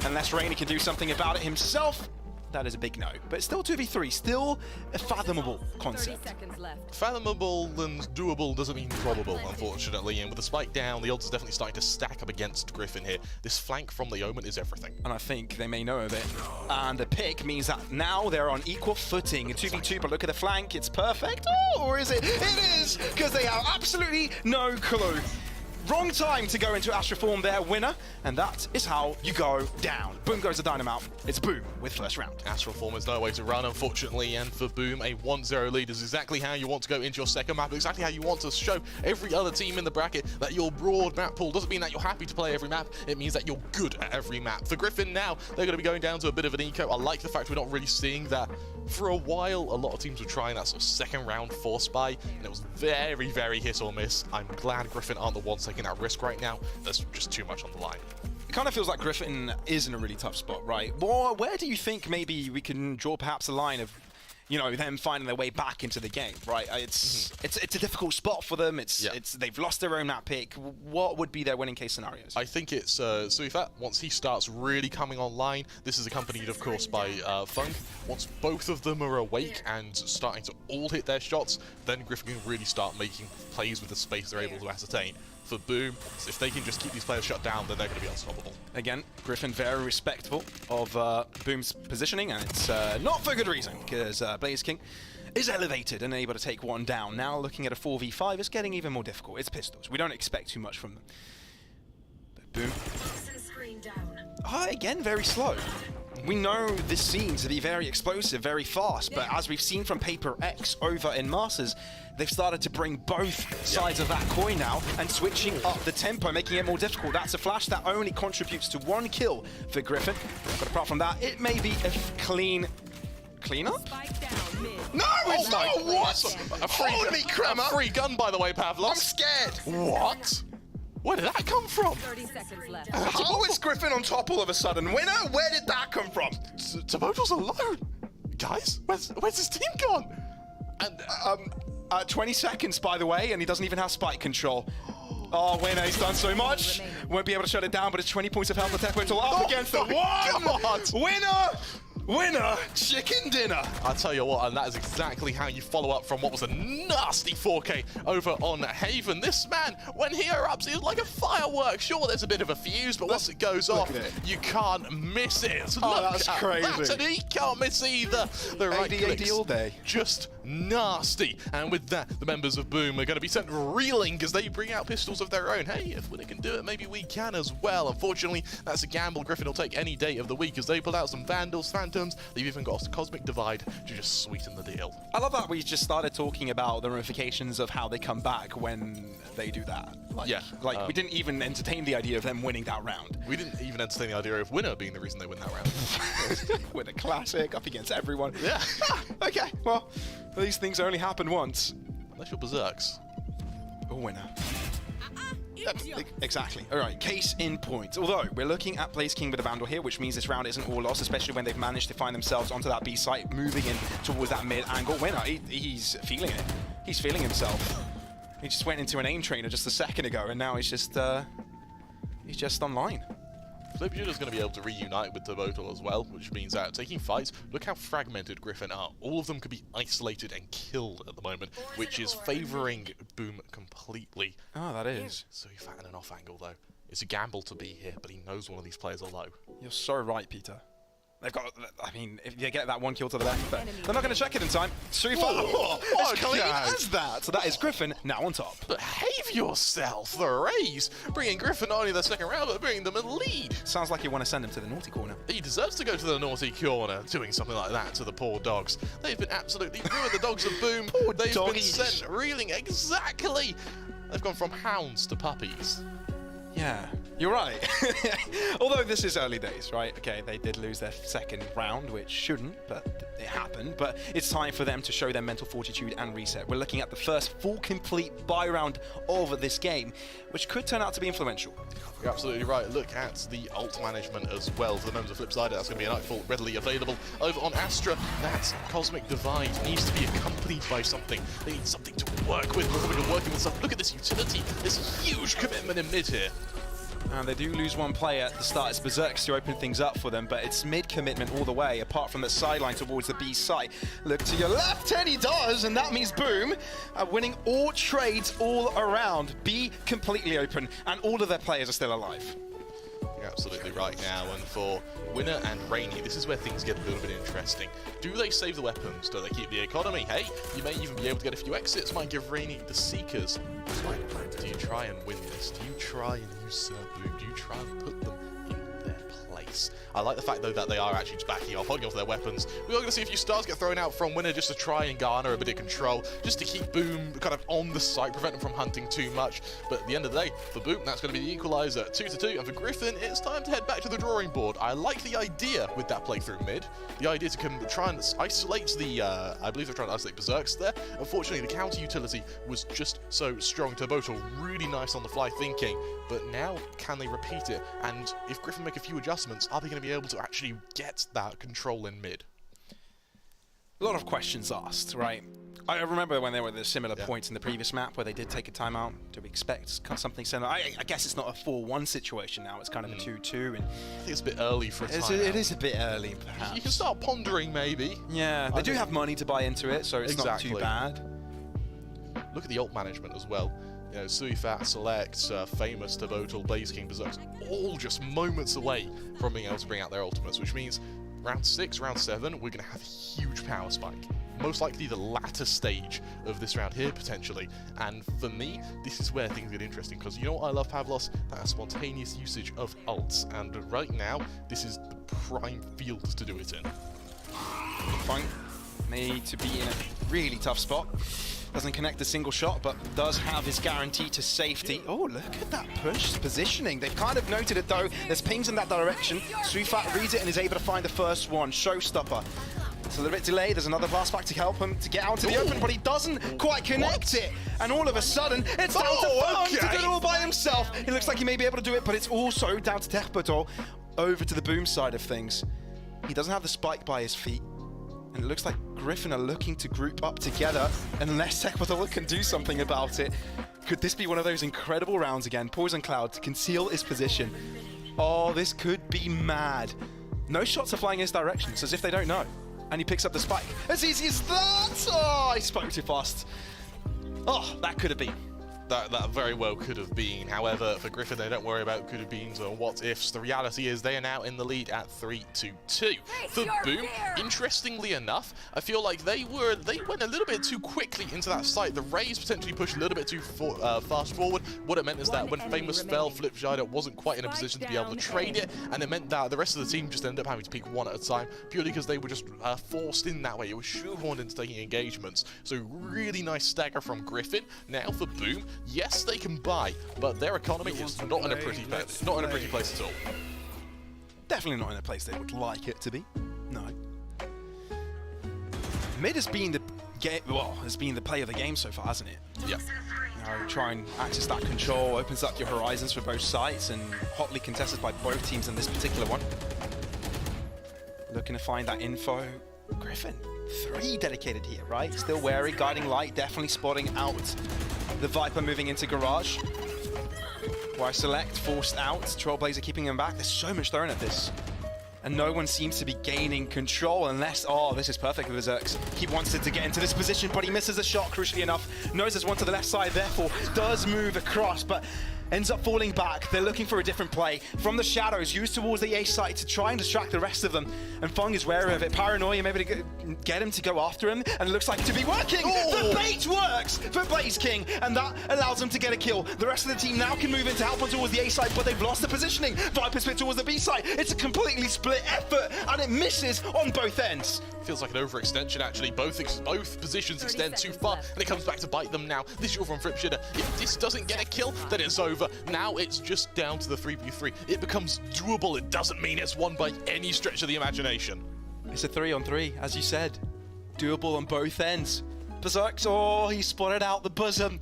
Unless Rainy can do something about it himself. that is a big no. But it's still 2v3, still a fathomable 30 concept. seconds left. Fathomable and doable doesn't mean probable, unfortunately, and with the spike down, the odds are definitely starting to stack up against Griffin here. This flank from the Omen is everything. And I think they may know of it. And the pick means that now they're on equal footing. 2v2, but look at the flank, it's perfect. Oh, or is it? It is! Because they have absolutely no clue. Wrong time to go into Astra form there, winner, and that is how you go down. Boom goes the Dynamo. It's Boom with first round. Astral Form is no way to run, unfortunately, and for Boom, a 1-0 lead is exactly how you want to go into your second map, exactly how you want to show every other team in the bracket that your broad map pool doesn't mean that you're happy to play every map, it means that you're good at every map. For Griffin now, they're going to be going down to a bit of an eco. I like the fact we're not really seeing that. For a while, a lot of teams were trying that sort of second round force buy, and it was very, very hit or miss. I'm glad Griffin aren't the ones taking that risk right now. There's just too much on the line. It kind of feels like Griffin is in a really tough spot, right? Well, where do you think maybe we can draw perhaps a line of, you know, them finding their way back into the game, right? It's a difficult spot for them. They've lost their own map pick. What would be their winning case scenarios? I think it's Suifat. Once he starts really coming online, this is accompanied, of course, by Funk. Once both of them are awake and starting to all hit their shots, then Griffin can really start making plays with the space they're able to ascertain. For Boom, if they can just keep these players shut down, then they're going to be unstoppable. Again, Griffin very respectful of Boom's positioning, and it's not for good reason, because Blaze King is elevated and able to take one down. Now looking at a 4v5, it's getting even more difficult. It's pistols. We don't expect too much from them. But Boom. Again, very slow. We know this scene to be very explosive, very fast, but as we've seen from Paper X over in Masters, they've started to bring both sides of that coin now and switching up the tempo, making it more difficult. That's a flash that only contributes to 1 kill for Griffin. But apart from that, it may be a clean up? No, it's not! What? Holy crap! A free gun, by the way, Pavlos. I'm scared! What? Where did that come from? 30 seconds left. How is Griffin on top all of a sudden? Winner, where did that come from? Taboto's alone. Guys, where's his team gone? And 20 seconds, by the way, and he doesn't even have spike control. Oh, Winner, he's done so much. Won't be able to shut it down, but it's 20 points of health for Taboto up against the one. Winner, chicken dinner. I'll tell you what, and that is exactly how you follow up from what was a nasty 4K over on Haven. This man, when he erupts, is like a firework. Sure, there's a bit of a fuse, but once it goes off, you can't miss it. Oh, that's crazy. That, and he can't miss either. The right clicks, all day. Just nasty. And with that, the members of Boom are going to be sent reeling as they bring out pistols of their own. Hey, if Winner can do it, maybe we can as well. Unfortunately, that's a gamble Griffin will take any day of the week as they pull out some Vandals, Phantoms. They've even got a Cosmic Divide to just sweeten the deal. I love that we just started talking about the ramifications of how they come back when they do that. Like, we didn't even entertain the idea of them winning that round. We didn't even entertain the idea of Winner being the reason they win that round. With a classic up against everyone. Yeah. Okay, well, these things only happen once. Unless you're Berserks. A Winner. Exactly. All right, case in point. Although, we're looking at Blaze King with a Vandal here, which means this round isn't all lost, especially when they've managed to find themselves onto that B site, moving in towards that mid-angle. Winner, he's feeling it. He's feeling himself. He just went into an aim trainer just a second ago, and now he's just online. Flipshooter's going to be able to reunite with Taboto as well, which means that taking fights, look how fragmented Griffin are. All of them could be isolated and killed at the moment, which is favouring Boom completely. Oh, that is. So he's fat in an off angle though. It's a gamble to be here, but he knows one of these players are low. You're so right, Peter. They've got, I mean, if they get that 1 kill to the left, but they're not going to check it in time. Suifat, as clean as that. So that is Griffin now on top. Behave yourself, the Rays. Bringing Griffin not only the second round, but bringing them a lead. Sounds like you want to send him to the naughty corner. He deserves to go to the naughty corner, doing something like that to the poor dogs. They've been absolutely ruined, the dogs of Boom. They've been sent reeling exactly. They've gone from hounds to puppies. Yeah, you're right. Although this is early days, right? Okay, they did lose their second round, which shouldn't, but it happened. But it's time for them to show their mental fortitude and reset. We're looking at the first full complete buy round of this game, which could turn out to be influential. You're absolutely right. Look at the ult management as well. For the members of Flipside, that's going to be a Nightfall readily available. Over on Astra, that Cosmic Divide needs to be accompanied by something. They need something to work with. We're working with something. Look at this utility. This huge commitment in mid here. And they do lose one player at the start. It's Berserks to open things up for them, but it's mid-commitment all the way, apart from the sideline towards the B site. Look to your left, and he does, and that means Boom are winning all trades all around. B completely open, and all of their players are still alive. You're absolutely right now, and for Winner and Rainy, this is where things get a little bit interesting. Do they save the weapons? Do they keep the economy? Hey, you may even be able to get a few exits, might give Rainy the Seekers. Do you try and win this? Do you try and usurp Boom? Do you try and put them in their place? I like the fact, though, that they are actually just backing off, holding off their weapons. We're going to see a few stars get thrown out from Winner just to try and garner a bit of control, just to keep Boom kind of on the site, prevent them from hunting too much. But at the end of the day, for Boom, that's going to be the equalizer, 2-2. And for Griffin, it's time to head back to the drawing board. I like the idea with that playthrough mid. The idea to try and isolate the, I believe they're trying to isolate Berserks there. Unfortunately, the counter utility was just so strong. Turbotal really nice on the fly thinking. But now, can they repeat it? And if Griffin make a few adjustments, are they going to be able to actually get that control in mid? A lot of questions asked, right? I remember when there were the similar points in the previous map where they did take a timeout. Do we expect something similar? I guess it's not a 4-1 situation now. It's kind of a 2-2. And I think it's a bit early for a timeout. It is a bit early, perhaps. You can start pondering, maybe. Yeah, they do have money to buy into it, so it's not too bad. Look at the ult management as well. You know, Suifat, Select, Famous, Turbotal, Blaze King, Berserks, all just moments away from being able to bring out their ultimates, which means round 6, round 7, we're going to have a huge power spike. Most likely the latter stage of this round here, potentially. And for me, this is where things get interesting, because you know what I love, Pavlos? That spontaneous usage of ults. And right now, this is the prime field to do it in. Fine. Need to be in a really tough spot. Doesn't connect a single shot, but does have his guarantee to safety. Oh, look at that push positioning. They've kind of noted it, though. There's pings in that direction. Suifat reads it and is able to find the first one. Showstopper. It's a little bit delayed. There's another blast back to help him to get out to the open, but he doesn't quite connect it. And all of a sudden, it's down to Fun to do it all by himself. It looks like he may be able to do it, but it's also down to Tekbotol over to the Boom side of things. He doesn't have the spike by his feet. And it looks like Griffin are looking to group up together unless Tekbotol can do something about it. Could this be one of those incredible rounds again? Poison Cloud to conceal his position. Oh, this could be mad. No shots are flying in his direction. It's as if they don't know. And he picks up the spike. As easy as that! Oh, I spoke too fast. Oh, that could have been. That very well could have been. However, for Griffin, they don't worry about could have beens or what ifs. The reality is they are now in the lead at 3-2. For Boom, interestingly enough, I feel like they went a little bit too quickly into that site. The Rays potentially pushed a little bit too fast forward. What it meant is that when Famous fell, Flipshider wasn't quite in a position to be able to trade it, and it meant that the rest of the team just ended up having to pick one at a time, purely because they were just forced in that way. It was shoehorned into taking engagements. So really nice stagger from Griffin. Now for Boom, yes, they can buy, but their economy is not in a pretty place at all. Definitely not in a place they would like it to be. No. Mid has been the play of the game so far, hasn't it? Yeah. Try and access that control, opens up your horizons for both sides, and hotly contested by both teams in this particular one. Looking to find that info. Griffin, 3 dedicated here, right? Still wary, guiding light, definitely spotting out the Viper moving into Garage. Why Select forced out, Trailblazer keeping him back. There's so much thrown at this. And no one seems to be gaining control unless, oh, this is perfect for Berserks. He wants it to get into this position, but he misses a shot, crucially enough. Knows there's one to the left side, therefore does move across, but ends up falling back. They're looking for a different play. From the shadows, used towards the A site to try and distract the rest of them. And Fung is wary of it. Paranoia maybe to get him to go after him. And it looks like it to be working. Oh. The bait works for Blaze King. And that allows him to get a kill. The rest of the team now can move in to help on towards the A site, but they've lost the positioning. Viper split towards the B site. It's a completely split effort. And it misses on both ends. Feels like an overextension, actually. Both positions extend too far, and it comes back to bite them now. This is from Flipshitter. If this doesn't get a kill, then it's over. Now it's just down to the 3v3. It becomes doable. It doesn't mean it's won by any stretch of the imagination. It's a 3-on-3, as you said. Doable on both ends. Berserks, oh, he spotted out the bosom.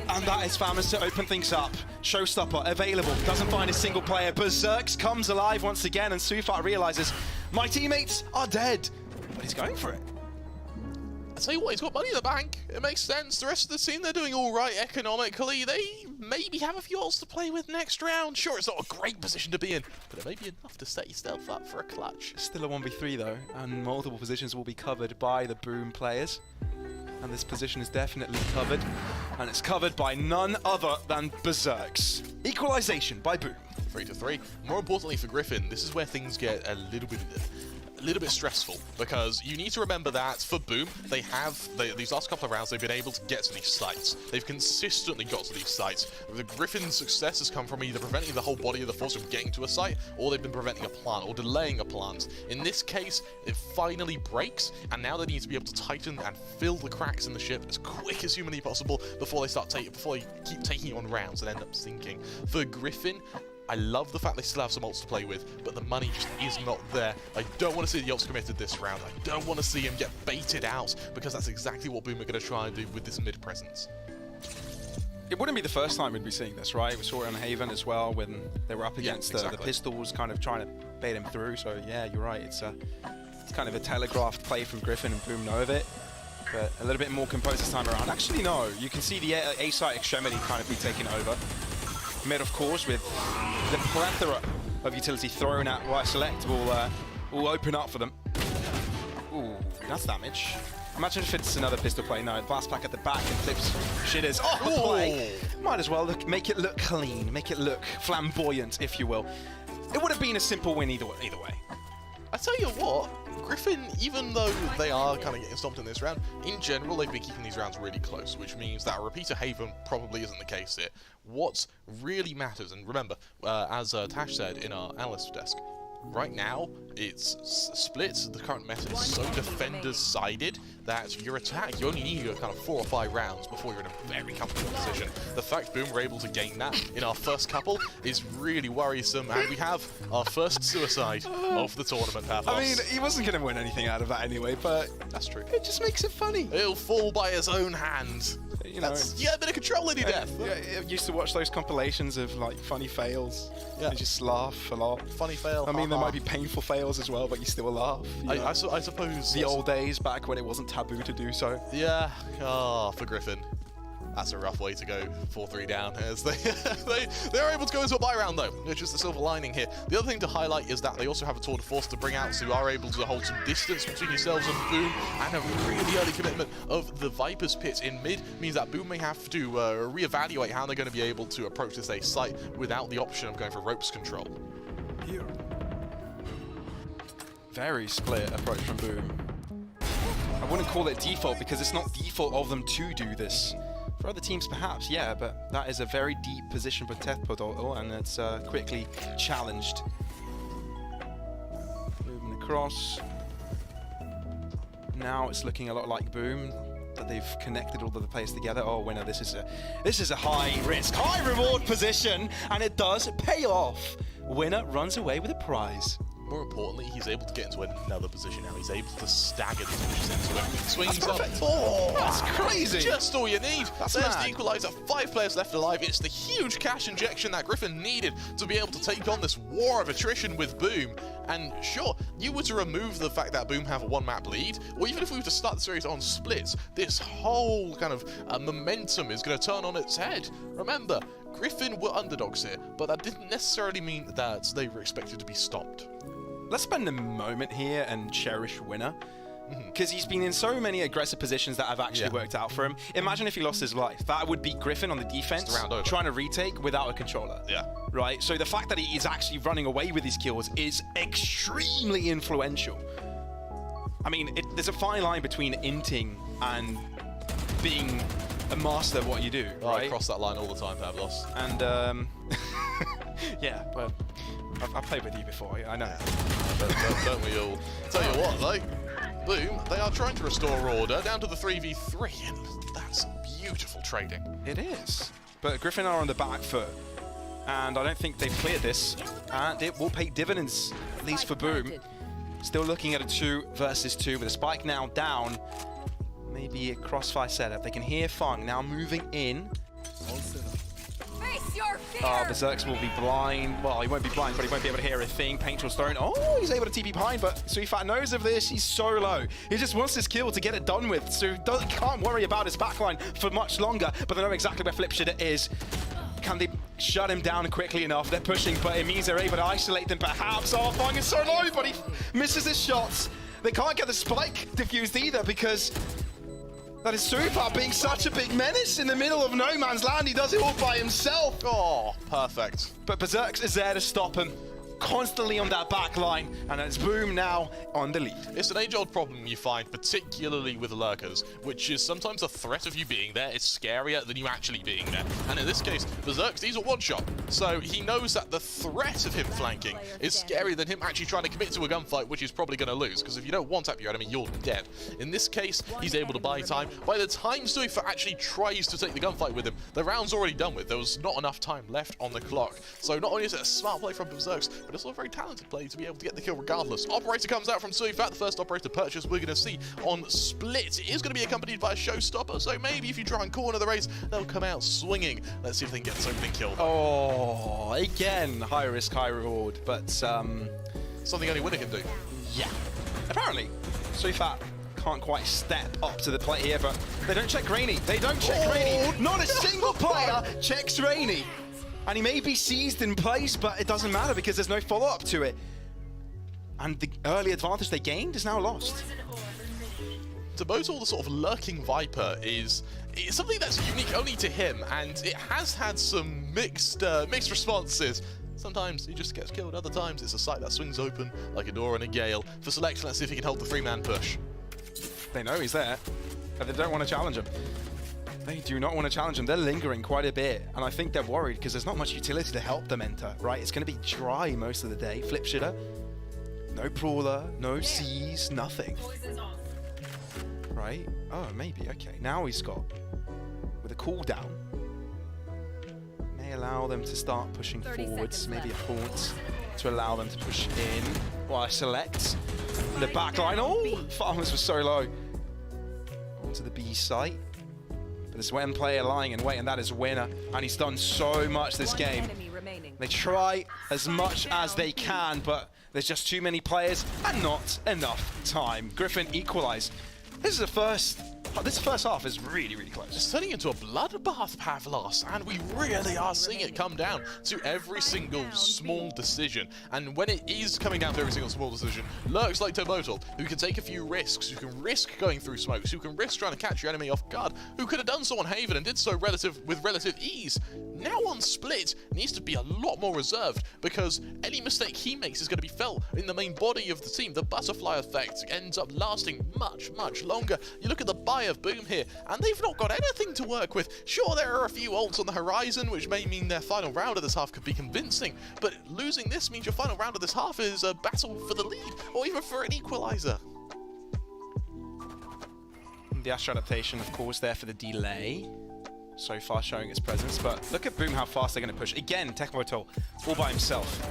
And that is Famous to open things up. Showstopper available, doesn't find a single player. Berserks comes alive once again, and Suifat realizes, my teammates are dead. But he's going for it. I tell you what, he's got money in the bank. It makes sense. The rest of the team, they're doing all right economically. They maybe have a few ults to play with next round. Sure, it's not a great position to be in, but it may be enough to set yourself up for a clutch. Still a 1v3 though, and multiple positions will be covered by the Boom players. And this position is definitely covered, and it's covered by none other than Berserks. Equalization by Boom. 3-3. More importantly for Griffin, this is where things get a little bit stressful, because you need to remember that for Boom, these last couple of rounds, they've been able to get to these sites. They've consistently got to these sites. The Griffin's success has come from either preventing the whole body of the force from getting to a site, or they've been preventing a plant, or delaying a plant. In this case, it finally breaks, and now they need to be able to tighten and fill the cracks in the ship as quick as humanly possible before they keep taking it on rounds and end up sinking. For Griffin, I love the fact they still have some ults to play with, but the money just is not there. I don't want to see the ults committed this round. I don't want to see him get baited out, because that's exactly what Boom are going to try and do with this mid presence. It wouldn't be the first time we'd be seeing this, right? We saw it on Haven as well when they were up against the Pistols, kind of trying to bait him through. So yeah, you're right. It's kind of a telegraphed play from Griffin, and Boom know of it. But a little bit more composed this time around. Actually, no. You can see the A-site extremity kind of be taken over. Mid, of course, with the plethora of utility thrown at right select will open up for them. Ooh, that's damage. Imagine if it's another pistol play. No, blast pack at the back and clips shitters off the play. Might as well make it look clean, make it look flamboyant, if you will. It would have been a simple win either way. I tell you what, Griffin, even though they are kind of getting stomped in this round, in general, they've been keeping these rounds really close, which means that a repeat of Haven probably isn't the case here. What really matters, and remember, as Tash said in our analyst desk, right now, it's split. The current meta is so defenders-sided that your attack, you only need kind of 4 or 5 rounds before you're in a very comfortable position. The fact Boom were able to gain that in our first couple is really worrisome, and we have our first suicide of the tournament, Pathos. I mean, he wasn't going to win anything out of that anyway, but that's true. It just makes it funny. It'll fall by his own hand. You know, yeah, a bit of control in your death. Yeah, I used to watch those compilations of like funny fails. Yeah. I just laugh a lot. Funny fail. I mean, there might be painful fails as well, but you still laugh. I suppose the old days back when it wasn't taboo to do so. Yeah. For Griffin. That's a rough way to go, 4-3 down, as they're able to go into a bye round though, which is the silver lining here. The other thing to highlight is that they also have a tour de force to bring out, so you are able to hold some distance between yourselves and Boom, and a really early commitment of the Viper's Pit in mid means that Boom may have to reevaluate how they're going to be able to approach this A site without the option of going for ropes control. Here. Very split approach from Boom. I wouldn't call it default because it's not default of them to do this. For other teams, perhaps, yeah, but that is a very deep position for Tethpodol, and it's quickly challenged. Moving across. Now it's looking a lot like Boom, that they've connected all of the players together. Oh, winner, this is a high risk, high reward position, and it does pay off. Winner runs away with a prize. More importantly, he's able to get into another position now. He's able to stagger the finishes into it. Swings up. Oh, that's crazy. Just all you need. There's the equalizer. 5 players left alive. It's the huge cash injection that Griffin needed to be able to take on this war of attrition with Boom. And sure, you were to remove the fact that Boom have a 1-map lead, or even if we were to start the series on splits, this whole kind of momentum is going to turn on its head. Remember, Griffin were underdogs here, but that didn't necessarily mean that they were expected to be stopped. Let's spend a moment here and cherish Winner, because he's been in so many aggressive positions that have actually worked out for him. Imagine if he lost his life. That would be Griffin on the defense, trying to retake without a controller. Yeah. Right? So the fact that he is actually running away with his kills is extremely influential. I mean, there's a fine line between inting and being a master of what you do, right? I cross that line all the time, Pavlos. And, yeah, but I've played with you before, I know. Don't we all? Tell you what, though, Boom, they are trying to restore order down to the 3v3, and that's beautiful trading. It is. But Griffin are on the back foot, and I don't think they've cleared this, and it will pay dividends, at least for Boom. Still looking at a 2 versus 2 with a spike now down. Maybe a crossfire setup. They can hear Fung now moving in. Face your Berserks will be blind. Well, he won't be blind, but he won't be able to hear a thing. Paint was thrown. Oh, he's able to TP behind, but Suifat knows of this. He's so low. He just wants this kill to get it done with, so he can't worry about his backline for much longer, but they know exactly where Flipshooter is. Can they shut him down quickly enough? They're pushing, but it means they're able to isolate them perhaps. Oh, Fang is so low, but he misses his shots. They can't get the spike diffused either because that is Suifat being such a big menace in the middle of no man's land. He does it all by himself. Oh, perfect. But Berserks is there to stop him. Constantly on that back line, and it's Boom now on the lead. It's an age-old problem you find, particularly with lurkers, which is sometimes the threat of you being there is scarier than you actually being there. And in this case, Berserks, he's a one-shot, so he knows that the threat of him flanking is scarier than him actually trying to commit to a gunfight, which he's probably going to lose, because if you don't one-tap your enemy, you're dead. In this case, he's able to buy time. By the time Suifat actually tries to take the gunfight with him, the round's already done with. There was not enough time left on the clock. So not only is it a smart play from Berserks, but it's also a very talented play to be able to get the kill regardless. Operator comes out from Suifat, the first operator purchase we're going to see on Split. It is going to be accompanied by a showstopper, so maybe if you try and corner the race, they'll come out swinging. Let's see if they can get this opening kill. Oh, again, high risk, high reward, but something only winner can do. Yeah. Apparently, Suifat can't quite step up to the plate here, but they don't check Rainy. They don't check Rainy. Not a single player checks Rainy. And he may be seized in place, but it doesn't matter because there's no follow-up to it. And the early advantage they gained is now lost. Toboto, the sort of lurking Viper, it's something that's unique only to him, and it has had some mixed responses. Sometimes he just gets killed, other times it's a sight that swings open like a door in a gale. For Selection, let's see if he can hold the three-man push. They know he's there, but they don't want to challenge him. They do not want to challenge him. They're lingering quite a bit, and I think they're worried because there's not much utility to help them enter, right? It's going to be dry most of the day. Flipshooter, no Brawler, no C's, nothing. Right? Oh, maybe. Okay, now he's got, with a cooldown, may allow them to start pushing forwards, maybe a haunt to allow them to push in. While I select the back line. Oh, Farmers was so low. Onto the B site. This Wen player lying in wait, and that is Winner. And he's done so much this game. They try as much as they can, but there's just too many players and not enough time. Griffin equalized. This first half is really, really close. It's turning into a bloodbath, Pavlos, and we really are seeing it come down to every single small decision. And when it is coming down to every single small decision, lurks like Toboto, who can take a few risks, who can risk going through smokes, who can risk trying to catch your enemy off guard, who could have done so on Haven and did so with relative ease, now on Split needs to be a lot more reserved, because any mistake he makes is going to be felt in the main body of the team. The butterfly effect ends up lasting much, much longer. You look at the buy of Boom here, and they've not got anything to work with. Sure, there are a few ults on the horizon, which may mean their final round of this half could be convincing, but losing this means your final round of this half is a battle for the lead, or even for an equalizer. The Astro adaptation, of course, there for the delay. So far showing its presence, but look at Boom, how fast they're going to push. Again, Tekmoto all by himself.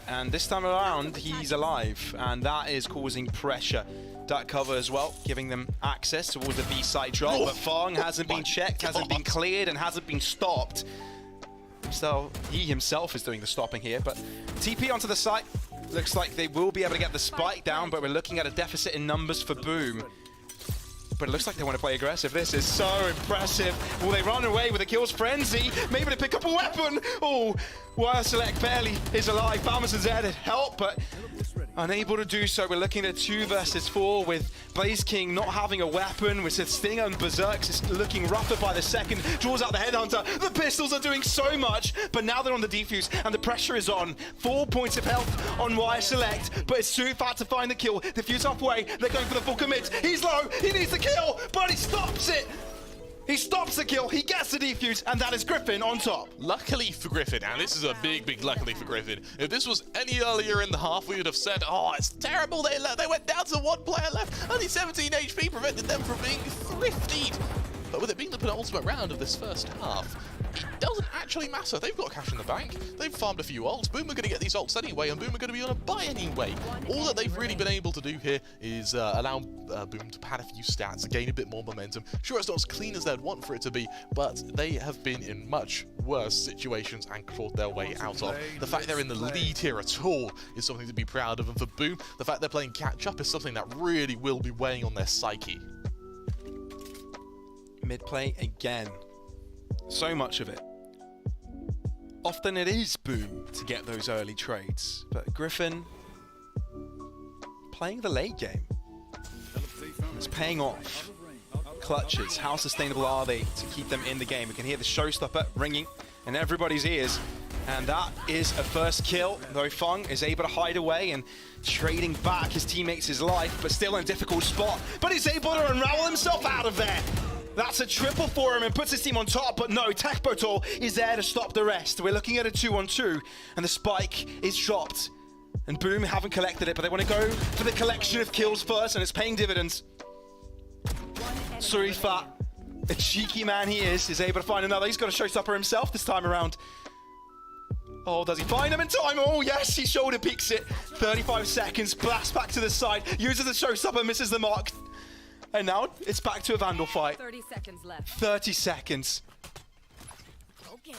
And this time around, he's alive, and that is causing pressure. That cover as well, giving them access towards the B-side drop, but Fang hasn't been checked, hasn't been cleared, and hasn't been stopped. So he himself is doing the stopping here, but TP onto the site. Looks like they will be able to get the spike down, but we're looking at a deficit in numbers for Boom. But it looks like they want to play aggressive. This is so impressive. Will they run away with a kills frenzy? Maybe they pick up a weapon. Oh, Wire Select barely is alive. Farmers is there to help, but unable to do so. We're looking at 2 versus 4 with Blaze King not having a weapon. With Stinger and Berserks is looking rougher by the second. Draws out the Headhunter. The pistols are doing so much, but now they're on the defuse and the pressure is on. 4 points of health on Wire Select, but it's Suifat to find the kill. Defuse halfway. They're going for the full commit. He's low. He needs the kill, but he stops it. He stops the kill, he gets the defuse, and that is Griffin on top. Luckily for Griffin, and this is a big, big luckily for Griffin. If this was any earlier in the half, we would have said, oh, it's terrible, they went down to 1 player left. Only 17 HP prevented them from being thriftied. But with it being the penultimate round of this first half, doesn't actually matter. They've got cash in the bank. They've farmed a few ults. Boom are going to get these ults anyway, and Boom are going to be on a buy anyway. All that they've really been able to do here is allow Boom to pad a few stats, gain a bit more momentum. Sure, it's not as clean as they'd want for it to be, but they have been in much worse situations and clawed their way out of. The fact they're in the lead here at all is something to be proud of, and for Boom, the fact they're playing catch-up is something that really will be weighing on their psyche. Mid-play again. So much of it. Often it is Boom to get those early trades, but Griffin playing the late game. It's paying off. Clutches, how sustainable are they to keep them in the game? We can hear the showstopper ringing in everybody's ears, and that is a first kill, though Fung is able to hide away and trading back his teammates his life, but still in a difficult spot, but he's able to unravel himself out of there. That's a triple for him and puts his team on top, but no, Tekbotol is there to stop the rest. We're looking at a 2-on-2, and the spike is dropped. And Boom haven't collected it, but they want to go for the collection of kills first, and it's paying dividends. Surifat, a cheeky man he is able to find another. He's got a showstopper himself this time around. Oh, does he find him in time? Oh, yes, he shoulder peeks it. 35 seconds, blast back to the side, uses the showstopper, misses the mark. And now it's back to a Vandal fight. 30 seconds left. 30 seconds. Okay.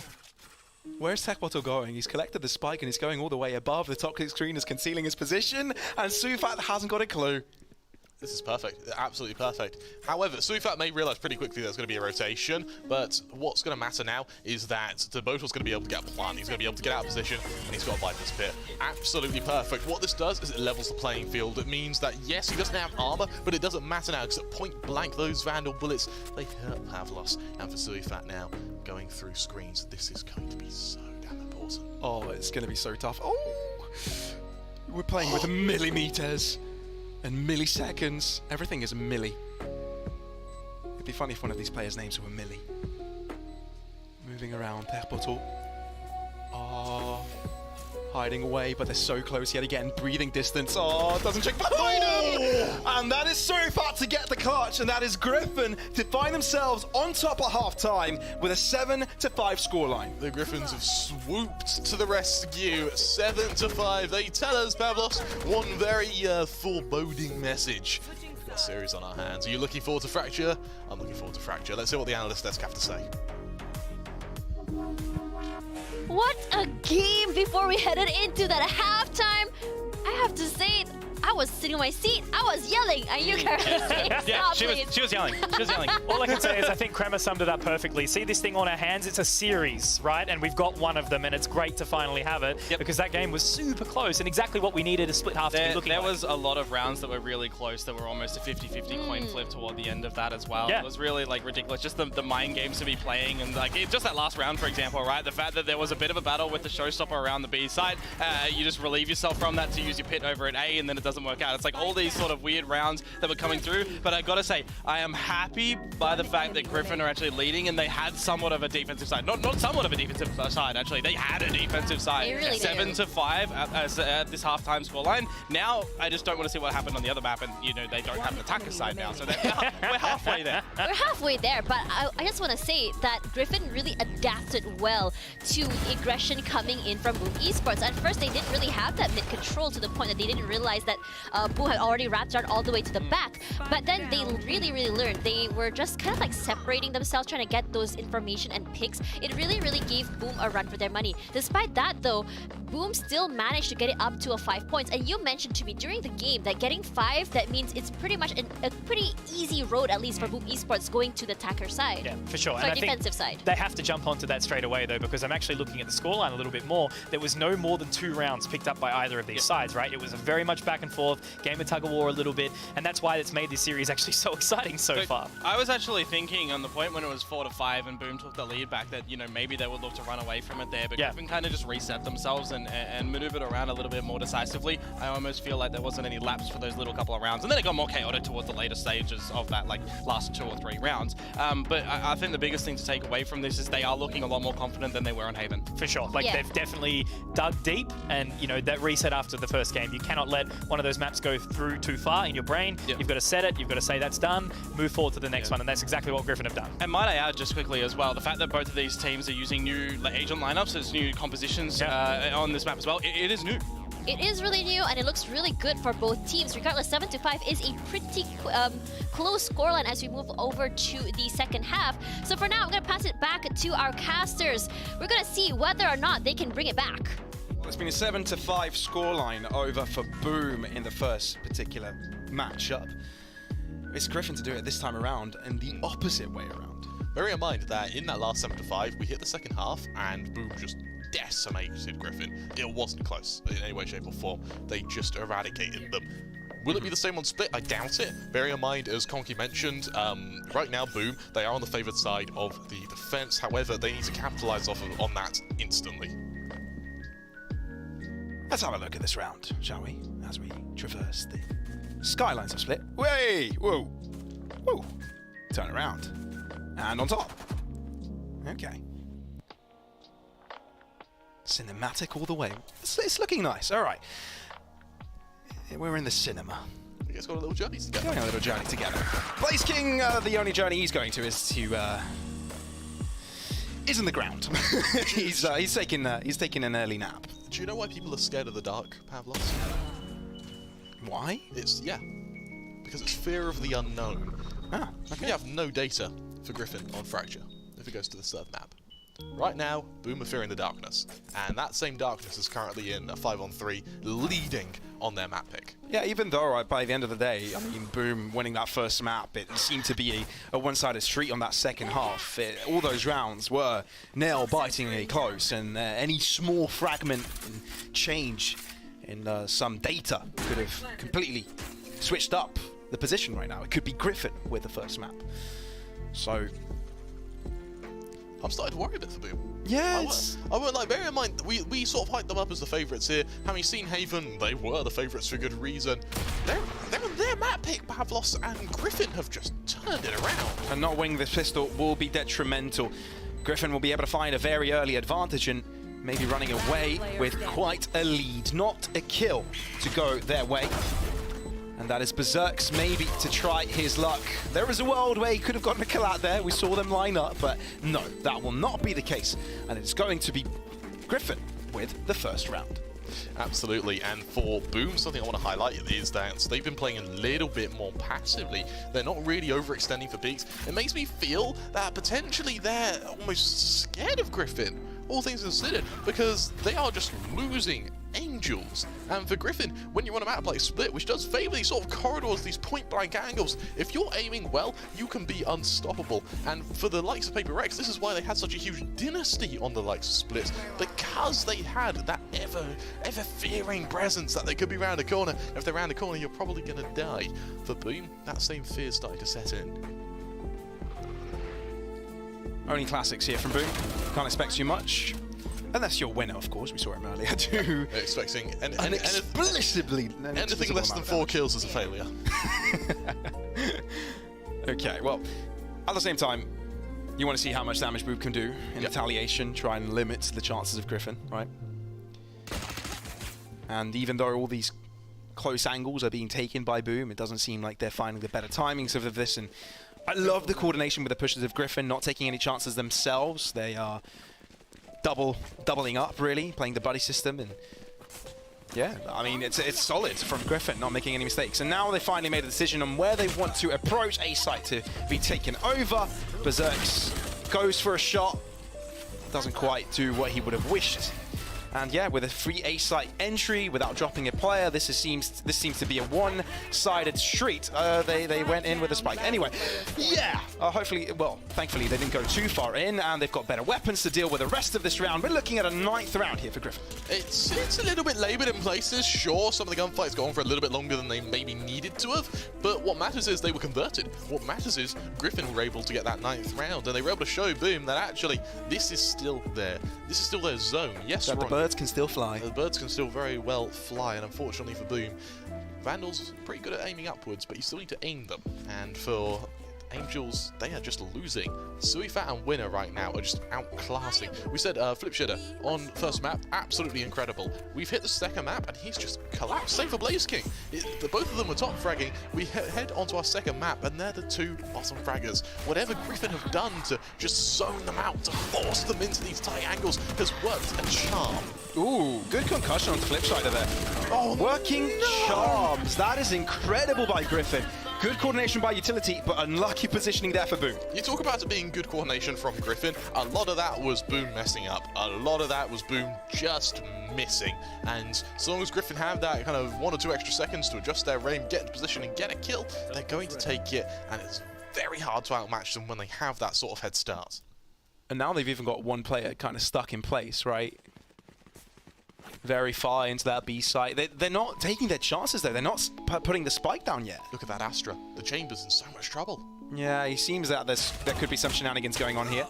Where's Tekbotol going? He's collected the spike and he's going all the way above. The toxic screen is concealing his position, and Surifat hasn't got a clue. This is perfect, absolutely perfect. However, Surifat may realize pretty quickly there's going to be a rotation, but what's going to matter now is that Tekbotol's going to be able to get a plant, he's going to be able to get out of position, and he's got a Viper's Pit. Absolutely perfect. What this does is it levels the playing field. It means that, yes, he doesn't have armor, but it doesn't matter now, because at point blank, those Vandal bullets, they hurt Pavlos. And for Surifat now, going through screens, this is going to be so damn important. Oh, it's going to be so tough. Oh! We're playing with millimeters. And milliseconds. Everything is a milli. It'd be funny if one of these players' names were Millie. Moving around, Tekbotol. Oh, hiding away, but they're so close yet again. Breathing distance. Oh, doesn't check behind him! And that is Surifat to get the clutch, and that is Griffin to find themselves on top at half-time with a 7-5 scoreline. The Griffins have swooped to the rescue, 7-5. They tell us, Pavlos, one very foreboding message. We've got a series on our hands. Are you looking forward to Fracture? I'm looking forward to Fracture. Let's see what the analyst desk have to say. What a game before we headed into that halftime. I have to say, I was sitting in my seat. I was yelling. And you guys she was yelling. She was yelling. All I can say is I think Kremer summed it up perfectly. See this thing on our hands? It's a series, right? And we've got one of them, and it's great to finally have it because that game was super close and exactly what we needed a split half to be looking like. There was a lot of rounds that were really close that were almost a 50-50 coin flip toward the end of that as well. It was really like ridiculous. Just the mind games to be playing, and like just that last round, for example, right? The fact that there was a bit of a battle with the showstopper around the B side, you just relieve yourself from that to use your pit over at A, and then it doesn't work out. It's like all these sort of weird rounds that were coming through, but I gotta say, I am happy by the fact that Griffin are actually leading, and they had somewhat of a defensive side. Not somewhat of a defensive side, actually. They had a defensive side. They really 7-5 at this halftime scoreline. Now, I just don't want to see what happened on the other map, and you know, they don't have an attacker side now, so we're halfway there. We're halfway there, but I just want to say that Griffin really adapted well to the aggression coming in from Boom Esports. At first, they didn't really have that mid control to the point that they didn't realize that Boom had already wrapped around all the way to the back. But then they really learned. They were just kind of like separating themselves, trying to get those information and picks. It really gave Boom a run for their money. Despite that, though, Boom still managed to get it up to a 5 points. And you mentioned to me during the game that getting 5, that means it's pretty much a pretty easy road, at least for Boom Esports, going to the attacker side. Yeah, for sure. For and defensive side. They have to jump onto that straight away, though, because I'm actually looking at the scoreline a little bit more. There was no more than 2 rounds picked up by either of these sides, right? It was a very much back and forth, game of tug-of-war a little bit, and that's why it's made this series actually so exciting so far. I was actually thinking on the point when it was 4-5 and Boom took the lead back that, you know, maybe they would look to run away from it there, but Griffin kind of just reset themselves and maneuvered around a little bit more decisively. I almost feel like there wasn't any laps for those little couple of rounds, and then it got more chaotic towards the later stages of that, like, last 2 or 3 rounds. But I think the biggest thing to take away from this is they are looking a lot more confident than they were on Haven. For sure. Like, they've definitely dug deep, and, you know, that reset after the first game, you cannot let one of those maps go through too far in your brain. Yep. You've got to set it, you've got to say that's done, move forward to the next one, and that's exactly what Griffin have done. And might I add just quickly as well, the fact that both of these teams are using new agent lineups, as new compositions on this map as well, it is new. It is really new, and it looks really good for both teams. Regardless, 7-5 is a pretty close scoreline as we move over to the second half. So for now, I'm going to pass it back to our casters. We're going to see whether or not they can bring it back. Well, it's been a 7-5 scoreline over for Boom in the first particular matchup. It's Griffin to do it this time around, and the opposite way around. Bearing in mind that in that last 7-5, we hit the second half, and Boom just decimated Griffin. It wasn't close in any way, shape, or form. They just eradicated them. Will it be the same on Split? I doubt it. Bearing in mind, as Conky mentioned, right now, Boom, they are on the favoured side of the defence. However, they need to capitalise on that instantly. Let's have a look at this round, shall we? As we traverse the skylines of Split. Way! Whoa! Whoa! Turn around. And on top. Okay. Cinematic all the way. It's looking nice. All right. We're in the cinema. You guys got a little journey together. Going on a little journey together. Blaze King, the only journey he's going to is in the ground. he's taking an early nap. Do you know why people are scared of the dark, Pavlos? Why? Because it's fear of the unknown. Ah, okay. We have no data for Griffin on Fracture if it goes to the third map. Right now, Boom are fearing the darkness, and that same darkness is currently in a 5-on-3, leading on their map pick. Yeah, even though by the end of the day, I mean, Boom winning that first map, it seemed to be a one-sided street on that second half. All those rounds were nail-bitingly close, and any small fragment and change in some data could have completely switched up the position right now. It could be Griffin with the first map. So I'm starting to worry a bit for Boom. Yeah, I won't like, bear in mind, we sort of hyped them up as the favourites here. Having seen Haven, they were the favourites for good reason. They're on their map pick, Pavlos and Griffin have just turned it around. And not winning this pistol will be detrimental. Griffin will be able to find a very early advantage and maybe running away with quite a lead. Not a kill to go their way. And that is Berserk's maybe to try his luck. There is a world where he could have gotten a kill out there. We saw them line up, but no, that will not be the case. And it's going to be Griffin with the first round. Absolutely, and for Boom, something I want to highlight is that they've been playing a little bit more passively. They're not really overextending for peaks. It makes me feel that potentially they're almost scared of Griffin, all things considered, because they are just losing angels. And for Griffin, when you're on a map like Split, which does favour these sort of corridors, these point-blank angles, if you're aiming well, you can be unstoppable. And for the likes of Paper Rex, this is why they had such a huge dynasty on the likes of Split, because they had that ever-fearing presence that they could be round a corner. If they're round a corner, you're probably going to die. For Boom, that same fear starting to set in. Only classics here from Boom. Can't expect too much. Unless you're a winner, of course. We saw him earlier too. Expecting inexplicably anything less than 4 kills is a failure. Okay, well, at the same time, you want to see how much damage Boom can do in retaliation, try and limit the chances of Griffin, right? And even though all these close angles are being taken by Boom, it doesn't seem like they're finding the better timings of this. And I love the coordination with the pushes of Griffin, not taking any chances themselves. They are doubling up, really, playing the buddy system. And yeah, I mean, it's solid from Griffin, not making any mistakes. And now they finally made a decision on where they want to approach A site to be taken over. Berserks goes for a shot, doesn't quite do what he would have wished. And yeah, with a free A site entry without dropping a player, this seems to be a one-sided street. They went in with a spike. Anyway, yeah, hopefully, well, thankfully they didn't go too far in, and they've got better weapons to deal with the rest of this round. We're looking at a 9th round here for Griffin. It's a little bit laboured in places. Sure, some of the gunfights go on for a little bit longer than they maybe needed to have, but what matters is they were converted. What matters is Griffin were able to get that 9th round, and they were able to show Boom that actually this is still there. This is still their zone. Yes, that the birds can still fly. The birds can still very well fly, and unfortunately for Boom, Vandal's pretty good at aiming upwards, but you still need to aim them. And for Angels, they are just losing. Suifat and Winner right now are just outclassing. We said Flip Shitter on first map, absolutely incredible. We've hit the second map and he's just collapsed. Same for Blaze King. Both of them were top fragging. We head onto our second map and they're the two bottom fraggers. Whatever Griffin have done to just zone them out, to force them into these tight angles has worked a charm. Ooh, good concussion on the flip side of it. Oh, working charms. That is incredible by Griffin. Good coordination by Utility, but unlucky positioning there for Boom. You talk about it being good coordination from Griffin. A lot of that was Boom messing up. A lot of that was Boom just missing. And so long as Griffin have that kind of 1 or 2 extra seconds to adjust their aim, get into position and get a kill, they're going to take it. And it's very hard to outmatch them when they have that sort of head start. And now they've even got one player kind of stuck in place, right? Very far into that B site. They're not taking their chances though. They're not putting the spike down yet. Look at that Astra. The Chamber's in so much trouble. Yeah, he seems that there could be some shenanigans going on here.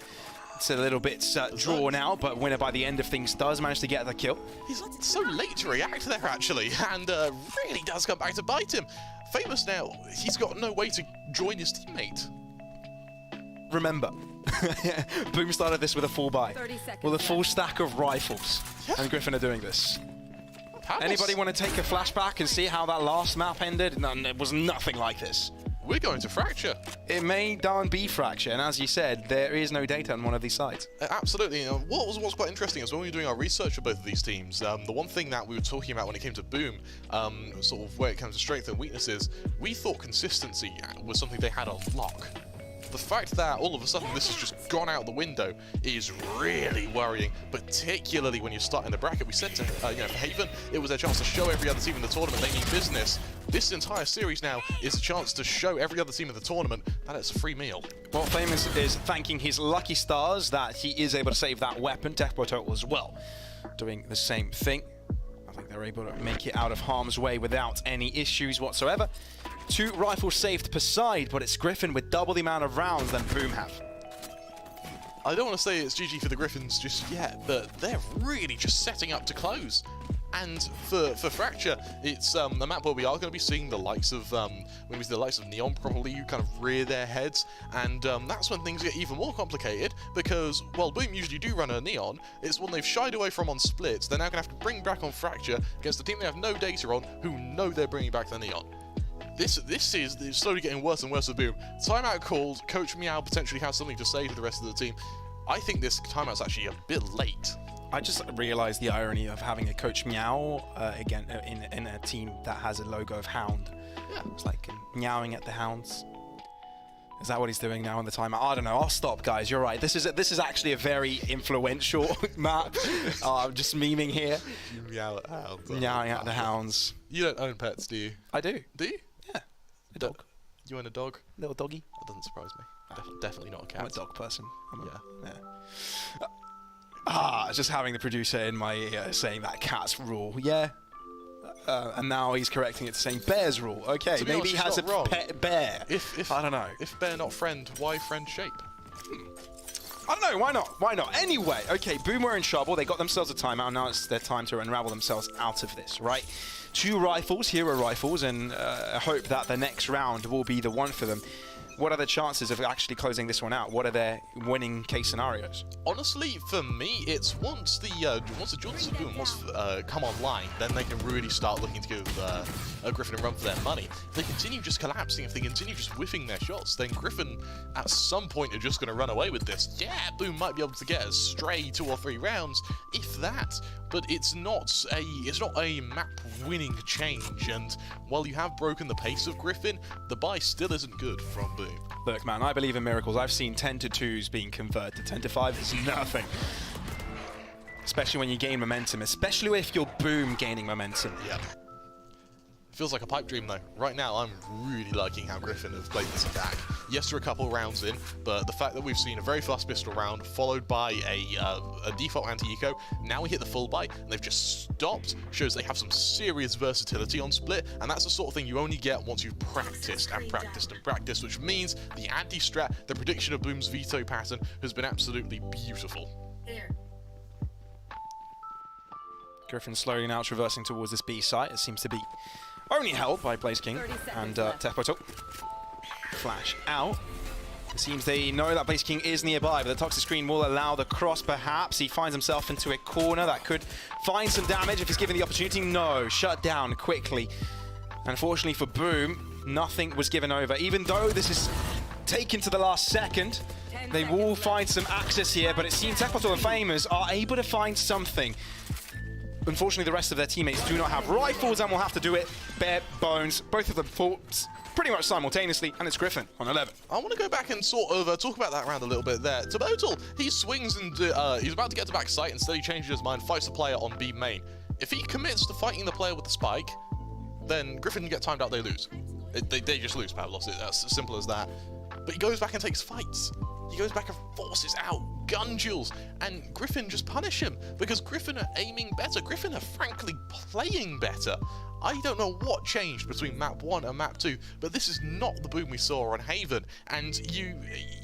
It's a little bit drawn out, but Winner by the end of things does manage to get the kill. He's so late to react there actually, and really does come back to bite him. Famous now, he's got no way to join his teammate. Remember, Boom started this with a full buy, with a full stack of rifles, and Griffin are doing this. Anybody want to take a flashback and see how that last map ended? No, it was nothing like this. We're going to Fracture. It may darn be Fracture, and as you said, there is no data on one of these sites. Absolutely. What's quite interesting is when we were doing our research for both of these teams, the one thing that we were talking about when it came to Boom, sort of where it comes to strengths and weaknesses, we thought consistency was something they had on lock. The fact that all of a sudden this has just gone out the window is really worrying, particularly when you start in the bracket. We said to for Haven, it was their chance to show every other team in the tournament they mean business. This entire series now is a chance to show every other team in the tournament that it's a free meal. Well, Famous is thanking his lucky stars that he is able to save that weapon. Deathblow Total as well, doing the same thing. I think they're able to make it out of harm's way without any issues whatsoever. 2 rifles saved per side, but it's Griffin with double the amount of rounds than Boom have. I don't want to say it's GG for the Griffins just yet, but they're really just setting up to close. And for Fracture, it's a map where we are going to be seeing the likes of Neon probably kind of rear their heads, and that's when things get even more complicated, because while Boom usually do run a Neon, it's one they've shied away from on splits. They're now going to have to bring back on Fracture against a team they have no data on, who know they're bringing back the Neon. This is slowly getting worse and worse with Boom. Timeout called. Coach Meow potentially has something to say to the rest of the team. I think this timeout's actually a bit late. I just realised the irony of having a Coach Meow again in a team that has a logo of Hound. Yeah. It's like meowing at the Hounds. Is that what he's doing now in the timeout? I don't know. I'll stop, guys. You're right. This is actually a very influential map. I'm just memeing here. You meow at Hounds. Meowing at the Hounds. You don't own pets, do you? I do. Do you? Yeah. A dog. You own a dog? Little doggy. That doesn't surprise me. Definitely not a cat. I'm a dog person. Yeah. Just having the producer in my ear saying that cat's rule. Yeah. And now he's correcting it to saying bear's rule. Okay, to be maybe honest, he has a pet bear. If I don't know. If bear not friend, why friend shape? I don't know, why not? Why not? Anyway, okay, Boom were in trouble. They got themselves a timeout. Now it's their time to unravel themselves out of this, right? 2 rifles, hero rifles, and I hope that the next round will be the one for them. What are the chances of actually closing this one out? What are their winning case scenarios? Honestly, for me, it's once the Johnson Boom come online, then they can really start looking to give Griffin a run for their money. If they continue just collapsing, if they continue just whiffing their shots, then Griffin at some point are just going to run away with this. Yeah, Boom might be able to get a stray 2 or 3 rounds, if that. But it's not a map-winning change, and while you have broken the pace of Griffin, the buy still isn't good from Boom. Look, man, I believe in miracles. I've seen 10 to 2s being converted to 10 to 5. It's nothing. Especially when you gain momentum, especially if you're Boom gaining momentum. Yeah. Feels like a pipe dream though. Right now, I'm really liking how Griffin have played this attack. Yes, we're a couple rounds in, but the fact that we've seen a very fast pistol round followed by a default anti-eco, now we hit the full buy, and they've just stopped, shows they have some serious versatility on split, and that's the sort of thing you only get once you've practiced and practiced and practiced, which means the anti-strat, the prediction of Boom's veto pattern, has been absolutely beautiful. Griffin slowly now traversing towards this B site. It seems to be only held by Blaze King and Tepotok. Flash out. It seems they know that Base King is nearby, but the toxic screen will allow the cross perhaps. He finds himself into a corner that could find some damage if he's given the opportunity. No, shut down quickly. Unfortunately for Boom, nothing was given over. Even though this is taken to the last second, they will find some access here, but it seems Tepato and Famous are able to find something. Unfortunately, the rest of their teammates do not have rifles and will have to do it bare bones. Both of them fought pretty much simultaneously, and it's Griffin on 11. I want to go back and sort of talk about that round a little bit there. Tobotel, he swings and he's about to get to backside, instead he changes his mind, fights the player on B main. If he commits to fighting the player with the spike, then Griffin get timed out, they lose. They just lose, Pavlos. That's as simple as that. But he goes back and takes fights. He goes back and forces out gun duels, and Griffin just punish him because Griffin are aiming better. Griffin are frankly playing better. I don't know what changed between map 1 and map 2, but this is not the Boom we saw on Haven. And you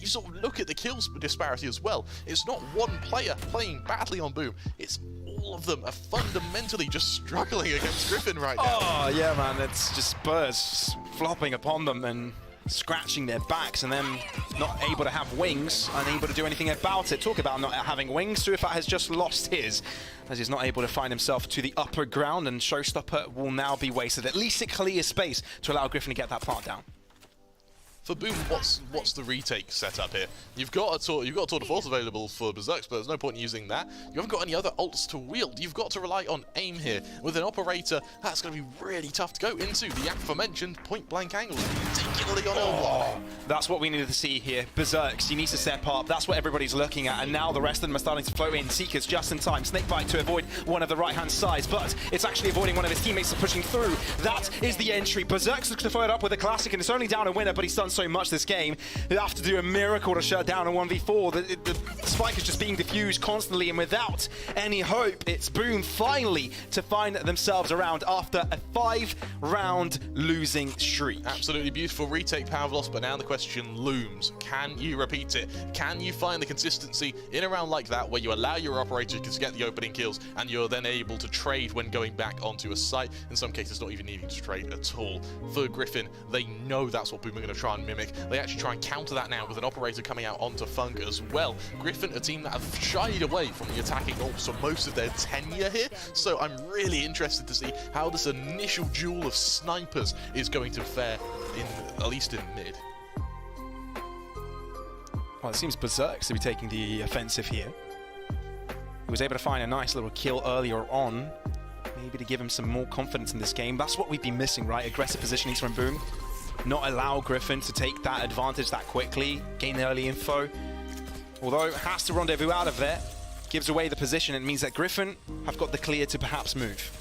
sort of look at the kills disparity as well. It's not one player playing badly on Boom. It's all of them are fundamentally just struggling against Griffin right now. Oh, yeah, man. It's just birds flopping upon them and scratching their backs, and then not able to have wings, unable to do anything about it. Talk about not having wings. Suifat has just lost his, as he's not able to find himself to the upper ground, and Showstopper will now be wasted. At least it clears space to allow Griffin to get that plant down. For Boom, what's the retake setup here? You've got a Tour de Force available for Berserks, but there's no point in using that. You haven't got any other ults to wield. You've got to rely on aim here. With an operator, that's going to be really tough to go into the aforementioned point-blank angles, particularly on L1. That's what we needed to see here. Berserks, he needs to step up. That's what everybody's looking at, and now the rest of them are starting to float in. Seekers just in time. Snakebite to avoid one of the right-hand sides, but it's actually avoiding one of his teammates pushing through. That is the entry. Berserks looks to follow it up with a classic, and it's only down a winner, but he's done so much this game. He'll have to do a miracle to shut down a 1v4. The spike is just being diffused constantly, and without any hope, it's Boom finally to find themselves around after a 5-round losing streak. Absolutely beautiful retake, Pavlos, but now the question looms. Can you repeat it? Can you find the consistency in a round like that where you allow your operator to get the opening kills and you're then able to trade when going back onto a site? In some cases, not even needing to trade at all. For Griffin, they know that's what Boom are going to try and mimic. They actually try and counter that now with an operator coming out onto Funk as well. Griffin, a team that have shied away from the attacking for most of their tenure here, so I'm really interested to see how this initial duel of snipers is going to fare, at least in mid. Well, it seems Berserks to be taking the offensive here. He was able to find a nice little kill earlier on, maybe to give him some more confidence in this game. That's what we've been missing, right? Aggressive positionings from Boom. Not allow Griffin to take that advantage that quickly, gain early info. Although has to rendezvous out of there, gives away the position. It means that Griffin have got the clear to perhaps move.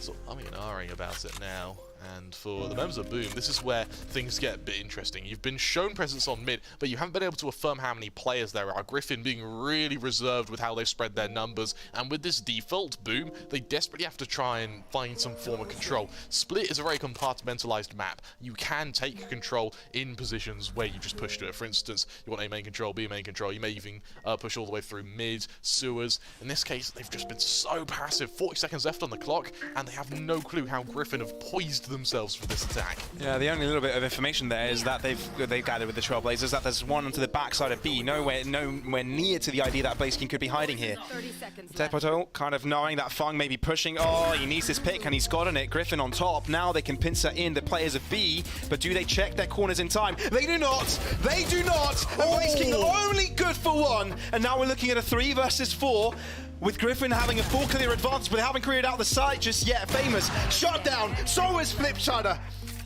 So I'm ahhing about it now. And for the members of Boom, this is where things get a bit interesting. You've been shown presence on mid, but you haven't been able to affirm how many players there are. Griffin being really reserved with how they spread their numbers, and with this default Boom, they desperately have to try and find some form of control. Split is a very compartmentalized map. You can take control in positions where you just push to it. For instance, you want A main control, B main control. You may even push all the way through mid, sewers. In this case, they've just been so passive. 40 seconds left on the clock, and they have no clue how Griffin have poised themselves for this attack. Yeah, the only little bit of information there is that they've gathered with the Trailblazers that there's one onto the backside of B, nowhere near to the idea that Blaze King could be hiding here. Tepato kind of knowing that Fung may be pushing. Oh, he needs this pick and he's gotten it. Griffin on top. Now they can pincer in the players of B, but do they check their corners in time? They do not! They do not! And Blaze King only good for one, and now we're looking at a 3 versus 4. With Griffin having a full clear advantage, but they haven't cleared out the site just yet. Famous shut down, so is Flipshutter.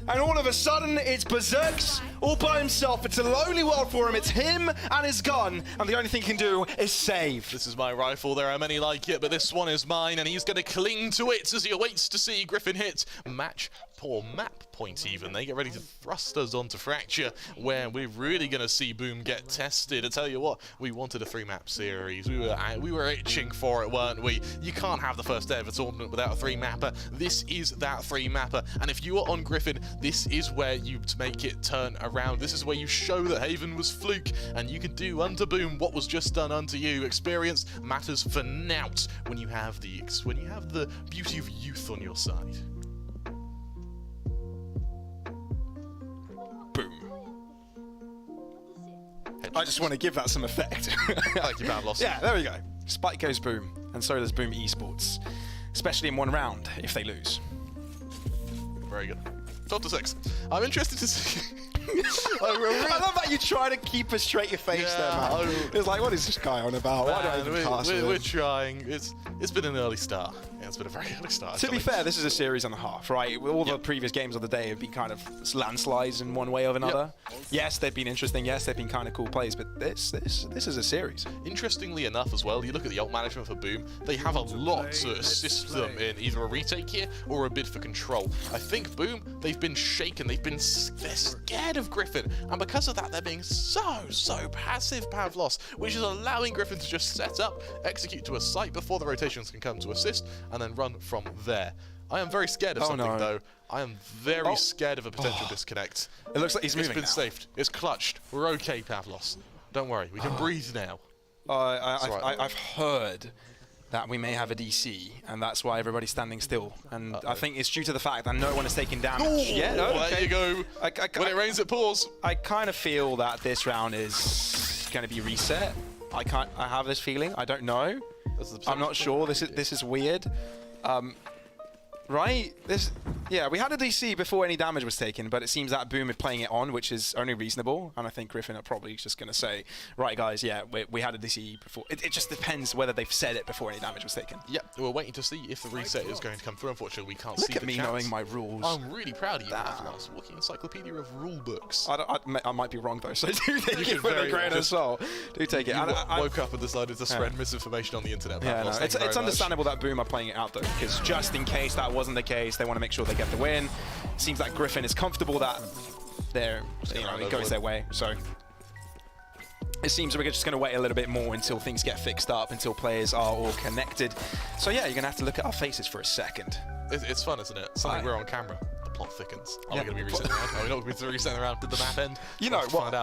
And all of a sudden, it's Berserks all by himself. It's a lonely world for him. It's him and his gun, and the only thing he can do is save. This is my rifle. There are many like it, but this one is mine, and he's going to cling to it as he awaits to see Griffin hit. Match, poor map point even. They get ready to thrust us onto Fracture, where we're really going to see Boom get tested. I tell you what, we wanted a 3-map series. We were itching for it, weren't we? You can't have the first ever tournament without a 3-mapper. This is that 3-mapper, and if you are on Griffin, this is where you make it turn around. This is where you show that Haven was fluke, and you can do unto Boom what was just done unto you. Experience matters for nought when you have the beauty of youth on your side. Boom. I just want to give that some effect. Thank you, Pavlos. Yeah, there we go. Spike goes Boom, and so does Boom Esports. Especially in one round, if they lose. Very good. 12-6. I'm interested to see. I love that you try to keep a straight your face there, man. It's like, what is this guy on about? Why do I even cast we're this? trying. It's been an early start. Yeah, it's been a very early start. To be fair, this is a series and a half, right? All the previous games of the day have been kind of landslides in one way or another. Yes, they've been interesting. Yes, they've been kind of cool plays, but this is a series. Interestingly enough as well, you look at the ult management for Boom, they have a lot to assist them in either a retake here or a bid for control. I think Boom, they've been shaken, they're scared of Griffin, and because of that, they're being so passive, Pavlos, which is allowing Griffin to just set up, execute to a site before the rotations can come to assist, and then run from there. I am very scared of something, though. I am very scared of a potential disconnect. It looks like he's moving. It's been saved. It's clutched. We're okay, Pavlos. Don't worry. We can breathe now. I've heard that we may have a DC, and that's why everybody's standing still. And I think it's due to the fact that no one has taken damage. There you go. When it rains, it pours. I kind of feel that this round is going to be reset. I have this feeling. I don't know. I'm not sure. This is weird. Right? We had a DC before any damage was taken, but it seems that Boom is playing it on, which is only reasonable. And I think Griffin are probably just going to say, right, guys, we had a DC before. It just depends whether they've said it before any damage was taken. Yeah, we're waiting to see if the reset is going to come through. Unfortunately, we can't see the chat. Look at me knowing my rules. I'm really proud of you, Pavlos. Walking encyclopedia of rule books. I might be wrong, though, so do take it with a grain of salt. Do take it. I woke up and decided to spread misinformation on the internet, Pavlos. It's understandable that Boom are playing it out, though, because just in case that wasn't the case, they want to make sure they get the win. It seems like Griffin is comfortable that it goes their way. So it seems we're just going to wait a little bit more until things get fixed up, until players are all connected. So yeah, you're going to have to look at our faces for a second. It's fun, isn't it? Suddenly we're on camera. The plot thickens. Are we going to be resetting around? Are we not going to be resetting around? Did the map end? You know what?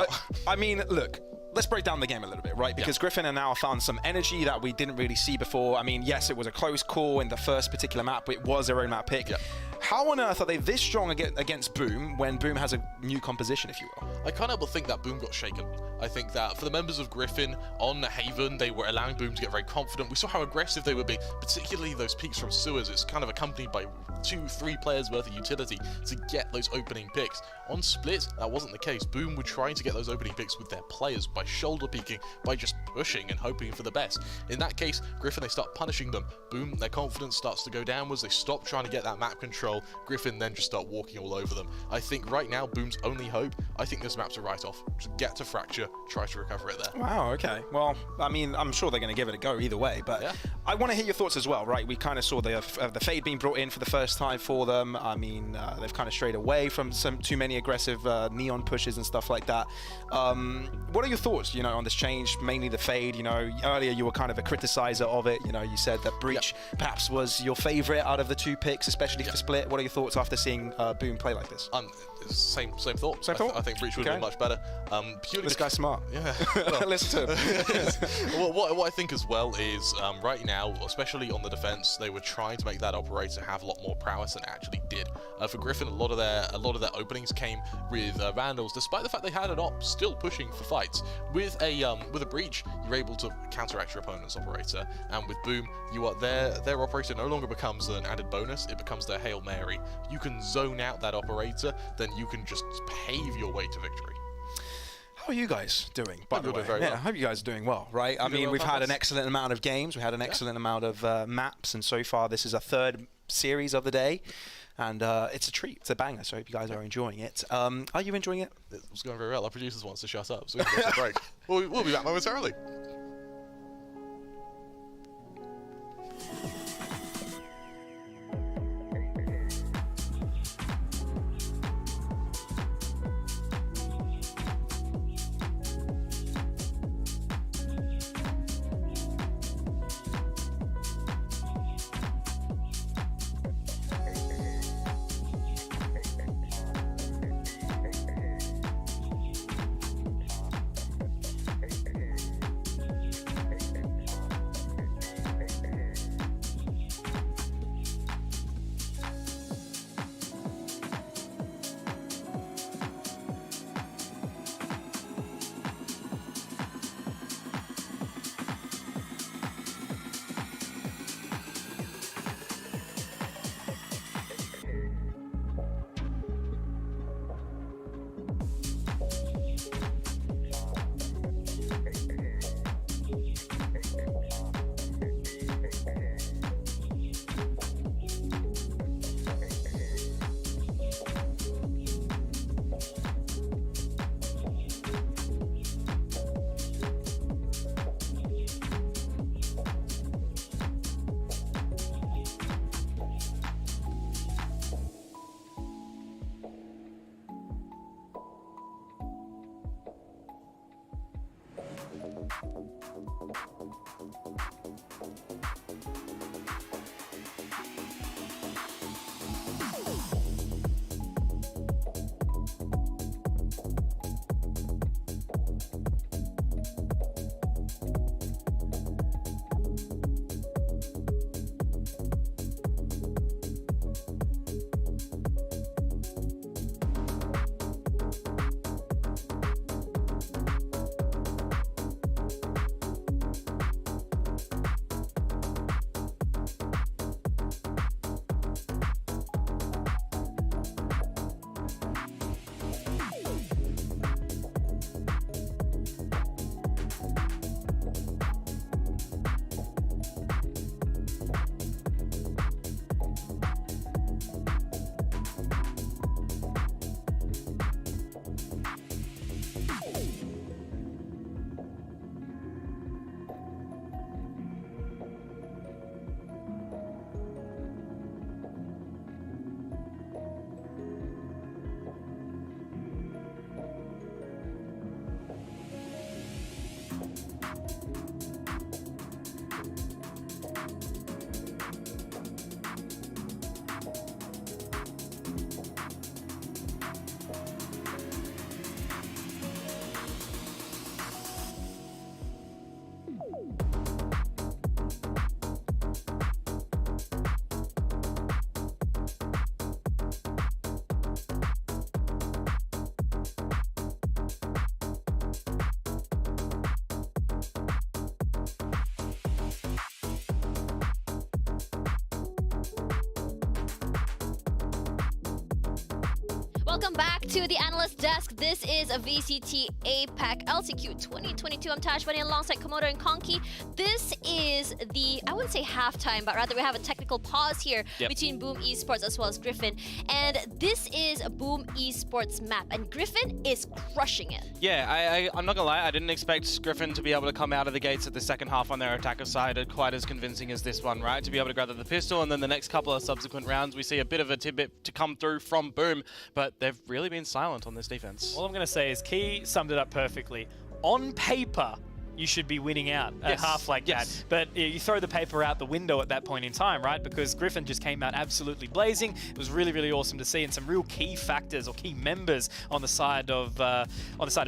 I mean, look. Let's break down the game a little bit, right? Because Griffin have now found some energy that we didn't really see before. I mean, yes, it was a close call in the first particular map, but it was their own map pick. How on earth are they this strong against Boom when Boom has a new composition, if you will? I can't help but think that Boom got shaken. I think that for the members of Griffin on Haven, they were allowing Boom to get very confident. We saw how aggressive they were being, particularly those peaks from sewers. It's kind of accompanied by 2-3 players worth of utility to get those opening picks. On Split, that wasn't the case. Boom were trying to get those opening picks with their players by shoulder peeking, by just pushing and hoping for the best. In that case, Griffin, they start punishing them. Boom, their confidence starts to go downwards. They stop trying to get that map control. Griffin then just start walking all over them. I think right now, Boom's only hope, I think this map's a write-off. Just get to Fracture, try to recover it there. Wow, okay. Well, I mean, I'm sure they're going to give it a go either way, but I want to hear your thoughts as well, right? We kind of saw the Fade being brought in for the first time for them. I mean, they've kind of strayed away from too many aggressive neon pushes and stuff like that. What are your thoughts, on this change, mainly the Fade? Earlier you were kind of a criticizer of it. You said that Breach perhaps was your favorite out of the two picks, especially for Split. What are your thoughts after seeing Boom play like this? Same thought. I think Breach would have been much better. This guy's smart. Yeah. Listen to him. What I think as well is right now, especially on the defense, they were trying to make that operator have a lot more prowess than it actually did. For Griffin, a lot of their openings came with Vandals, despite the fact they had an op still pushing for fights. With a Breach, you're able to counteract your opponent's operator, and with Boom, their operator no longer becomes an added bonus; it becomes their Hail Mary. You can zone out that operator, then you can just pave your way to victory. How are you guys doing, by the way? Very well. I hope you guys are doing well, right? I mean, we've had an excellent amount of games. We had an excellent amount of maps, and so far this is a third series of the day. And it's a treat. It's a banger, so I hope you guys are enjoying it. Are you enjoying it? It's going very well. Our producers want us to shut up, so we can take a break. We'll be back momentarily. Welcome back to the Analyst Desk. This is a VCT APAC LCQ 2022. I'm Tash Bunny alongside Komodo and Konki. This is the, I wouldn't say halftime, but rather we have a technical pause here between Boom Esports as well as Griffin. And this is a Boom Esports map, and Griffin is crushing it. Yeah, I'm not gonna lie, I didn't expect Griffin to be able to come out of the gates at the second half on their attacker side quite as convincing as this one, right? To be able to gather the pistol, and then the next couple of subsequent rounds, we see a bit of a tidbit to come through from Boom, but they've really been silent on this defense. All I'm going to say is Key summed it up perfectly. On paper, you should be winning out at half like that. But you throw the paper out the window at that point in time, right? Because Griffin just came out absolutely blazing. It was really, really awesome to see, and some real key factors or key members on the side of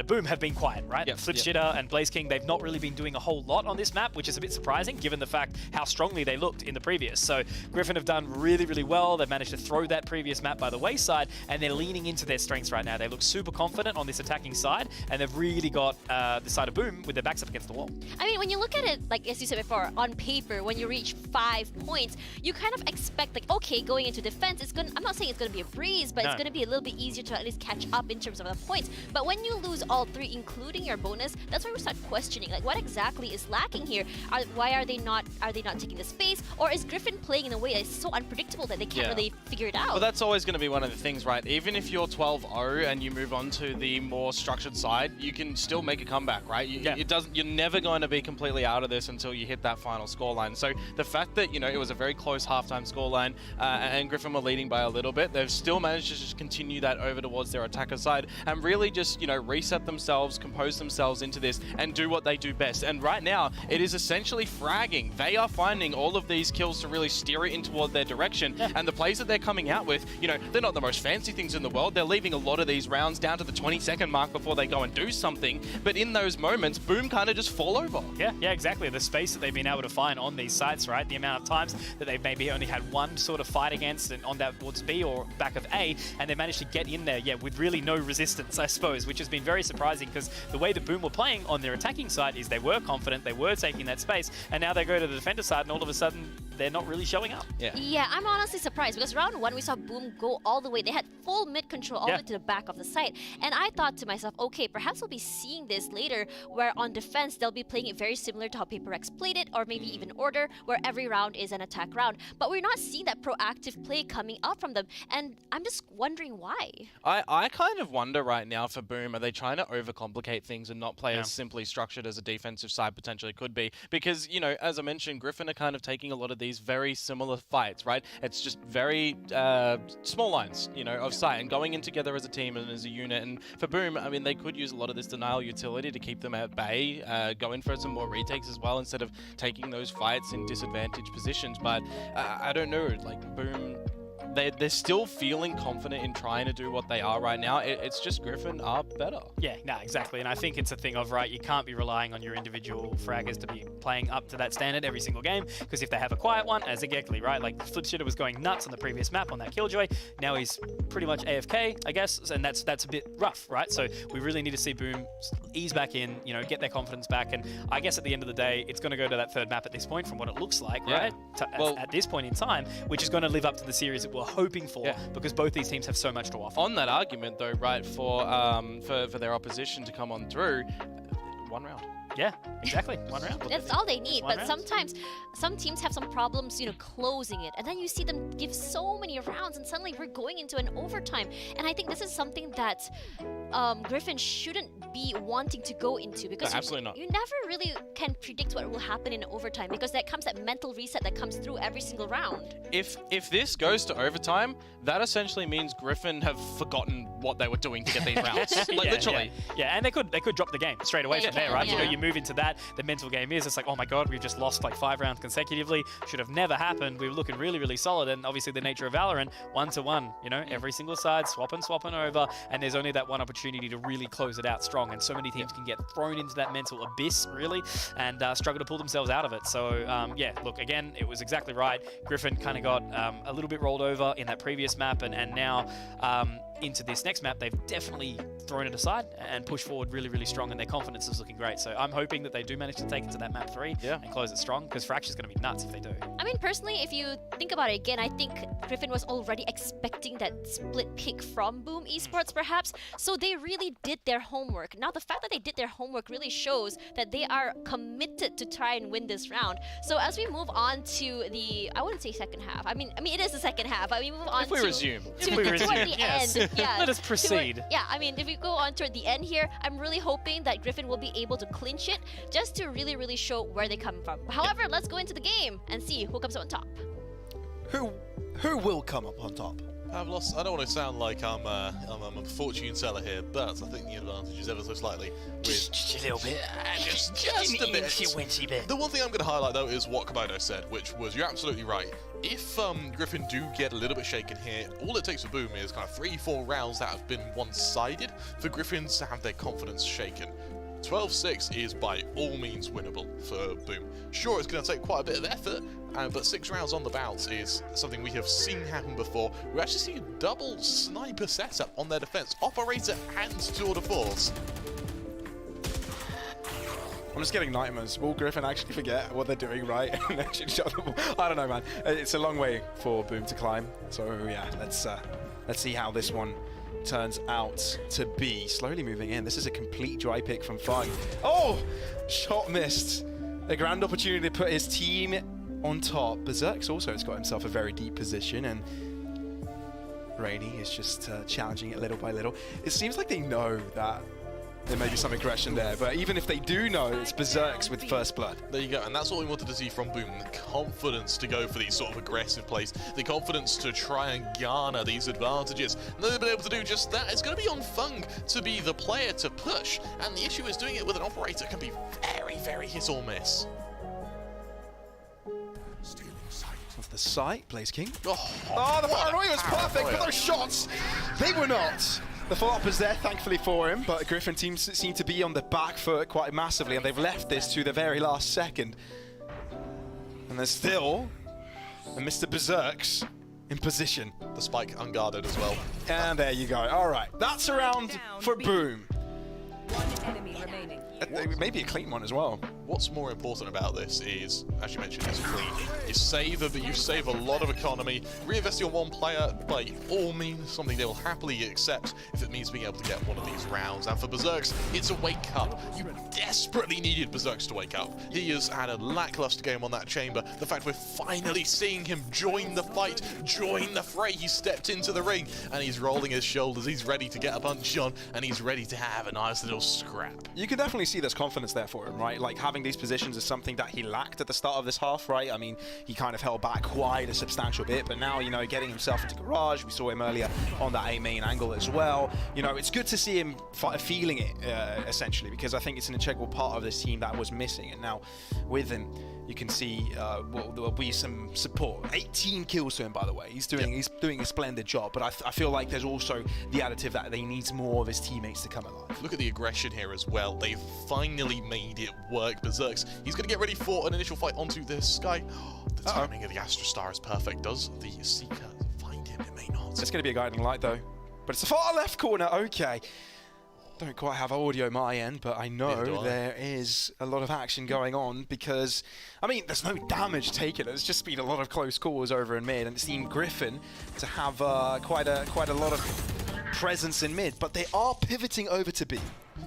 Boom have been quiet, right? Flipshitter and Blaze King, they've not really been doing a whole lot on this map, which is a bit surprising given the fact how strongly they looked in the previous. So Griffin have done really, really well. They've managed to throw that previous map by the wayside, and they're leaning into their strengths right now. They look super confident on this attacking side, and they've really got the side of Boom with their backs up against the wall. I mean, when you look at it, like as you said before, on paper, when you reach 5 points, you kind of expect, like, okay, going into defense, it's gonna, I'm not saying it's going to be a breeze, but it's going to be a little bit easier to at least catch up in terms of the points. But when you lose all 3, including your bonus, that's where we start questioning, like, what exactly is lacking here? Why are they not taking the space? Or is Griffin playing in a way that's so unpredictable that they can't really figure it out? Well, that's always going to be one of the things, right? Even if you're 12-0 and you move on to the more structured side, you can still make a comeback, right? You're never going to be completely out of this until you hit that final scoreline. So the fact that, you know, it was a very close halftime scoreline and Griffin were leading by a little bit, they've still managed to just continue that over towards their attacker side and really just, you know, reset themselves, compose themselves into this and do what they do best. And right now, it is essentially fragging. They are finding all of these kills to really steer it in toward their direction. And the plays that they're coming out with, you know, they're not the most fancy things in the world. They're leaving a lot of these rounds down to the 20-second mark before they go and do something. But in those moments, Boom kind of just fall over. Yeah, exactly. The space that they've been able to find on these sites, right? The amount of times that they've maybe only had one sort of fight against and on that towards B or back of A, and they managed to get in there, with really no resistance, I suppose, which has been very surprising because the way the Boom were playing on their attacking side is they were confident, they were taking that space, and now they go to the defender side and all of a sudden they're not really showing up. Yeah, I'm honestly surprised because round 1 we saw Boom go all the way. They had full mid control all the way to the back of the site. And I thought to myself, okay, perhaps we'll be seeing this later where on defense they'll be playing it very similar to how Paper X played it, or maybe even Order, where every round is an attack round. But we're not seeing that proactive play coming up from them. And I'm just wondering why. I kind of wonder right now for Boom, are they trying to overcomplicate things and not play as simply structured as a defensive side potentially could be? Because, you know, as I mentioned, Griffin are kind of taking a lot of these these very similar fights, right? It's just very small lines, you know, of sight and going in together as a team and as a unit. And for Boom, I mean, they could use a lot of this denial utility to keep them at bay, go in for some more retakes as well instead of taking those fights in disadvantaged positions. But I don't know, like Boom, they're still feeling confident in trying to do what they are right now. It's just Griffin are better. Yeah, no, exactly. And I think it's a thing of, right, you can't be relying on your individual fraggers to be playing up to that standard every single game, because if they have a quiet one, as exactly, right, like Flipshitter was going nuts on the previous map on that Killjoy, now he's pretty much AFK, I guess, and that's a bit rough, right? So we really need to see Boom ease back in, you know, get their confidence back, and I guess at the end of the day, it's going to go to that third map at this point from what it looks like, right? At this point in time, which is going to live up to the series that we're hoping for, because both these teams have so much to offer. On that argument, though, right, for their opposition to come on through, 1 round. Yeah, exactly. 1 round. That's all they need. One But round. sometimes some teams have some problems, you know, closing it. And then you see them give so many rounds and suddenly we're going into an overtime. And I think this is something that Griffin shouldn't be wanting to go into, because No, absolutely not. you never really can predict what will happen in overtime, because that comes that mental reset that comes through every single round. If this goes to overtime, that essentially means Griffin have forgotten what they were doing to get these rounds. Like Yeah, literally. Yeah, and they could drop the game straight away They from there, can, right? You know, yeah. you move into that, the mental game is, it's like, oh my god, we've just lost like 5 rounds consecutively. Should have never happened. We were looking really, really solid, and obviously the nature of Valorant, 1-to-1, you know, every single side, swapping over, and there's only that one opportunity to really close it out strong, and so many teams can get thrown into that mental abyss, really, and struggle to pull themselves out of it. So, yeah, look, again, it was exactly right. Griffin kind of got a little bit rolled over in that previous map, and now into this next map, they've definitely thrown it aside and pushed forward really, really strong, and their confidence is looking great. So I'm hoping that they do manage to take it to that map 3 and close it strong, because Fracture's going to be nuts if they do. I mean, personally, if you think about it again, I think Griffin was already expecting that split pick from Boom Esports, perhaps. So they really did their homework. Now, the fact that they did their homework really shows that they are committed to try and win this round. So as we move on to the, I wouldn't say second half. I mean, it is the second half. But we move on If we resume. toward the yes. end. Yeah, Let us proceed. yeah, I mean, if we go on toward the end here, I'm really hoping that Griffin will be able to clinch it, just to really, really show where they come from. However, let's go into the game and see who comes out on top. Who will come up on top? I don't want to sound like I'm a fortune teller here, but I think the advantage is ever so slightly with Just a little bit. just a bit. Wincy bit. The one thing I'm going to highlight though is what Komodo said, which was, you're absolutely right. If Griffin do get a little bit shaken here, all it takes for Boom is kind of 3-4 rounds that have been one-sided for Griffins to have their confidence shaken. 12-6 is by all means winnable for Boom. Sure, it's going to take quite a bit of effort, but 6 rounds on the bounce is something we have seen happen before. We actually see a double sniper setup on their defense, Operator and Tour de Force. I'm just getting nightmares. Will Griffin actually forget what they're doing right and actually shot the ball? I don't know, man. It's a long way for Boom to climb. So yeah, let's see how this one turns out to be. Slowly moving in. This is a complete dry pick from Fung. Oh, shot missed. A grand opportunity to put his team on top. Berserk's also has got himself a very deep position, and Rainy is just challenging it little by little. It seems like they know that there may be some aggression there, but even if they do know, it's Berserk's with first blood. There you go, and that's what we wanted to see from Boom. The confidence to go for these sort of aggressive plays, the confidence to try and garner these advantages. And they've been able to do just that. It's going to be on Fung to be the player to push, and the issue is doing it with an operator can be very, very hit or miss. Of the site, Blaze King. Oh, The paranoia was perfect, but those shots, they were not. The follow-up is there, thankfully for him, but Griffin teams seem to be on the back foot quite massively, and they've left this to the very last second. And there's still a Mr. Berserk's in position. The spike unguarded as well. And there you go. All right, that's a round for Boom. One enemy remaining. Maybe a clean one as well. What's more important about this is, as you mentioned, it's clean. You save a lot of economy. Reinvesting on one player, by all means, something they will happily accept if it means being able to get one of these rounds. And for Berserk's, it's a wake up. You desperately needed Berserk's to wake up. He has had a lackluster game on that chamber. The fact we're finally seeing him join the fight, join the fray. He stepped into the ring and he's rolling his shoulders. He's ready to get a punch on, and he's ready to have a nice little scrap. You can definitely see there's confidence there for him, right? Like, having these positions is something that he lacked at the start of this half, right? I mean, he kind of held back quite a substantial bit, but now, you know, getting himself into garage, we saw him earlier on that A main angle as well. You know, it's good to see him feeling it, essentially, because I think it's an integral part of this team that was missing, and now with him, you can see there will be some support. 18 kills to him, by the way. He's doing a splendid job, but I feel like there's also the additive that he needs more of his teammates to come alive. Look at the aggression here as well. They've finally made it work. Berserks, he's going to get ready for an initial fight onto this Sky. The timing of the Astra Star is perfect. Does the Seeker find him? It may not. It's going to be a guiding light, though. But it's the far left corner. Okay. Don't quite have audio my end, but I know there is a lot of action going on because, I mean, there's no damage taken. There's just been a lot of close calls over in mid, and it seemed Griffin to have quite a lot of presence in mid, but they are pivoting over to B.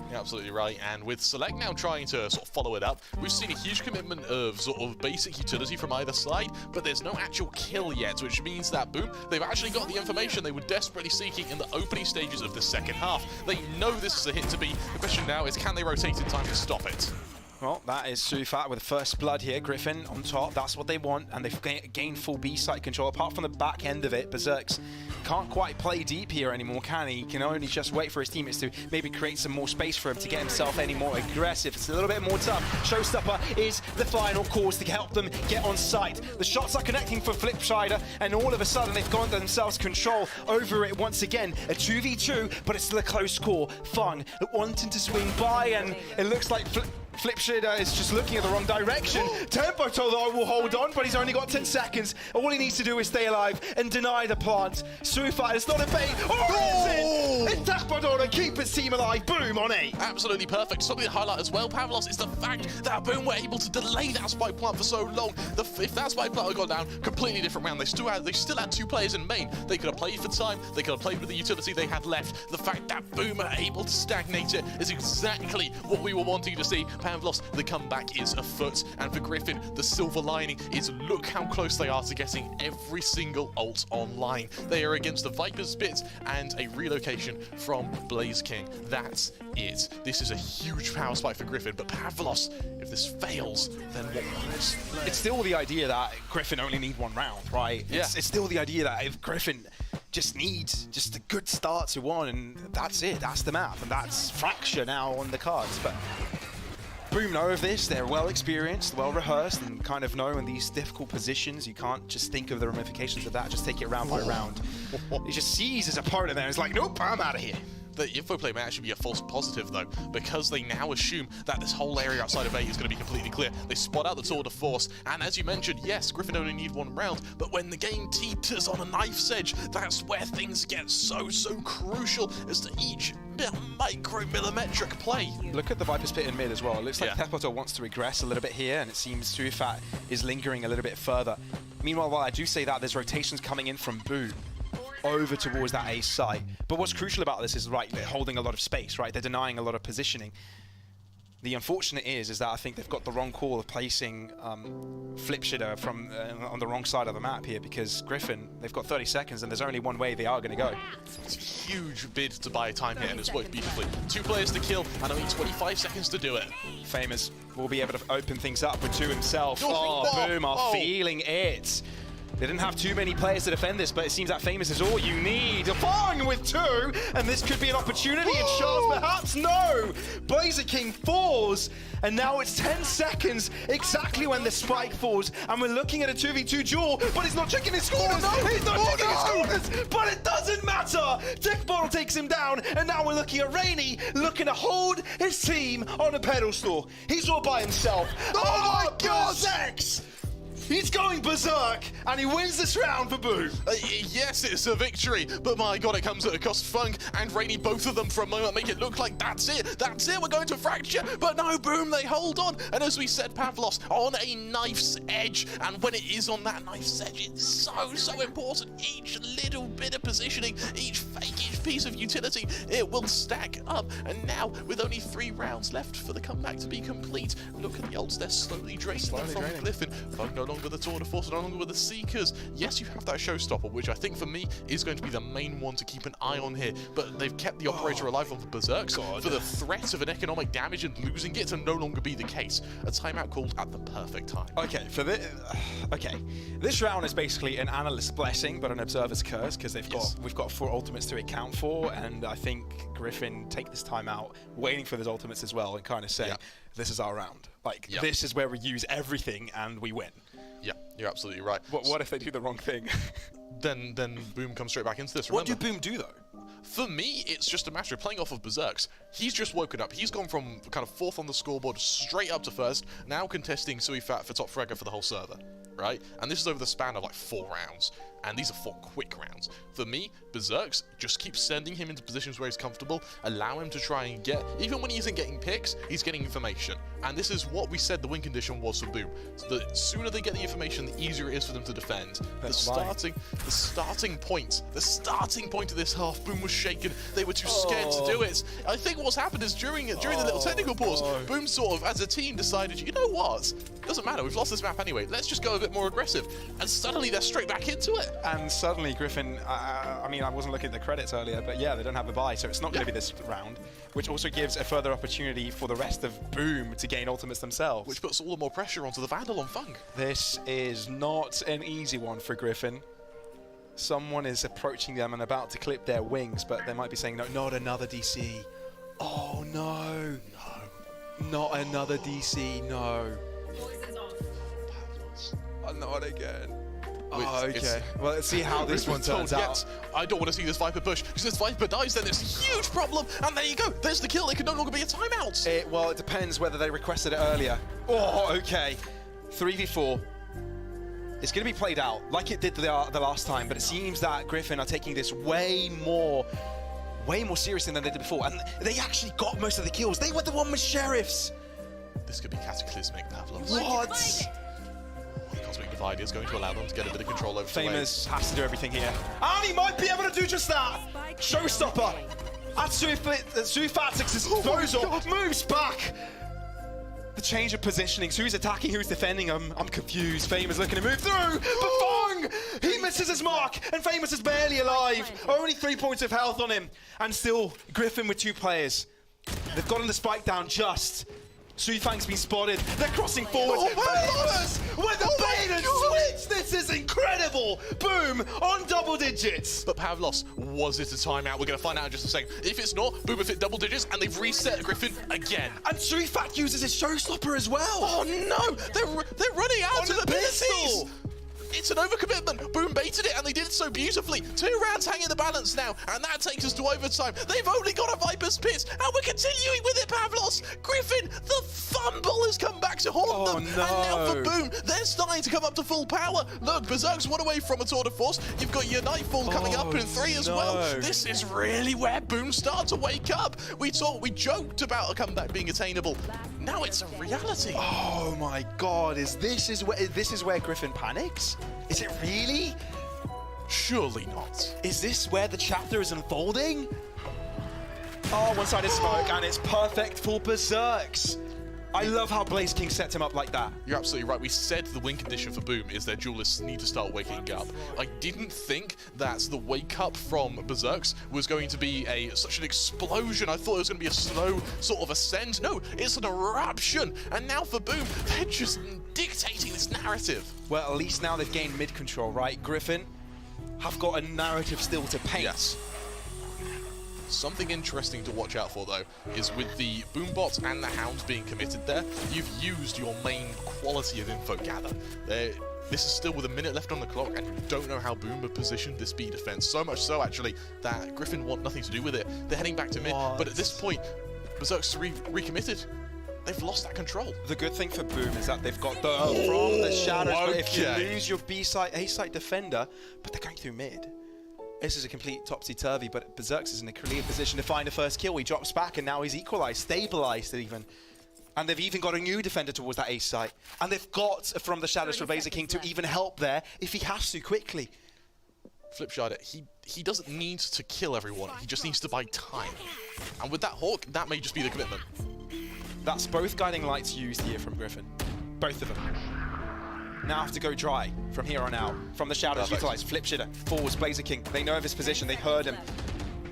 You're absolutely right, and with Select now trying to sort of follow it up, we've seen a huge commitment of sort of basic utility from either side, but there's no actual kill yet, which means that, boom, they've actually got the information they were desperately seeking in the opening stages of the second half. They know this is a hit to be. The question now is, can they rotate in time to stop it? Well, that is Sufat with first blood here. Griffin on top, that's what they want, and they've gained full B site control. Apart from the back end of it, Berserks can't quite play deep here anymore, can he? He can only just wait for his teammates to maybe create some more space for him to get himself any more aggressive. It's a little bit more tough. Showstopper is the final cause to help them get on site. The shots are connecting for Flipshider, and all of a sudden they've got themselves control over it once again. A 2v2, but it's still a close call. Fung wanting to swing by, and it looks like Flipshider is just looking at the wrong direction. Tempo though will hold on, but he's only got 10 seconds. All he needs to do is stay alive and deny the plant. Sufat, it's not a bait. Oh, it's Tempo to keep his team alive. Boom on 8. Absolutely perfect. Something to highlight as well, Pavlos, is the fact that Boom were able to delay that spike plant for so long. If that spike plant had gone down, completely different round. They still had 2 players in main. They could have played for time. They could have played with the utility they had left. The fact that Boom are able to stagnate it is exactly what we were wanting to see. Pavlos, the comeback is afoot, and for Griffin, the silver lining is look how close they are to getting every single ult online. They are against the Viper's Spit and a relocation from Blaze King. That's it. This is a huge power spike for Griffin, but Pavlos, if this fails, then what works? It's still the idea that Griffin only need 1 round, right? Yeah. It's still the idea that if Griffin just needs just a good start to 1, and that's it. That's the map, and that's Fracture now on the cards. But Boom know of this. They're well experienced, well rehearsed, and kind of know in these difficult positions you can't just think of the ramifications of that, just take it round by round. He just sees his opponent there and is like, nope, I'm out of here. The info play may actually be a false positive, though, because they now assume that this whole area outside of A is going to be completely clear. They spot out the tour de force, and as you mentioned, yes, Griffin only need 1 round, but when the game teeters on a knife's edge, that's where things get so crucial as to each micro-millimetric play. Look at the Viper's Pit in mid as well. It looks like Tepoto wants to regress a little bit here, and it seems Sufat is lingering a little bit further. Meanwhile, while I do say that, there's rotations coming in from Boom over towards that A site. But what's crucial about this is, right, they're holding a lot of space, right? They're denying a lot of positioning. The unfortunate is that I think they've got the wrong call of placing Flipshider from on the wrong side of the map here, because Griffin, they've got 30 seconds and there's only one way they are going to go. It's a huge bid to buy time here, and it's worked beautifully. 2 players to kill and only 25 seconds to do it. Famous will be able to open things up with 2 himself. Boom are feeling it. They didn't have too many players to defend this, but it seems that Famous is all you need. Fung with 2, and this could be an opportunity, and Charles perhaps no! Blazer King falls, and now it's 10 seconds exactly when the spike falls, and we're looking at a 2v2 duel, but he's not checking his corners! He's not checking his corners! But it doesn't matter! Tech Bottle takes him down, and now we're looking at Rainy looking to hold his team on a pedestal. He's all by himself. Oh my God! He's going berserk, and he wins this round for Boom. Yes, it's a victory, but my God, it comes at a cost. Fung and Rainy, both of them for a moment make it look like that's it, we're going to Fracture, but no, Boom, they hold on, and as we said, Pavlos on a knife's edge, and when it is on that knife's edge, it's so important. Each little bit of positioning, each fake, each piece of utility, it will stack up, and now, with only 3 rounds left for the comeback to be complete, look at the ults, they're slowly draining from Griffin. Fung no longer with the Tour de Force, no longer with the Seekers. Yes, you have that showstopper, which I think for me is going to be the main one to keep an eye on here. But they've kept the operator alive on the Berserks for the threat of an economic damage and losing it to no longer be the case. A timeout called at the perfect time. Okay, for this, this round is basically an analyst's blessing, but an observer's curse, because we've got 4 ultimates to account for, and I think Griffin take this time out, waiting for those ultimates as well, and kind of saying, this is our round. Like, this is where we use everything and we win. Yeah, you're absolutely right. What if they do the wrong thing? then Boom comes straight back into this. What do Boom do, though? For me, it's just a matter of playing off of Berserks. He's just woken up. He's gone from kind of 4th on the scoreboard straight up to 1st, now contesting Suifat for top fragger for the whole server, right? And this is over the span of like 4 rounds. And these are 4 quick rounds. For me, Berserks just keep sending him into positions where he's comfortable, allow him to try and get, even when he isn't getting picks, he's getting information. And this is what we said the win condition was for Boom. So the sooner they get the information, the easier it is for them to defend. The starting point of this half, Boom was shaken. They were too scared to do it. I think what's happened is during the little technical pause, Boom sort of, as a team, decided, you know what? Doesn't matter, we've lost this map anyway. Let's just go a bit more aggressive. And suddenly they're straight back into it. And suddenly Griffin, I mean, I wasn't looking at the credits earlier, but yeah, they don't have a buy, so it's not going to be this round, which also gives a further opportunity for the rest of Boom to gain ultimates themselves. Which puts all the more pressure onto the Vandal on Fung. This is not an easy one for Griffin. Someone is approaching them and about to clip their wings, but they might be saying, no, not another DC. Oh, no. Not another DC, no. Not again. Oh, okay. Well, let's see how this one turns out. I don't want to see this Viper push, because if this Viper dies, then it's a huge problem. And there you go. There's the kill. It can no longer be a timeout. Well, it depends whether they requested it earlier. Oh, okay. 3v4. It's going to be played out like it did the last time, but it seems that Griffin are taking this way more seriously than they did before. And they actually got most of the kills. They were the one with Sheriffs. This could be cataclysmic, Pavlos. What? Cosmic Divide is going to allow them to get a bit of control over Famous has to do everything here. And he might be able to do just that! Showstopper! At Suifatix goes up, moves back! The change of positioning. Who's attacking, who's defending him? I'm confused. Famous looking to move through, but Fung! He misses his mark, and Famous is barely alive. Only 3 points of health on him. And still, Griffin with 2 players. They've gotten the spike down just. Suifang's been spotted. They're crossing forward. Famous with the bait and switch. This is incredible. Boom on double digits. But Pavlos, was it a timeout? We're going to find out in just a second. If it's not, Boom have hit double digits and they've reset Griffin again. And Suifang uses his showstopper as well. Oh no, they're running out of the pistol. It's an overcommitment. Boom baited it, and they did it so beautifully. 2 rounds hang in the balance now, and that takes us to overtime. They've only got a Viper's Pit, and we're continuing with it, Pavlos. Griffin, the fumble has come back to haunt them. No. And now for Boom, they're starting to come up to full power. Look, Berserk's one away from a tour de force. You've got your Nightfall coming up in 3 as well. This is really where Boom start to wake up. We joked about a comeback being attainable. Now it's a reality. Oh my God! This is where Griffin panics? Is it really? Surely not. Is this where the chapter is unfolding? Oh, one-sided smoke, and it's perfect for Berserks. I love how Blaze King sets him up like that. You're absolutely right. We said the win condition for Boom is their duelists need to start waking up. I didn't think that the wake up from Berserks was going to be such an explosion. I thought it was going to be a slow sort of ascent. No, it's an eruption. And now for Boom, they're just dictating this narrative. Well, at least now they've gained mid control, right? Griffin have got a narrative still to paint. Yes. Something interesting to watch out for, though, is with the Boombots and the Hounds being committed there, you've used your main quality of info gather. This is still with a minute left on the clock, and you don't know how Boom have positioned this B defense. So much so, actually, that Griffin want nothing to do with it. They're heading back to mid, but at this point, Berserk's recommitted. They've lost that control. The good thing for Boom is that they've got the from the shadows. But if you lose your B-side, A-side defender, but they're going through mid. This is a complete topsy-turvy, but Berserks is in a clear position to find a first kill. He drops back, and now he's equalized, stabilized even. And they've even got a new defender towards that ace site. And they've got from the shadows for Blazer King to even help there if he has to quickly. Flipside, he doesn't need to kill everyone. He just needs to buy time. And with that Hawk, that may just be the commitment. That's both guiding lights used here from Griffin. Both of them. now have to go dry from here on out. From the shadows, Perfect. utilize, flip shitter, falls, Blazer King. They know of his position, they heard him.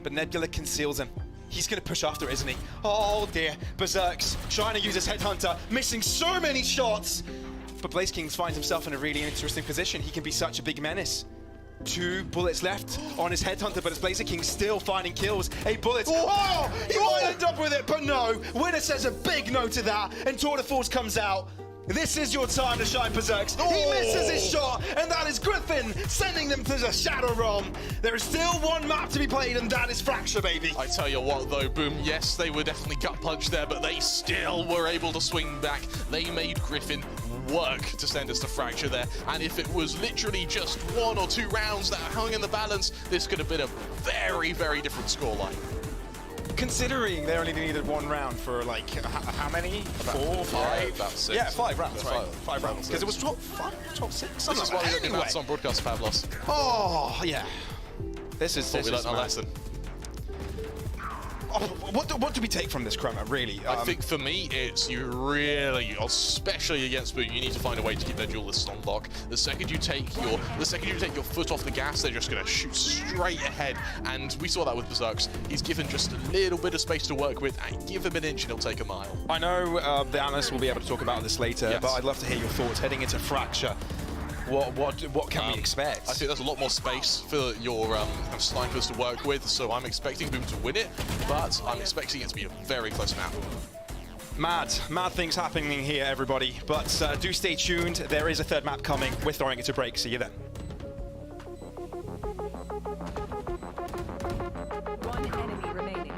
But Nebula conceals him. He's gonna push after it, isn't he? Oh dear, Berserk's trying to use his Headhunter, missing so many shots. But Blaze King finds himself in a really interesting position. He can be such a big menace. 2 bullets left on his Headhunter, but it's Blazer King still finding kills. 8 bullets. Oh, he might end up with it, but no. Winner says a big no to that, and Tour de Force comes out. This is your time to shine, Berserks. He misses his shot, and that is Griffin sending them to the Shadow Realm. There is still one map to be played, and that is Fracture, baby. I tell you what, though, Boom, yes, they were definitely gut punched there, but they still were able to swing back. They made Griffin work to send us to Fracture there, and if it was literally just 1 or 2 rounds that hung in the balance, this could have been a very, very different scoreline. Considering they only needed 1 round for like how many? About 4, 5? About 6. Yeah, 5 rounds, Yeah, right? 5 rounds. Because it was 12, 6. This is why we don't do maths on broadcast, Pavlos. Oh, yeah. This is We learned a mad. lesson. Oh, what do we take from this, Chroma, really? I think for me, it's you really, especially against Boom, you need to find a way to keep their duelists on lock. The second you take your foot off the gas, they're just going to shoot straight ahead. And we saw that with Berserks. He's given just a little bit of space to work with, and give him an inch and he'll take a mile. I know the analysts will be able to talk about this later, Yes. but I'd love to hear your thoughts heading into Fracture. What can we expect? I think there's a lot more space for your snipers to work with, so I'm expecting Boom to win it, but I'm expecting it to be a very close map. Mad things happening here, everybody. But do stay tuned. There is a 3rd map coming. We're throwing it to break. See you then. One enemy remaining.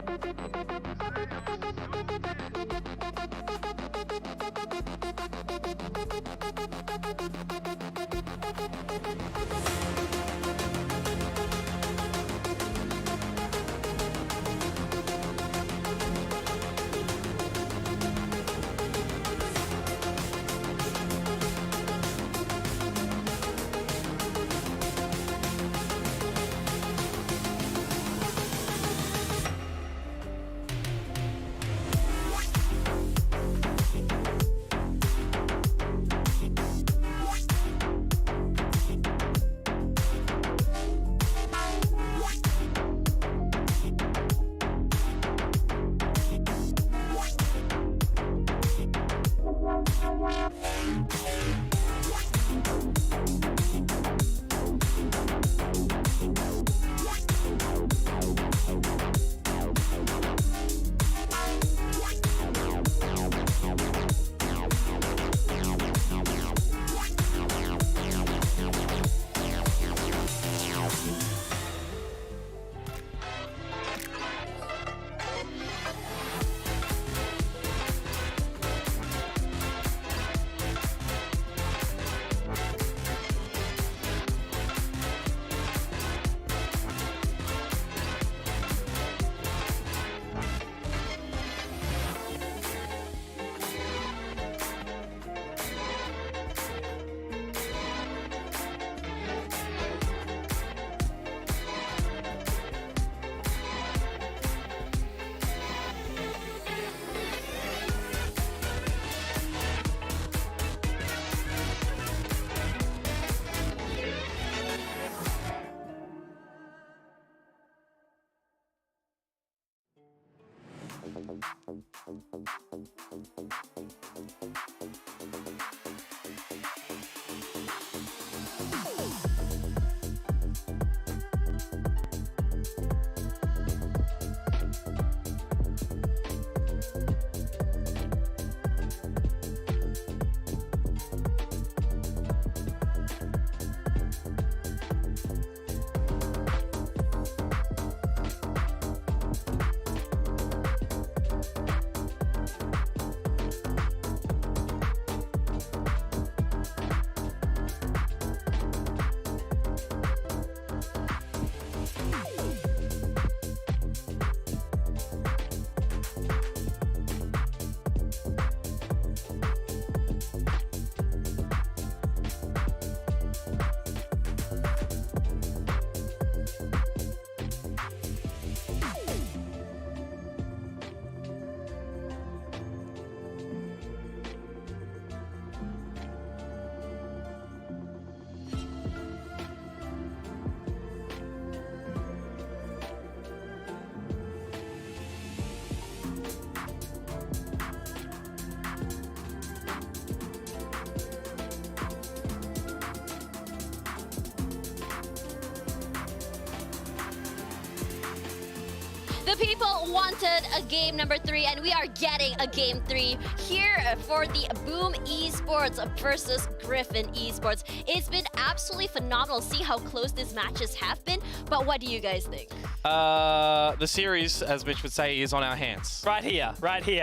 The people wanted a game number 3, and we are getting a game 3 here for the Boom Esports versus Griffin Esports. It's been absolutely phenomenal seeing how close these matches have been, but what do you guys think? The series, as Mitch would say, is on our hands. Right here.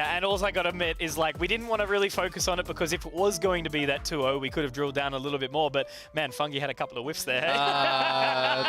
And all I got to admit is, like, we didn't want to really focus on it because if it was going to be that 2-0, we could have drilled down a little bit more. But, man, Fungi had a couple of whiffs there.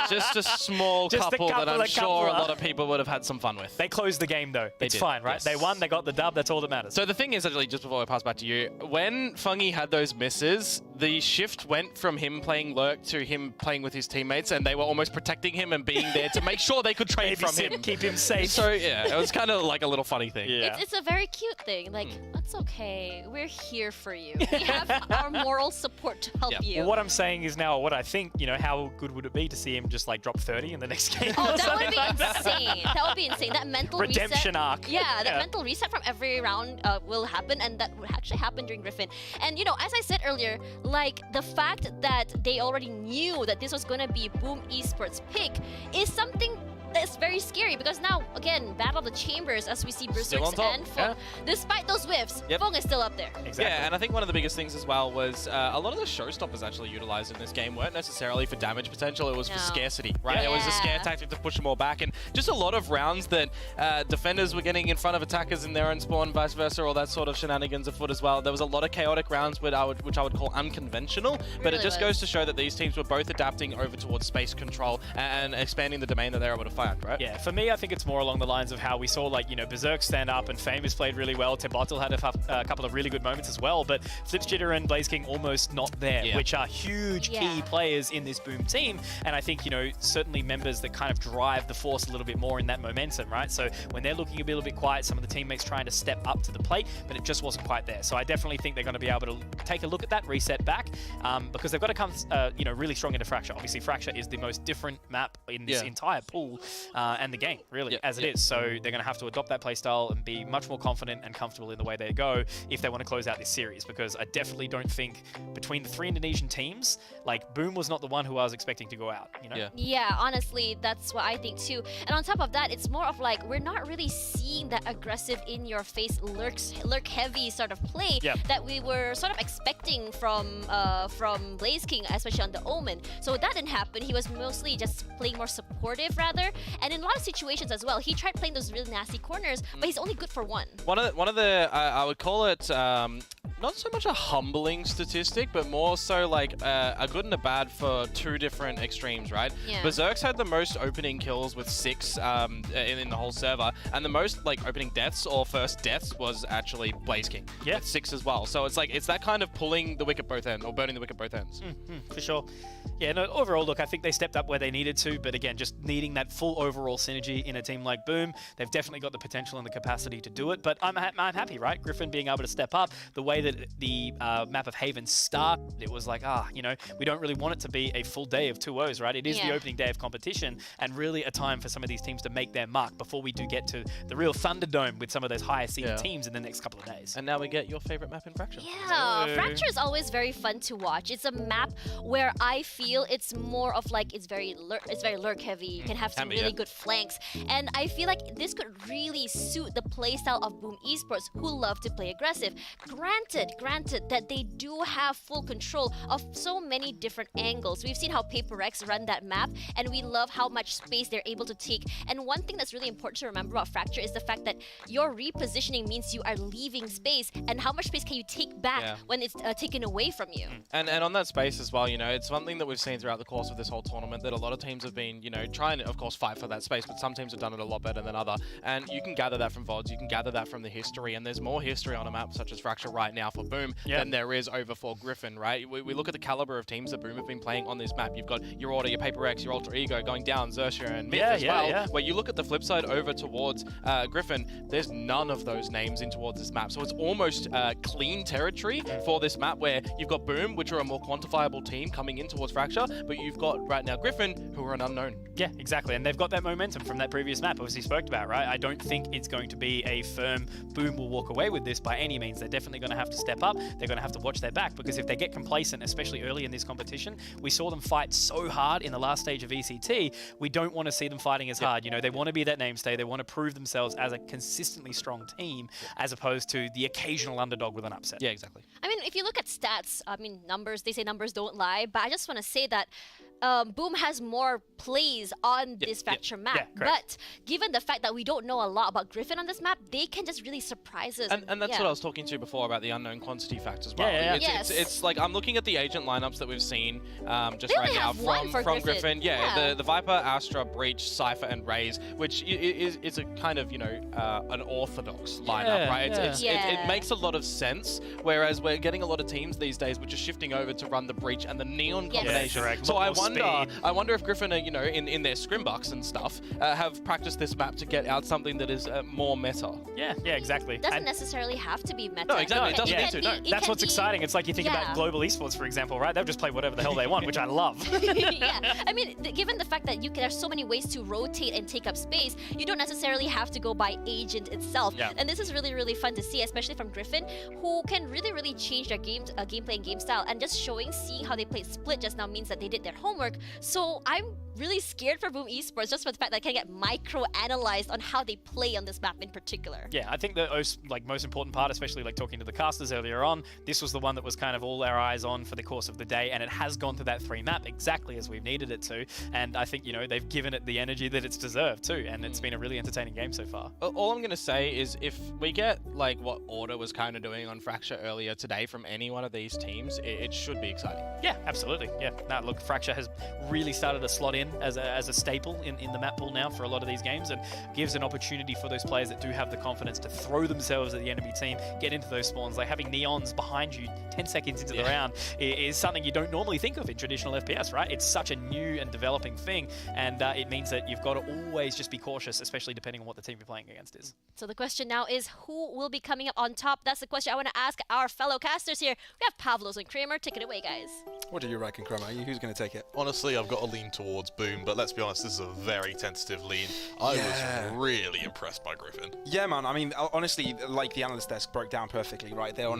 Just a small couple that I'm sure a lot of people would have had some fun with. They closed the game, though. It's did, fine, right? yes. They won. They got the dub. That's all that matters. So the thing is, actually, just before I pass back to you, when Fungi had those misses, the shift went from him playing Lurk to him playing with his teammates, and they were almost protecting him and being there to make sure they could trade from him. Keep him safe. So, yeah, it was kind of like a little funny thing. Yeah. It's a very cute thing. Like, that's okay. We're here for you. We have our moral support to help you. Well, what I'm saying is now, what I think, you know, how good would it be to see him just like drop 30 in the next game? Oh, that would be insane. That would be insane. That mental redemption reset. arc. Yeah, that mental reset from every round will happen, and that would actually happen during Griffin. And, you know, as I said earlier, like, the fact that they already knew that this was going to be Boom Esports' pick is something that's very scary, because now, again, Battle of the Chambers, as we see Berserk's and Fong, despite those whiffs, Fong is still up there. Exactly. Yeah, and I think one of the biggest things as well was a lot of the showstoppers actually utilized in this game weren't necessarily for damage potential, it was for scarcity, right? It was a scare tactic to push them all back, and just a lot of rounds that defenders were getting in front of attackers in their own spawn, vice versa, all that sort of shenanigans afoot as well. There was a lot of chaotic rounds which I would call unconventional, but it just goes to show that these teams were both adapting over towards space control and expanding the domain that they're able to find, right? Yeah, for me, I think it's more along the lines of how we saw, like, you know, Berserk stand up and Famous played really well. Tebottle had a couple of really good moments as well, but Flips Jitter and Blaze King almost not there, which are huge key players in this Boom team. And I think, you know, certainly members that kind of drive the force a little bit more in that momentum, right? So when they're looking a little bit quiet, some of the teammates trying to step up to the plate, but it just wasn't quite there. So I definitely think they're going to be able to take a look at that, reset back, because they've got to come, you know, really strong into Fracture. Obviously, Fracture is the most different map in this entire pool and the game, really, as it is. So they're going to have to adopt that playstyle and be much more confident and comfortable in the way they go if they want to close out this series, because I definitely don't think between the 3 Indonesian teams, like, Boom was not the one who I was expecting to go out, you know? Yeah, honestly, that's what I think too. And on top of that, it's more of like, we're not really seeing that aggressive, in-your-face, lurk-heavy sort of play that we were sort of expecting from Blaze King, especially on the Omen. So that didn't happen. He was mostly just playing more supportive, rather. And in a lot of situations as well, he tried playing those really nasty corners, but he's only good for one. One of the I would call it not so much a humbling statistic, but more so like a good and a bad for 2 different extremes, right? Yeah. Berserk's had the most opening kills with 6 in the whole server, and the most like opening deaths or first deaths was actually Blaze King with 6 as well. So it's like, it's that kind of pulling the wick at both ends, or burning the wick at both ends. For sure. Yeah, no, overall, look, I think they stepped up where they needed to, but again, just needing that full overall synergy in a team like Boom, they've definitely got the potential and the capacity to do it, but I'm happy, right? Griffin being able to step up, the way that the map of Haven started, it was like, you know, we don't really want it to be a full day of 2-0s, right? It is the opening day of competition, and really a time for some of these teams to make their mark before we do get to the real Thunderdome with some of those higher seeded teams in the next couple of days. And now we get your favorite map in Fracture. Yeah, Fracture is always very fun to watch. It's a map where I feel it's more of like, it's very lurk heavy. You can have some really good flanks, and I feel like this could really suit the playstyle of Boom Esports, who love to play aggressive. Granted that they do have full control of so many different angles. We've seen how Paper X run that map, and we love how much space they're able to take. And one thing that's really important to remember about Fracture is the fact that your repositioning means you are leaving space, and how much space can you take back when it's taken away from you. And on that space as well, you know, it's something that we've seen throughout the course of this whole tournament, that a lot of teams have been, you know, trying to, of course, fight for that space, but some teams have done it a lot better than other. And you can gather that from VODs, you can gather that from the history, and there's more history on a map such as Fracture right now for Boom than there is over for Griffin, right? We look at the caliber of teams that Boom have been playing on this map. You've got your Order, your Paper X, your Alter Ego going down, Xerxia and Myth as well. Where you look at the flip side over towards Griffin, there's none of those names in towards this map. So it's almost clean territory for this map, where you've got Boom, which are a more quantifiable team coming in towards Fracture, but you've got right now Griffin, who are an unknown. Yeah, exactly. And they've got that momentum from that previous map, obviously spoke about, right? I don't think it's going to be a firm Boom will walk away with this by any means. They're definitely going to have to step up, they're going to have to watch their back, because if they get complacent, especially early in this competition, we saw them fight so hard in the last stage of ECT, we don't want to see them fighting as hard. You know, they want to be that namestay, they want to prove themselves as a consistently strong team, as opposed to the occasional underdog with an upset. Yeah, exactly. I mean, if you look at stats, I mean, numbers, they say numbers don't lie, but I just want to say that Boom has more plays on this Fracture map. But given the fact that we don't know a lot about Griffin on this map, they can just really surprise us. And that's what I was talking to before about the unknown quantity fact as well. It's like, I'm looking at the agent lineups that we've seen just right now from Griffin. The Viper, Astra, Breach, Cypher, and Raze, which is a kind of, you know, an orthodox lineup, right? It makes a lot of sense, whereas we're getting a lot of teams these days which are shifting over to run the Breach and the Neon combination. So I wonder if Griffin are, you know, in their scrimbucks and stuff, have practiced this map to get out something that is more meta. Yeah, exactly. It doesn't necessarily have to be meta. No, exactly. It doesn't need to. No. That's what's exciting. It's like you think about global esports, for example, right? They'll just play whatever the hell they want, which I love. I mean, given the fact that there's so many ways to rotate and take up space, you don't necessarily have to go by agent itself. And this is really, really fun to see, especially from Griffin, who can really, really change their gameplay and game style. And just seeing how they played Split just now means that they did their homework. So I'm really scared for Boom Esports just for the fact that I can get micro-analyzed on how they play on this map in particular. Yeah, I think the most important part, especially like talking to the casters earlier on, this was the one that was kind of all our eyes on for the course of the day, and it has gone to that 3 map exactly as we've needed it to, and I think, you know, they've given it the energy that it's deserved too, and it's been a really entertaining game so far. All I'm going to say is if we get like what Order was kind of doing on Fracture earlier today from any one of these teams, it should be exciting. Yeah, absolutely. Yeah, now look, Fracture has really started to slot in as a staple in the map pool now for a lot of these games, and gives an opportunity for those players that do have the confidence to throw themselves at the enemy team, get into those spawns. Like having neons behind you 10 seconds into the round is something you don't normally think of in traditional FPS, right? It's such a new and developing thing, and it means that you've got to always just be cautious, especially depending on what the team you're playing against is. So the question now is, who will be coming up on top? That's the question I want to ask our fellow casters here. We have Pavlos and Kramer. Take it away, guys. What do you reckon, Kramer? Who's going to take it? Honestly, I've got a lean towards Boom, but let's be honest, this is a very tentative lean. I was really impressed by Griffin. Yeah, man. I mean, honestly, like the analyst desk broke down perfectly, right? They're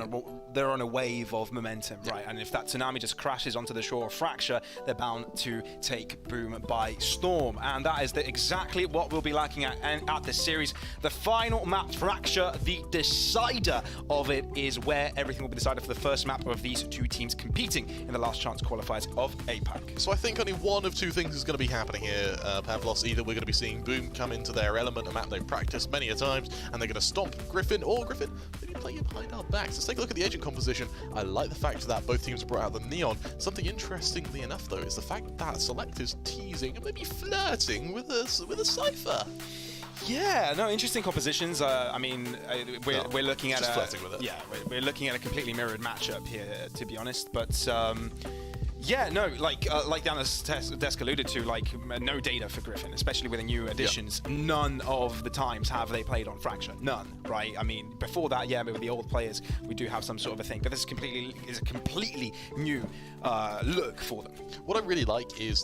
on a wave of momentum, right? And if that tsunami just crashes onto the shore of Fracture, they're bound to take Boom by storm. And that is exactly what we'll be lacking at this series. The final map, Fracture, the decider of it, is where everything will be decided for the first map of these two teams competing in the last chance qualifiers of APAC. So I think only one of two things is going to be happening here, Pavlos. Either we're going to be seeing Boom come into their element, a map they've practiced many a times, and they're going to stomp Griffin, or Griffin maybe playing it behind our backs. Let's take a look at the agent composition. I like the fact that both teams brought out the Neon. Something interestingly enough, though, is the fact that Select is teasing and maybe flirting with a Cypher. Yeah, no, interesting compositions. I mean, we're looking at just flirting with it. Yeah, we're looking at a completely mirrored matchup here, to be honest. But yeah, no, like the analyst desk alluded to, like no data for Griffin, especially with the new additions. Yep. None of the times have they played on Fracture. None, right? I mean, before that, yeah, but with the old players, we do have some sort of a thing. But this is a completely new look for them. What I really like is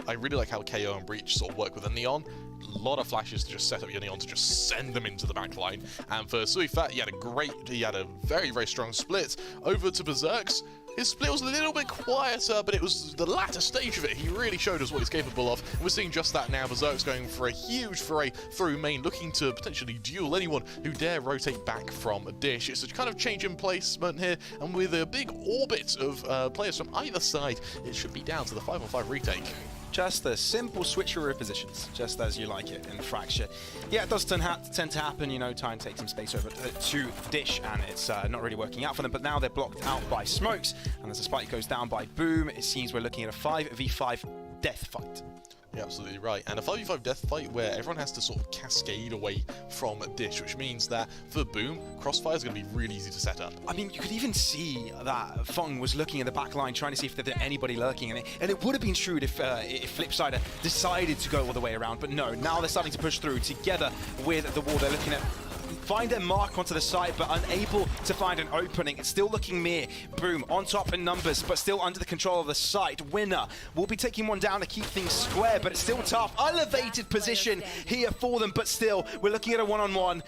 I really like how KO and Breach sort of work with the Neon. A lot of flashes to just set up your Neon to just send them into the back line. And for Suifat, he had a very, very strong split over to Berserks. His split was a little bit quieter, but it was the latter stage of it. He really showed us what he's capable of. And we're seeing just that now. Berserk's going for a huge foray through main, looking to potentially duel anyone who dare rotate back from a dish. It's a kind of change in placement here, and with a big orbit of players from either side, it should be down to the 5-on-5 retake. Just a simple switcheroo of positions, just as you like it in Fracture. Yeah, it does tend to happen, you know, Time takes some space over to Dish, and it's not really working out for them, but now they're blocked out by smokes, and as the spike goes down by Boom, it seems we're looking at a 5v5 death fight. You're absolutely right. And a 5v5 death fight where everyone has to sort of cascade away from a dish, which means that for Boom, Crossfire is going to be really easy to set up. I mean, you could even see that Fung was looking at the back line, trying to see if there's anybody lurking in it. And it would have been shrewd if Flipsider decided to go all the way around. But no, now they're starting to push through together with the wall. They're looking at find a mark onto the side, but unable to find an opening. It's still looking mere. Boom on top in numbers, but still under the control of the site. Winner will be taking one down to keep things square, but it's still tough. Elevated position here for them, but still, we're looking at a one-on-one.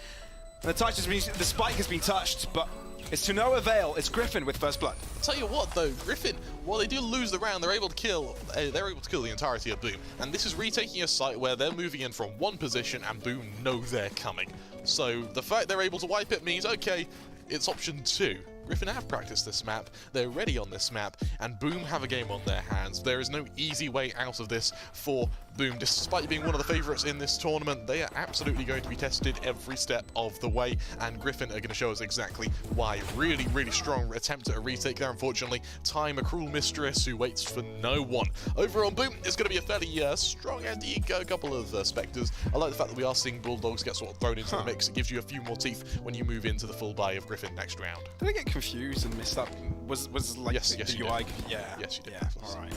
The spike has been touched, but It's to no avail. It's Griffin with first blood. Tell you what though, Griffin, while they do lose the round, they're able to kill the entirety of Boom. And this is retaking a site where they're moving in from one position and Boom know they're coming. So the fact they're able to wipe it means, okay, it's option 2. Griffin have practiced this map, they're ready on this map, and Boom have a game on their hands. There is no easy way out of this for Boom. Despite being one of the favourites in this tournament, they are absolutely going to be tested every step of the way, and Griffin are going to show us exactly why. Really, really strong attempt at a retake there, unfortunately. Time, a cruel mistress who waits for no one. Over on Boom, it's going to be a fairly strong anti-eco, a couple of Spectres. I like the fact that we are seeing Bulldogs get sort of thrown into the mix. It gives you a few more teeth when you move into the full buy of Griffin next round. Did I get confused and missed that? Was like yes, the you UI? did. Yeah. Yes, you did. Yeah. All right.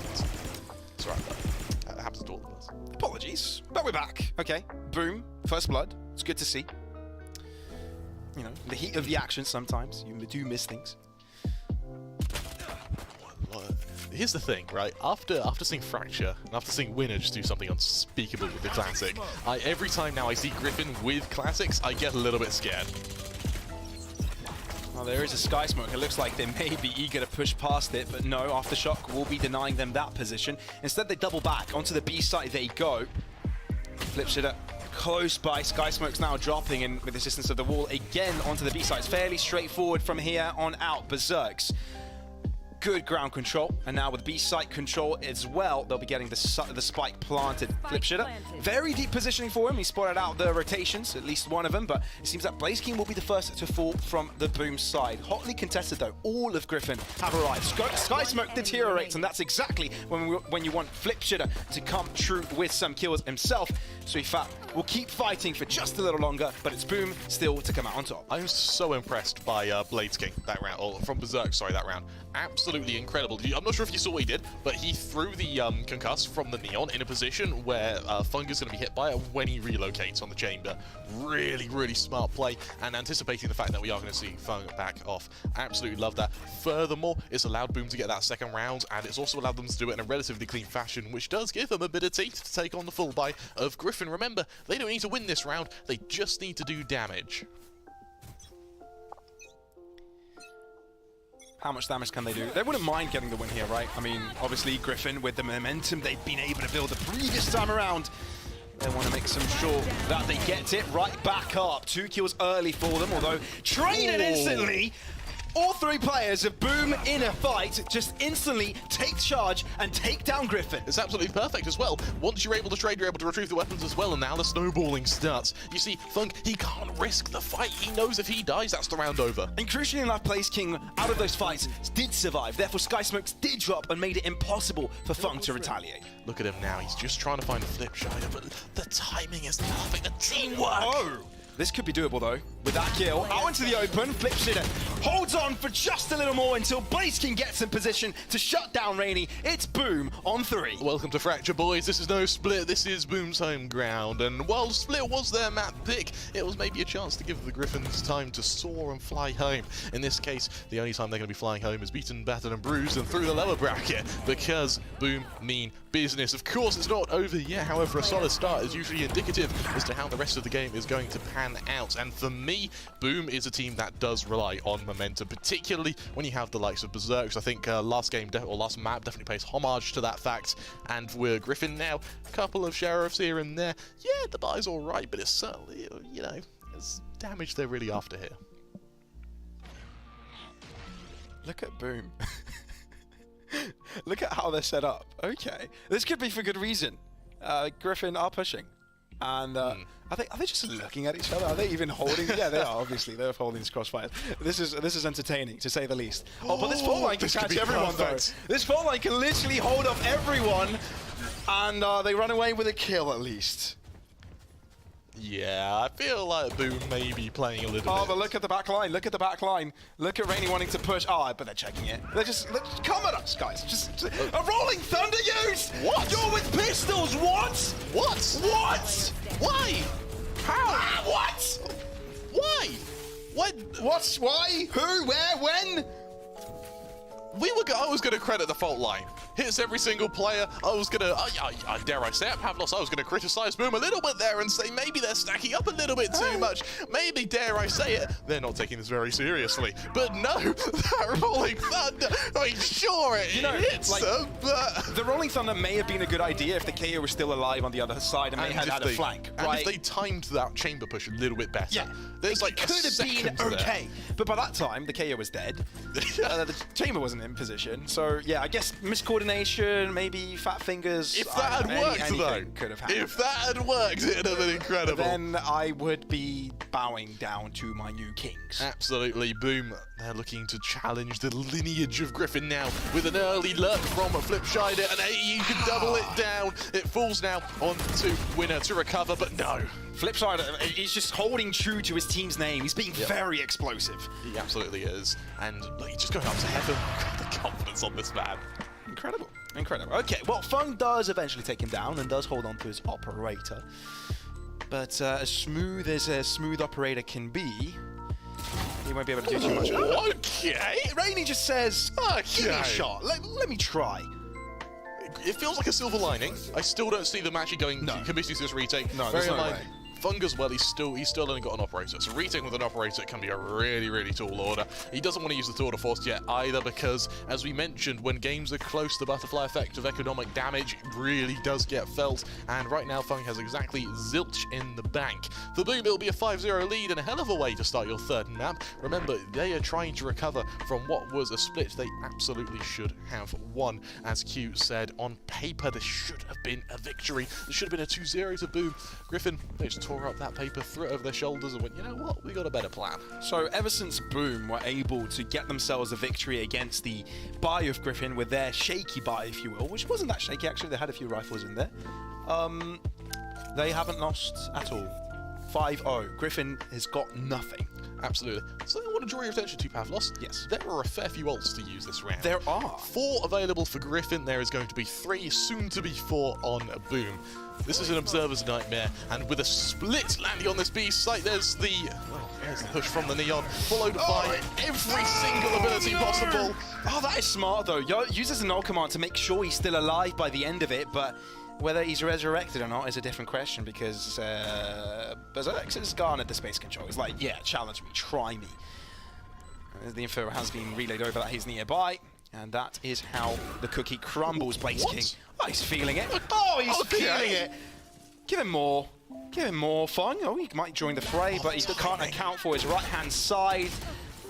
It's alright, that happens to all of us. Apologies, but we're back. Okay, Boom, first blood. It's good to see. You know, the heat of the action. Sometimes you do miss things. Here's the thing, right? After seeing Fracture and after seeing Winner just do something unspeakable with the Classic, every time now I see Griffin with Classics, I get a little bit scared. Well, there is a Sky Smoke. It looks like they may be eager to push past it, but no, Aftershock will be denying them that position. Instead, they double back. Onto the B side they go. Flip Shitter close by. Sky Smoke's now dropping, and with assistance of the wall, again onto the B side. It's fairly straightforward from here on out. Berserks. Good ground control, and now with B site control as well, they'll be getting the spike planted. Flip Shitter, very deep positioning for him. He spotted out the rotations, at least one of them, but it seems that Blaze King will be the first to fall from the Boom side. Hotly contested though, all of Griffin have arrived. Sky Smoke deteriorates, and that's exactly when you want Flip Shitter to come true with some kills himself. Suifat will keep fighting for just a little longer, but it's Boom still to come out on top. I'm so impressed by Blaze King that round, or from Berserk, sorry, that round. Absolutely incredible. I'm not sure if you saw what he did, but he threw the concuss from the Neon in a position where Fung is going to be hit by it when he relocates on the chamber. Really, really smart play, and anticipating the fact that we are going to see Fung back off. Absolutely love that. Furthermore, it's allowed Boom to get that second round, and it's also allowed them to do it in a relatively clean fashion, which does give them a bit of teeth to take on the full buy of Griffin. Remember, they don't need to win this round, they just need to do damage. How much damage can they do? They wouldn't mind getting the win here, right? I mean, obviously Griffin, with the momentum they've been able to build the previous time around, they want to make some sure that they get it right back up. 2 kills early for them, although traded instantly. All 3 players of Boom in a fight just instantly take charge and take down Griffin. It's absolutely perfect as well. Once you're able to trade, you're able to retrieve the weapons as well, and now the snowballing starts. You see, Funk, he can't risk the fight. He knows if he dies, that's the round over. And crucially enough, Blaze King, out of those fights, did survive. Therefore, Sky Smokes did drop and made it impossible for Funk to retaliate. Look at him now. He's just trying to find a flip shot, but the timing is perfect. The teamwork. Oh! This could be doable though. With that kill, out into the open, Flip Shitter holds on for just a little more until Blaze King gets in position to shut down Rainy. It's Boom on 3. Welcome to Fracture, boys. This is no Split, this is Boom's home ground. And while Split was their map pick, it was maybe a chance to give the Griffins time to soar and fly home. In this case, the only time they're going to be flying home is beaten, battered and bruised and through the lower bracket, because Boom mean business. Of course, it's not over yet. However, a solid start is usually indicative as to how the rest of the game is going to pan out. And for me, Boom is a team that does rely on momentum, particularly when you have the likes of Berserks. I think last map definitely pays homage to that fact. And we're Griffin now, a couple of sheriffs here and there. Yeah, the buy's all right, but it's certainly, you know, it's damage they're really after here. Look at Boom. Look at how they're set up. Okay, this could be for good reason. Griffin are pushing, and are they just looking at each other? Are they even holding? Yeah, they are. Obviously, they're holding these crossfires. This is entertaining to say the least. Oh, but this fault line can catch everyone though. This fault line can literally hold off everyone, and they run away with a kill at least. Yeah, I feel like Boom may be playing a little bit. Oh, but look at the back line. Look at the back line. Look at Rainy wanting to push. Oh, but they're checking it. They're just come at us, guys. Just a rolling thunder use. What? You're with pistols. What? What? What? Why? How? What? Why? What? What's why? Who? Where? When? I was going to credit the fault line. hits every single player. I was gonna, dare I say it, Pavlos, I was gonna criticize Boom a little bit there and say maybe they're stacking up a little bit too much. Maybe, dare I say it, they're not taking this very seriously. But no, that Rolling Thunder, I mean, sure it hits them, but... The Rolling Thunder may have been a good idea if the KO was still alive on the other side and they had a flank, and right? if they timed that chamber push a little bit better. Yeah. There's like could have been okay, but by that time the KO was dead. The chamber wasn't in position, so yeah, I guess miscoordination, maybe fat fingers. If that had worked, though, could have happened. If that had worked, it'd have been incredible. But then I would be bowing down to my new kings. Absolutely, Boom. They're looking to challenge the lineage of Griffin now with an early lurk from Flipshider, and AE can double it down. It falls now on to Winner to recover, but no. Flipside, he's just holding true to his team's name. He's being very explosive. He absolutely is. And look, he's just going up to heaven. The confidence on this man. Incredible. Incredible. Okay, well, Fung does eventually take him down and does hold on to his operator. But as smooth as a smooth operator can be, he won't be able to do too much. Okay. Rainy just says, give me a shot. Let me try. It feels like a silver lining. I still don't see them actually going committing to this retake. No, there's no way. Fung as well, he's still only got an operator. So retaking with an operator can be a really, really tall order. He doesn't want to use the Tour de Force yet either because, as we mentioned, when games are close, the butterfly effect of economic damage really does get felt. And right now, Fung has exactly zilch in the bank. For Boom, it'll be a 5-0 lead and a hell of a way to start your third map. Remember, they are trying to recover from what was a split they absolutely should have won. As Q said, on paper, this should have been a victory. There should have been a 2-0 to Boom. Griffin, they just tore up that paper, threw it over their shoulders and went, you know what, we got a better plan. So ever since Boom were able to get themselves a victory against the buy of Griffin with their shaky buy, if you will, which wasn't that shaky actually, they had a few rifles in there, they haven't lost at all. 5-0. Griffin has got nothing. Absolutely. So I want to draw your attention to, Pavlos. Yes. There are a fair few ults to use this round. There are. 4 available for Griffin. There is going to be 3, soon to be 4 on Boom. This is an observer's nightmare, and with a split landing on this B site, there's the push from the Neon, followed by every single ability possible. Oh, that is smart though. Uses an ult command to make sure he's still alive by the end of it, but whether he's resurrected or not is a different question because Berserk has garnered the space control. He's like, yeah, challenge me, try me. The info has been relayed over that he's nearby, and that is how the cookie crumbles, Blaze King. Oh, he's feeling it. Oh, he's feeling it. Give him more. Give him more fun. Oh, he might join the fray, but he can't account for his right-hand side.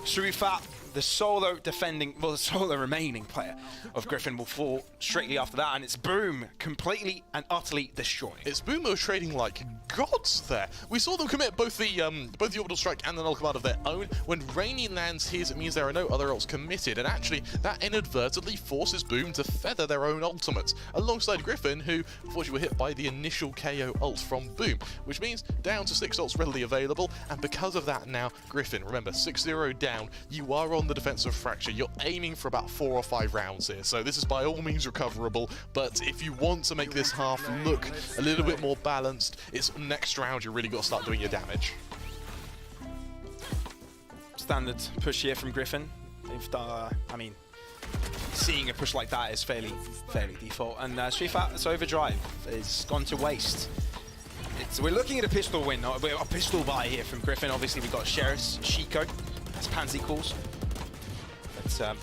Srufat, the solo defending, well, the solo remaining player of Griffin will fall straightly after that, and it's Boom completely and utterly destroying. It's Boom who are trading like gods there. We saw them commit both the orbital strike and the null command of their own. When Rainy lands his, it means there are no other ults committed, and actually that inadvertently forces Boom to feather their own ultimates, alongside Griffin, who unfortunately were hit by the initial KO ult from Boom, which means down to 6 ults readily available, and because of that now, Griffin, remember, 6-0 down, you are on the defensive fracture. You're aiming for about 4 or 5 rounds here, so this is by all means recoverable, but if you want to make this half look a little bit more balanced, it's next round you really got to start doing your damage. Standard push here from Griffin. I mean, seeing a push like that is fairly default, and Srifat's overdrive is gone to waste. We're looking at a pistol win, a pistol buy here from Griffin. Obviously we've got Sheriff's Shiko, as Pansy calls. But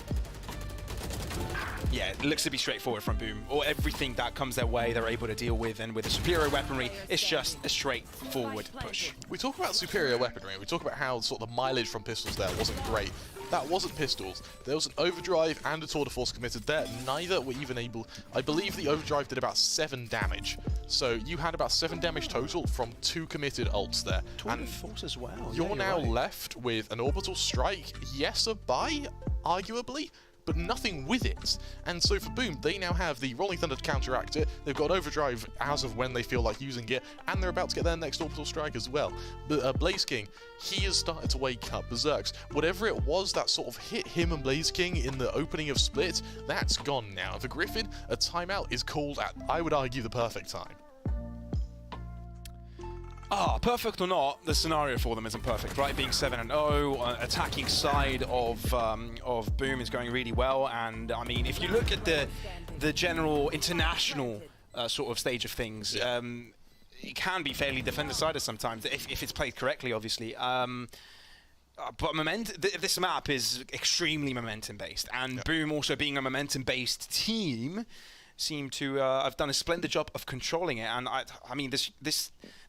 yeah, it looks to be straightforward from Boom. Or everything that comes their way, they're able to deal with, and with the superior weaponry, it's just a straightforward push. We talk about superior weaponry, we talk about how sort of the mileage from pistols there wasn't great. That wasn't pistols. There was an overdrive and a tour de force committed there. Neither were even able... I believe the overdrive did about 7 damage. So you had about 7 damage total from 2 committed ults there. Tour de force as well. You're now left with an orbital strike. Yes, a buy, arguably, but nothing with it. And so for Boom, they now have the Rolling Thunder to counteract it. They've got overdrive as of when they feel like using it, and they're about to get their next orbital strike as well. But Blaze King, he has started to wake up. Berserks, whatever it was that sort of hit him and Blaze King in the opening of Split, that's gone now. For Griffin, a timeout is called at, I would argue, the perfect time. Perfect or not, the scenario for them isn't perfect, right? Being 7-0, attacking side of Boom is going really well, and I mean, if you look at the general international sort of stage of things, it can be fairly defender-sided sometimes if it's played correctly, obviously. But this map is extremely momentum-based, and Boom also being a momentum-based team seem to have done a splendid job of controlling it. And I mean, this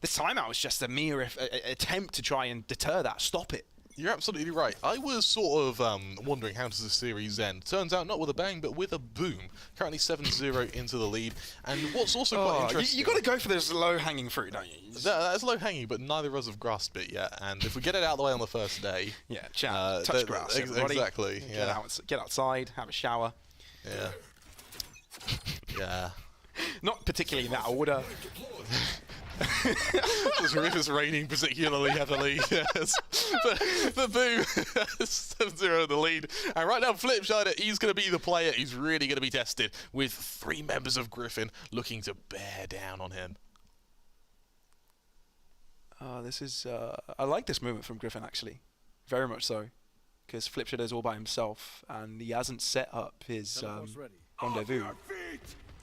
timeout was just a mere attempt to try and deter that, stop it. You're absolutely right. I was sort of wondering how does the series end. Turns out not with a bang, but with a boom. Currently 7-0 into the lead. And what's also quite interesting... You got to go for this low-hanging fruit, don't you? That's low-hanging, but neither of us have grasped it yet. And if we get it out of the way on the first day... Yeah, touch grass, exactly. Yeah. Get outside, have a shower. Yeah. Yeah. Not particularly in that order. It's raining particularly heavily, yes. But Boom, 7-0 in the lead. And right now, Flipside, he's going to be the player. He's really going to be tested with 3 members of Griffin looking to bear down on him. This is... I like this movement from Griffin, actually. Very much so. Because Flipside is all by himself, and he hasn't set up his rendezvous.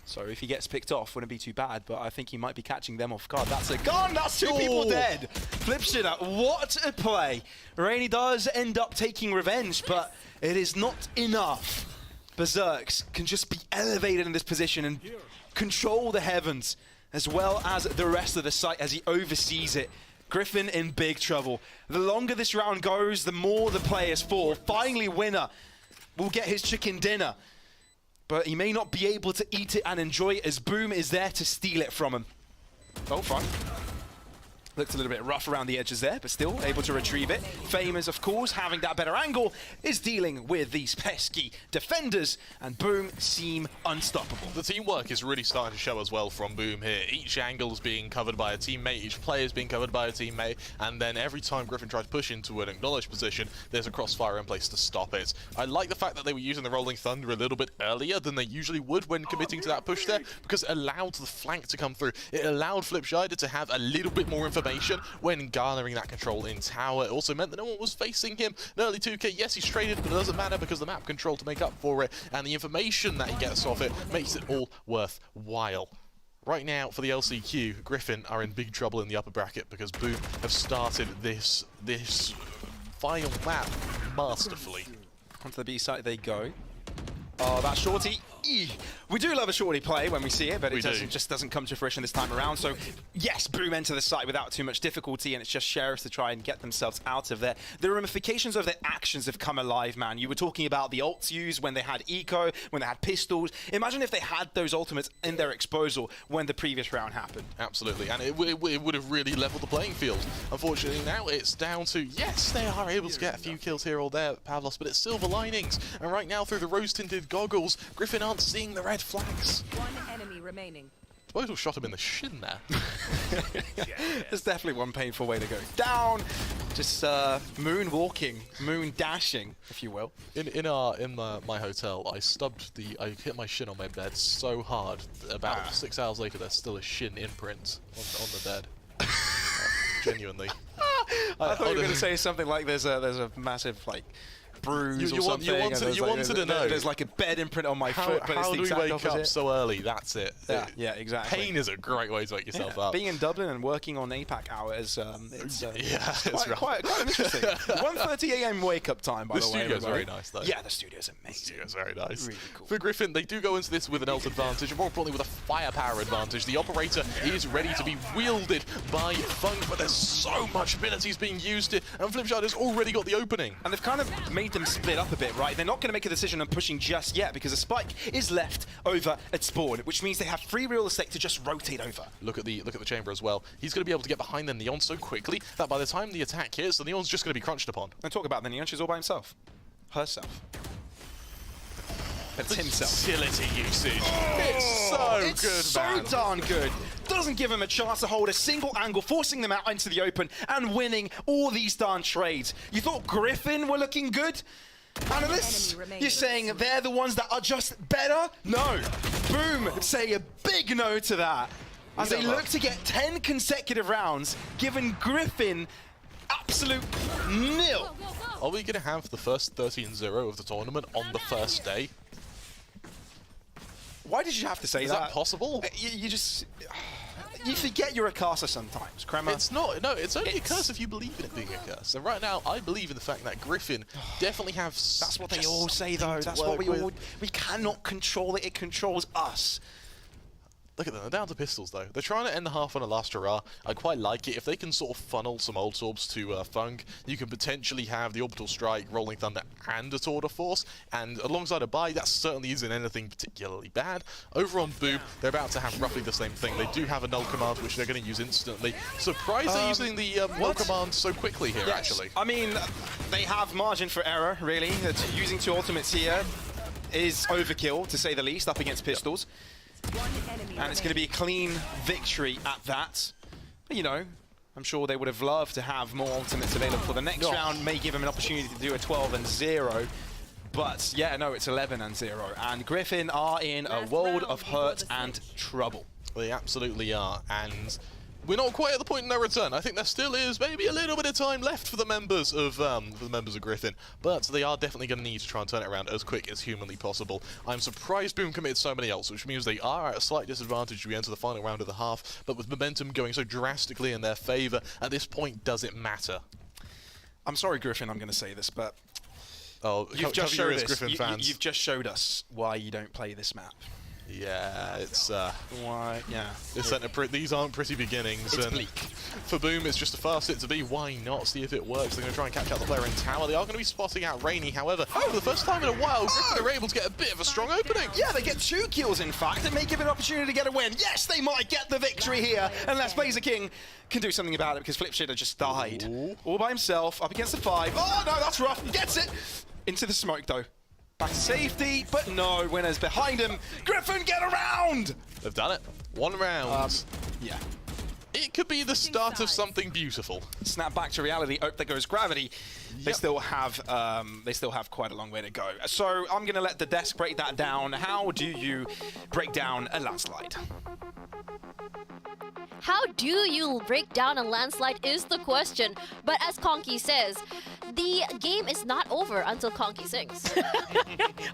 So if he gets picked off, wouldn't be too bad, but I think he might be catching them off guard. That's a gun! That's 2 people dead! Flipside, what a play! Rainy does end up taking revenge, but it is not enough. Berserks can just be elevated in this position and control the heavens, as well as the rest of the site as he oversees it. Griffin in big trouble. The longer this round goes, the more the players fall. Finally, winner will get his chicken dinner. But he may not be able to eat it and enjoy it as Boom is there to steal it from him. Oh, fine. Looked a little bit rough around the edges there, but still able to retrieve it. Famous, of course, having that better angle, is dealing with these pesky defenders, and Boom seem unstoppable. The teamwork is really starting to show as well from Boom here. Each angle is being covered by a teammate, each player is being covered by a teammate, and then every time Griffin tries to push into an acknowledged position, there's a crossfire in place to stop it. I like the fact that they were using the Rolling Thunder a little bit earlier than they usually would when committing to that push there, because it allowed the flank to come through. It allowed Flipside to have a little bit more information when garnering that control in tower. It also meant that no one was facing him. An early 2k, yes, he's traded, but it doesn't matter because the map control to make up for it, and the information that he gets off it makes it all worthwhile. Right now, for the LCQ, Griffin are in big trouble in the upper bracket because Boom have started this final map masterfully. Onto the B side they go. Oh, that shorty. We do love a shorty play when we see it, but it just doesn't come to fruition this time around. So, yes, Boom enter the site without too much difficulty, and it's just Sheriffs to try and get themselves out of there. The ramifications of their actions have come alive, man. You were talking about the ults used when they had eco, when they had pistols. Imagine if they had those ultimates in their exposal when the previous round happened. Absolutely, and it would have really leveled the playing field. Unfortunately, now it's down to, yes, they are able to get a few kills here or there, Pavlos, but it's silver linings. And right now, through the rose-tinted goggles, Griffin aren't seeing the red flags. 1 enemy remaining. Boyle shot him in the shin there. There's definitely one painful way to go down. Just moonwalking, moon dashing, if you will. In my hotel, I hit my shin on my bed so hard. About 6 hours later, there's still a shin imprint on the bed. Genuinely. I thought you were going to say something like there's a massive like bruise or something. You wanted to know. There's like a bed imprint on my foot, but how it's the do we exact wake opposite. up so early? That's it. Yeah, exactly. Pain is a great way to wake yourself up. Being in Dublin and working on APAC hours, it's quite interesting. 1:30 AM wake up time, by the way. The studio's very nice, though. Yeah, the studio's amazing. The studio's very nice. Really cool. For Griffin, they do go into this with an ult advantage, and more importantly with a firepower advantage. The operator is ready to be wielded by Funk, but there's so much abilities being used here, and Flipside has already got the opening. And they've kind of made them split up a bit, right? They're not going to make a decision on pushing just yet because a spike is left over at spawn, which means they have free real estate to just rotate over. Look at the chamber as well. He's going to be able to get behind the Neon so quickly that by the time the attack hits, the Neon's just going to be crunched upon. And talk about the Neon, she's all by himself. Herself. It's himself. Utility usage. It's so it's good, so man. darn good. Doesn't give him a chance to hold a single angle, forcing them out into the open and winning all these darn trades. You thought Griffin were looking good? Analysts, you're saying they're the ones that are just better? No. Boom, say a big no to that. as they look to get 10 consecutive rounds, given Griffin absolute nil. Are we going to have the first 13-0 of the tournament on the first day? Why did you have to say that? Is that possible? You just... You forget you're a caster sometimes, Crema. It's not. No, it's only a curse if you believe in it being a curse. And right now, I believe in the fact that Griffin definitely have... That's what they all say, though. That's what we all... We cannot control it. It controls us. Look at them, they're down to pistols though. They're trying to end the half on a last hurrah. I quite like it. If they can sort of funnel some ult orbs to Funk, you can potentially have the Orbital Strike, Rolling Thunder, and a Tour de Force. And alongside a buy, that certainly isn't anything particularly bad. Over on Boom, they're about to have roughly the same thing. They do have a null command, which they're going to use instantly. Surprised they're using the null command so quickly here, actually. I mean, they have margin for error, really. Using 2 ultimates here is overkill, to say the least, up against pistols. And it's going to be a clean victory at that. But, you know, I'm sure they would have loved to have more ultimates available for the next round. May give them an opportunity to do a 12-0. But, yeah, no, it's 11-0. And Griffin are in a world of hurt and trouble. They absolutely are. And we're not quite at the point of no return. I think there still is maybe a little bit of time left for the members of Griffin, but they are definitely going to need to try and turn it around as quick as humanly possible. I'm surprised Boom committed so many ults, which means they are at a slight disadvantage as we enter the final round of the half, but with momentum going so drastically in their favor, at this point, does it matter? I'm sorry, Griffin, I'm going to say this, but you've just showed us, Griffin fans. You've just showed us why you don't play this map. Yeah, it's why? Yeah, these aren't pretty beginnings. It's and bleak. For Boom, it's just a fast hit to be. Why not? See if it works. They're going to try and catch out the player in tower. They are going to be spotting out Rainy. However, for the first time in a while, Griffin are able to get a bit of a strong opening. Yeah, they get 2 kills. In fact, it may give an opportunity to get a win. Yes, they might get the victory here, unless Blazer King can do something about it because Flipshitter just died all by himself up against the 5. Oh no, that's rough. He gets it into the smoke though. Back to safety, but no, winners behind him. Griffin, get around! They've done it. 1 round. Yeah. It could be the start of something beautiful. Snap back to reality. Oh, there goes Gravity. They still have quite a long way to go. So I'm gonna let the desk break that down. How do you break down a landslide? How do you break down a landslide is the question. But as Conky says, the game is not over until Conky sings.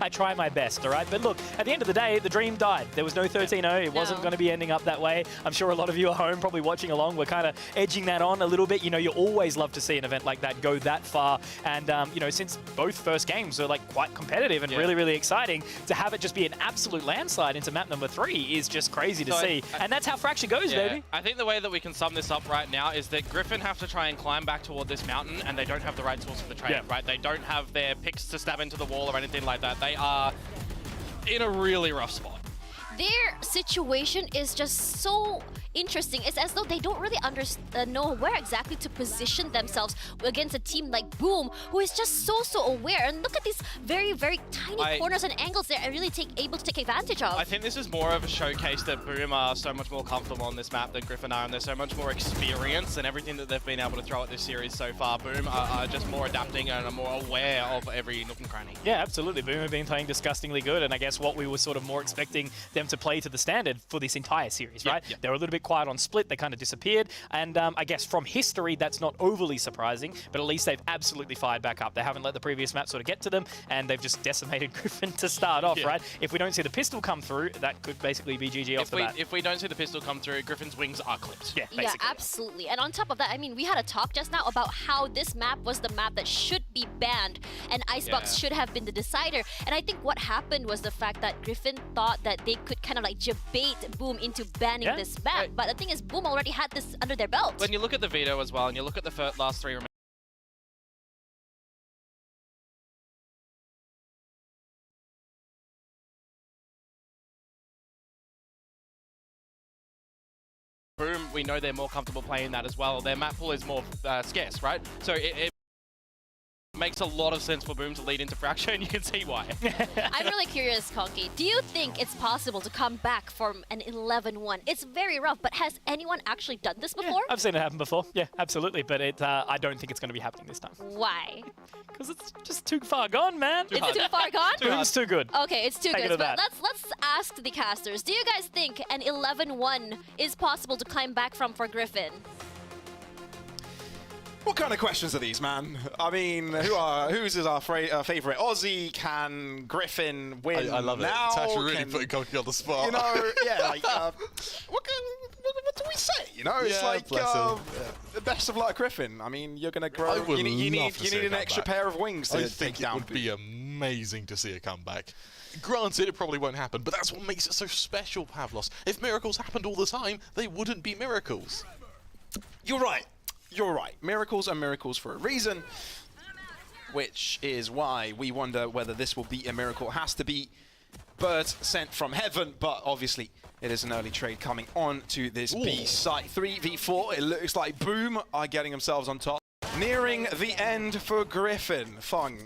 I try my best, all right? But look, at the end of the day, the dream died. There was no 13-0. It wasn't going to be ending up that way. I'm sure a lot of you at home probably watching along were kind of edging that on a little bit. You know, you always love to see an event like that go that far. And, you know, since both first games are, like, quite competitive and really, really exciting, to have it just be an absolute landslide into map number 3 is just crazy to see. And that's how Fraction goes, baby. I think the way that we can sum this up right now is that Griffin have to try and climb back toward this mountain, and they don't have the right tools for the trade, right? They don't have their picks to stab into the wall or anything like that. They are in a really rough spot. Their situation is just so interesting. It's as though they don't really know where exactly to position themselves against a team like Boom, who is just so aware. And look at these very, very tiny corners and angles they're really able to take advantage of. I think this is more of a showcase that Boom are so much more comfortable on this map than Griffin are, and they're so much more experienced, and everything that they've been able to throw at this series so far. Boom are just more adapting and are more aware of every nook and cranny. Yeah, absolutely. Boom have been playing disgustingly good, and I guess what we were sort of more expecting them to play to the standard for this entire series, right? They were a little bit quiet on Split, they kind of disappeared, and I guess from history that's not overly surprising, but at least they've absolutely fired back up. They haven't let the previous map sort of get to them, and they've just decimated Griffin to start off, right? If we don't see the pistol come through, that could basically be GG off the bat. If we don't see the pistol come through, Griffin's wings are clipped. Yeah, basically. Yeah, absolutely. And on top of that, I mean, we had a talk just now about how this map was the map that should be banned, and Icebox should have been the decider. And I think what happened was the fact that Griffin thought that they could kind of like debate Boom into banning this map. But the thing is, Boom already had this under their belt. When you look at the veto as well, and you look at the last 3 Boom, we know they're more comfortable playing that as well. Their map pool is more scarce, right? So it Makes a lot of sense for Boom to lead into Fracture, and you can see why. I'm really curious, Conky. Do you think it's possible to come back from an 11-1? It's very rough, but has anyone actually done this before? I've seen it happen before. Yeah, absolutely. But I don't think it's going to be happening this time. Why? Because it's just too far gone, man. It's too far gone? It's too good. Okay, it's too Take it good. to But that. let's ask the casters. Do you guys think an 11-1 is possible to climb back from for Griffin? What kind of questions are these, man? I mean, who's our favorite Aussie? Can Griffin win I love it. now? Tasha really putting Conky on the spot. You know, yeah, like, what do we say? You know, it's Yeah, like, bless him. the best of luck, Griffin. I mean, you're going to grow. I would You need love to see an a extra comeback. pair of wings to I take think it down. would be amazing to see a comeback. Granted, it probably won't happen, but that's what makes it so special, Pavlos. If miracles happened all the time, they wouldn't be miracles. You're right. You're right. Miracles are miracles for a reason, which is why we wonder whether this will be a miracle. It has to be birds sent from heaven, but obviously it is an early trade coming on to this B site. 3v4, it looks like Boom are getting themselves on top. Nearing the end for Griffin. Fung,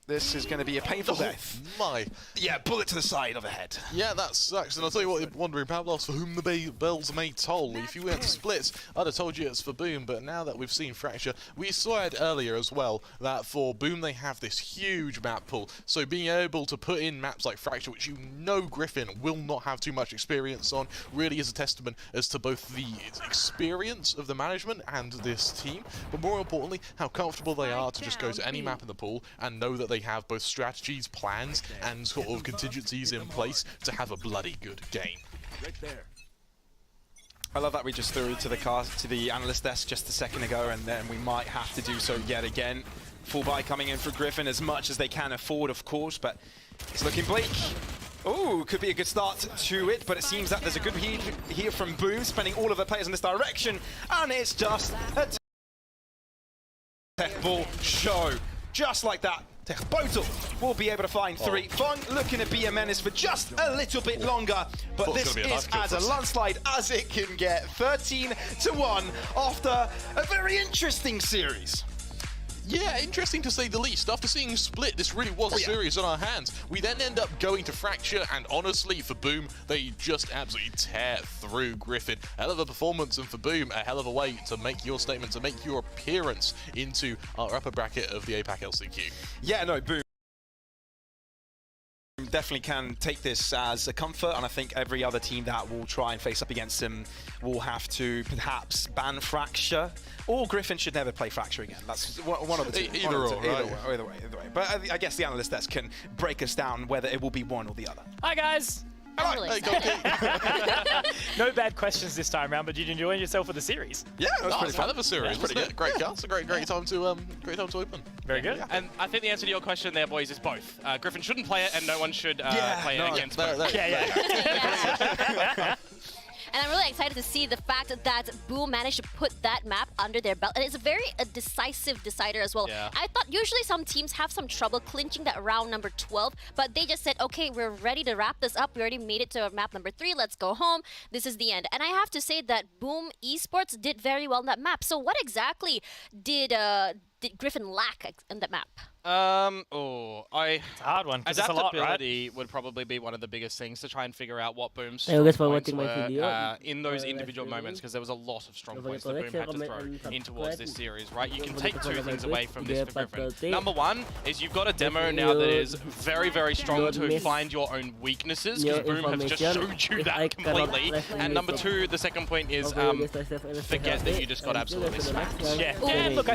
this is going to be a painful death. My. Yeah, bullet to the side of the head. Yeah, that sucks. And I'll tell you what, you're wondering, Pavlos, for whom the bells may toll. If you went to splits, I'd have told you it's for Boom, but now that we've seen Fracture, we saw it earlier as well, that for Boom they have this huge map pool. So being able to put in maps like Fracture, which you know Griffin will not have too much experience on, really is a testament as to both the experience of the management and this team, but more importantly, how comfortable they are to just go to any map in the pool and know that they have both strategies, plans, and sort of contingencies in place to have a bloody good game. I love that we just threw it to the analyst desk just a second ago, and then we might have to do so yet again. Full buy coming in for Griffin, as much as they can afford, of course, but it's looking bleak. Ooh, could be a good start to it, but it seems that there's a good lead here from Boom, spending all of their players in this direction, and it's just a tech ball show. Just like that, Botel will be able to find three. Fung looking at BMNs for just a little bit longer, but this is as a landslide as it can get. 13-1 after a very interesting series. Yeah, interesting to say the least. After seeing Split, this really was a series on our hands. We then end up going to Fracture, and honestly, for Boom, they just absolutely tear through Griffin. Hell of a performance, and for Boom, a hell of a way to make your statement, to make your appearance into our upper bracket of the APAC LCQ. Yeah, no, Boom definitely can take this as a comfort, and I think every other team that will try and face up against him will have to perhaps ban Fracture, or Griffin should never play Fracture again. That's one of the two. Either way. But I guess the analyst desk can break us down whether it will be one or the other. Hi, guys. I'm really excited. No bad questions this time around, but did you enjoy yourself with the series? Yeah, it was pretty fun of a series. Pretty good. Great cast. A great time to open. Very good. And I think the answer to your question there, boys, is both. Griffin shouldn't play it, and no one should play it against both. And I'm really excited to see the fact that Boom managed to put that map under their belt. And it's a very decisive decider as well. Yeah. I thought usually some teams have some trouble clinching that round number 12, but they just said, okay, we're ready to wrap this up. We already made it to map number 3. Let's go home. This is the end. And I have to say that Boom Esports did very well on that map. So what exactly did Griffin lack in that map? It's a hard one, because it's a lot, right? Adaptability would probably be one of the biggest things to try and figure out what Boom's Thank you guys for strong points watching my were video. in those individual moments, because there was a lot of strong points that Boom had to throw in towards this series, right? You can take two things away from this for Griffin. Number one is you've got a demo now that is very, very strong to find your own weaknesses, because Boom have just showed you that completely. And number two, the second point is forget that you just got absolutely smacked. Yeah, look, I think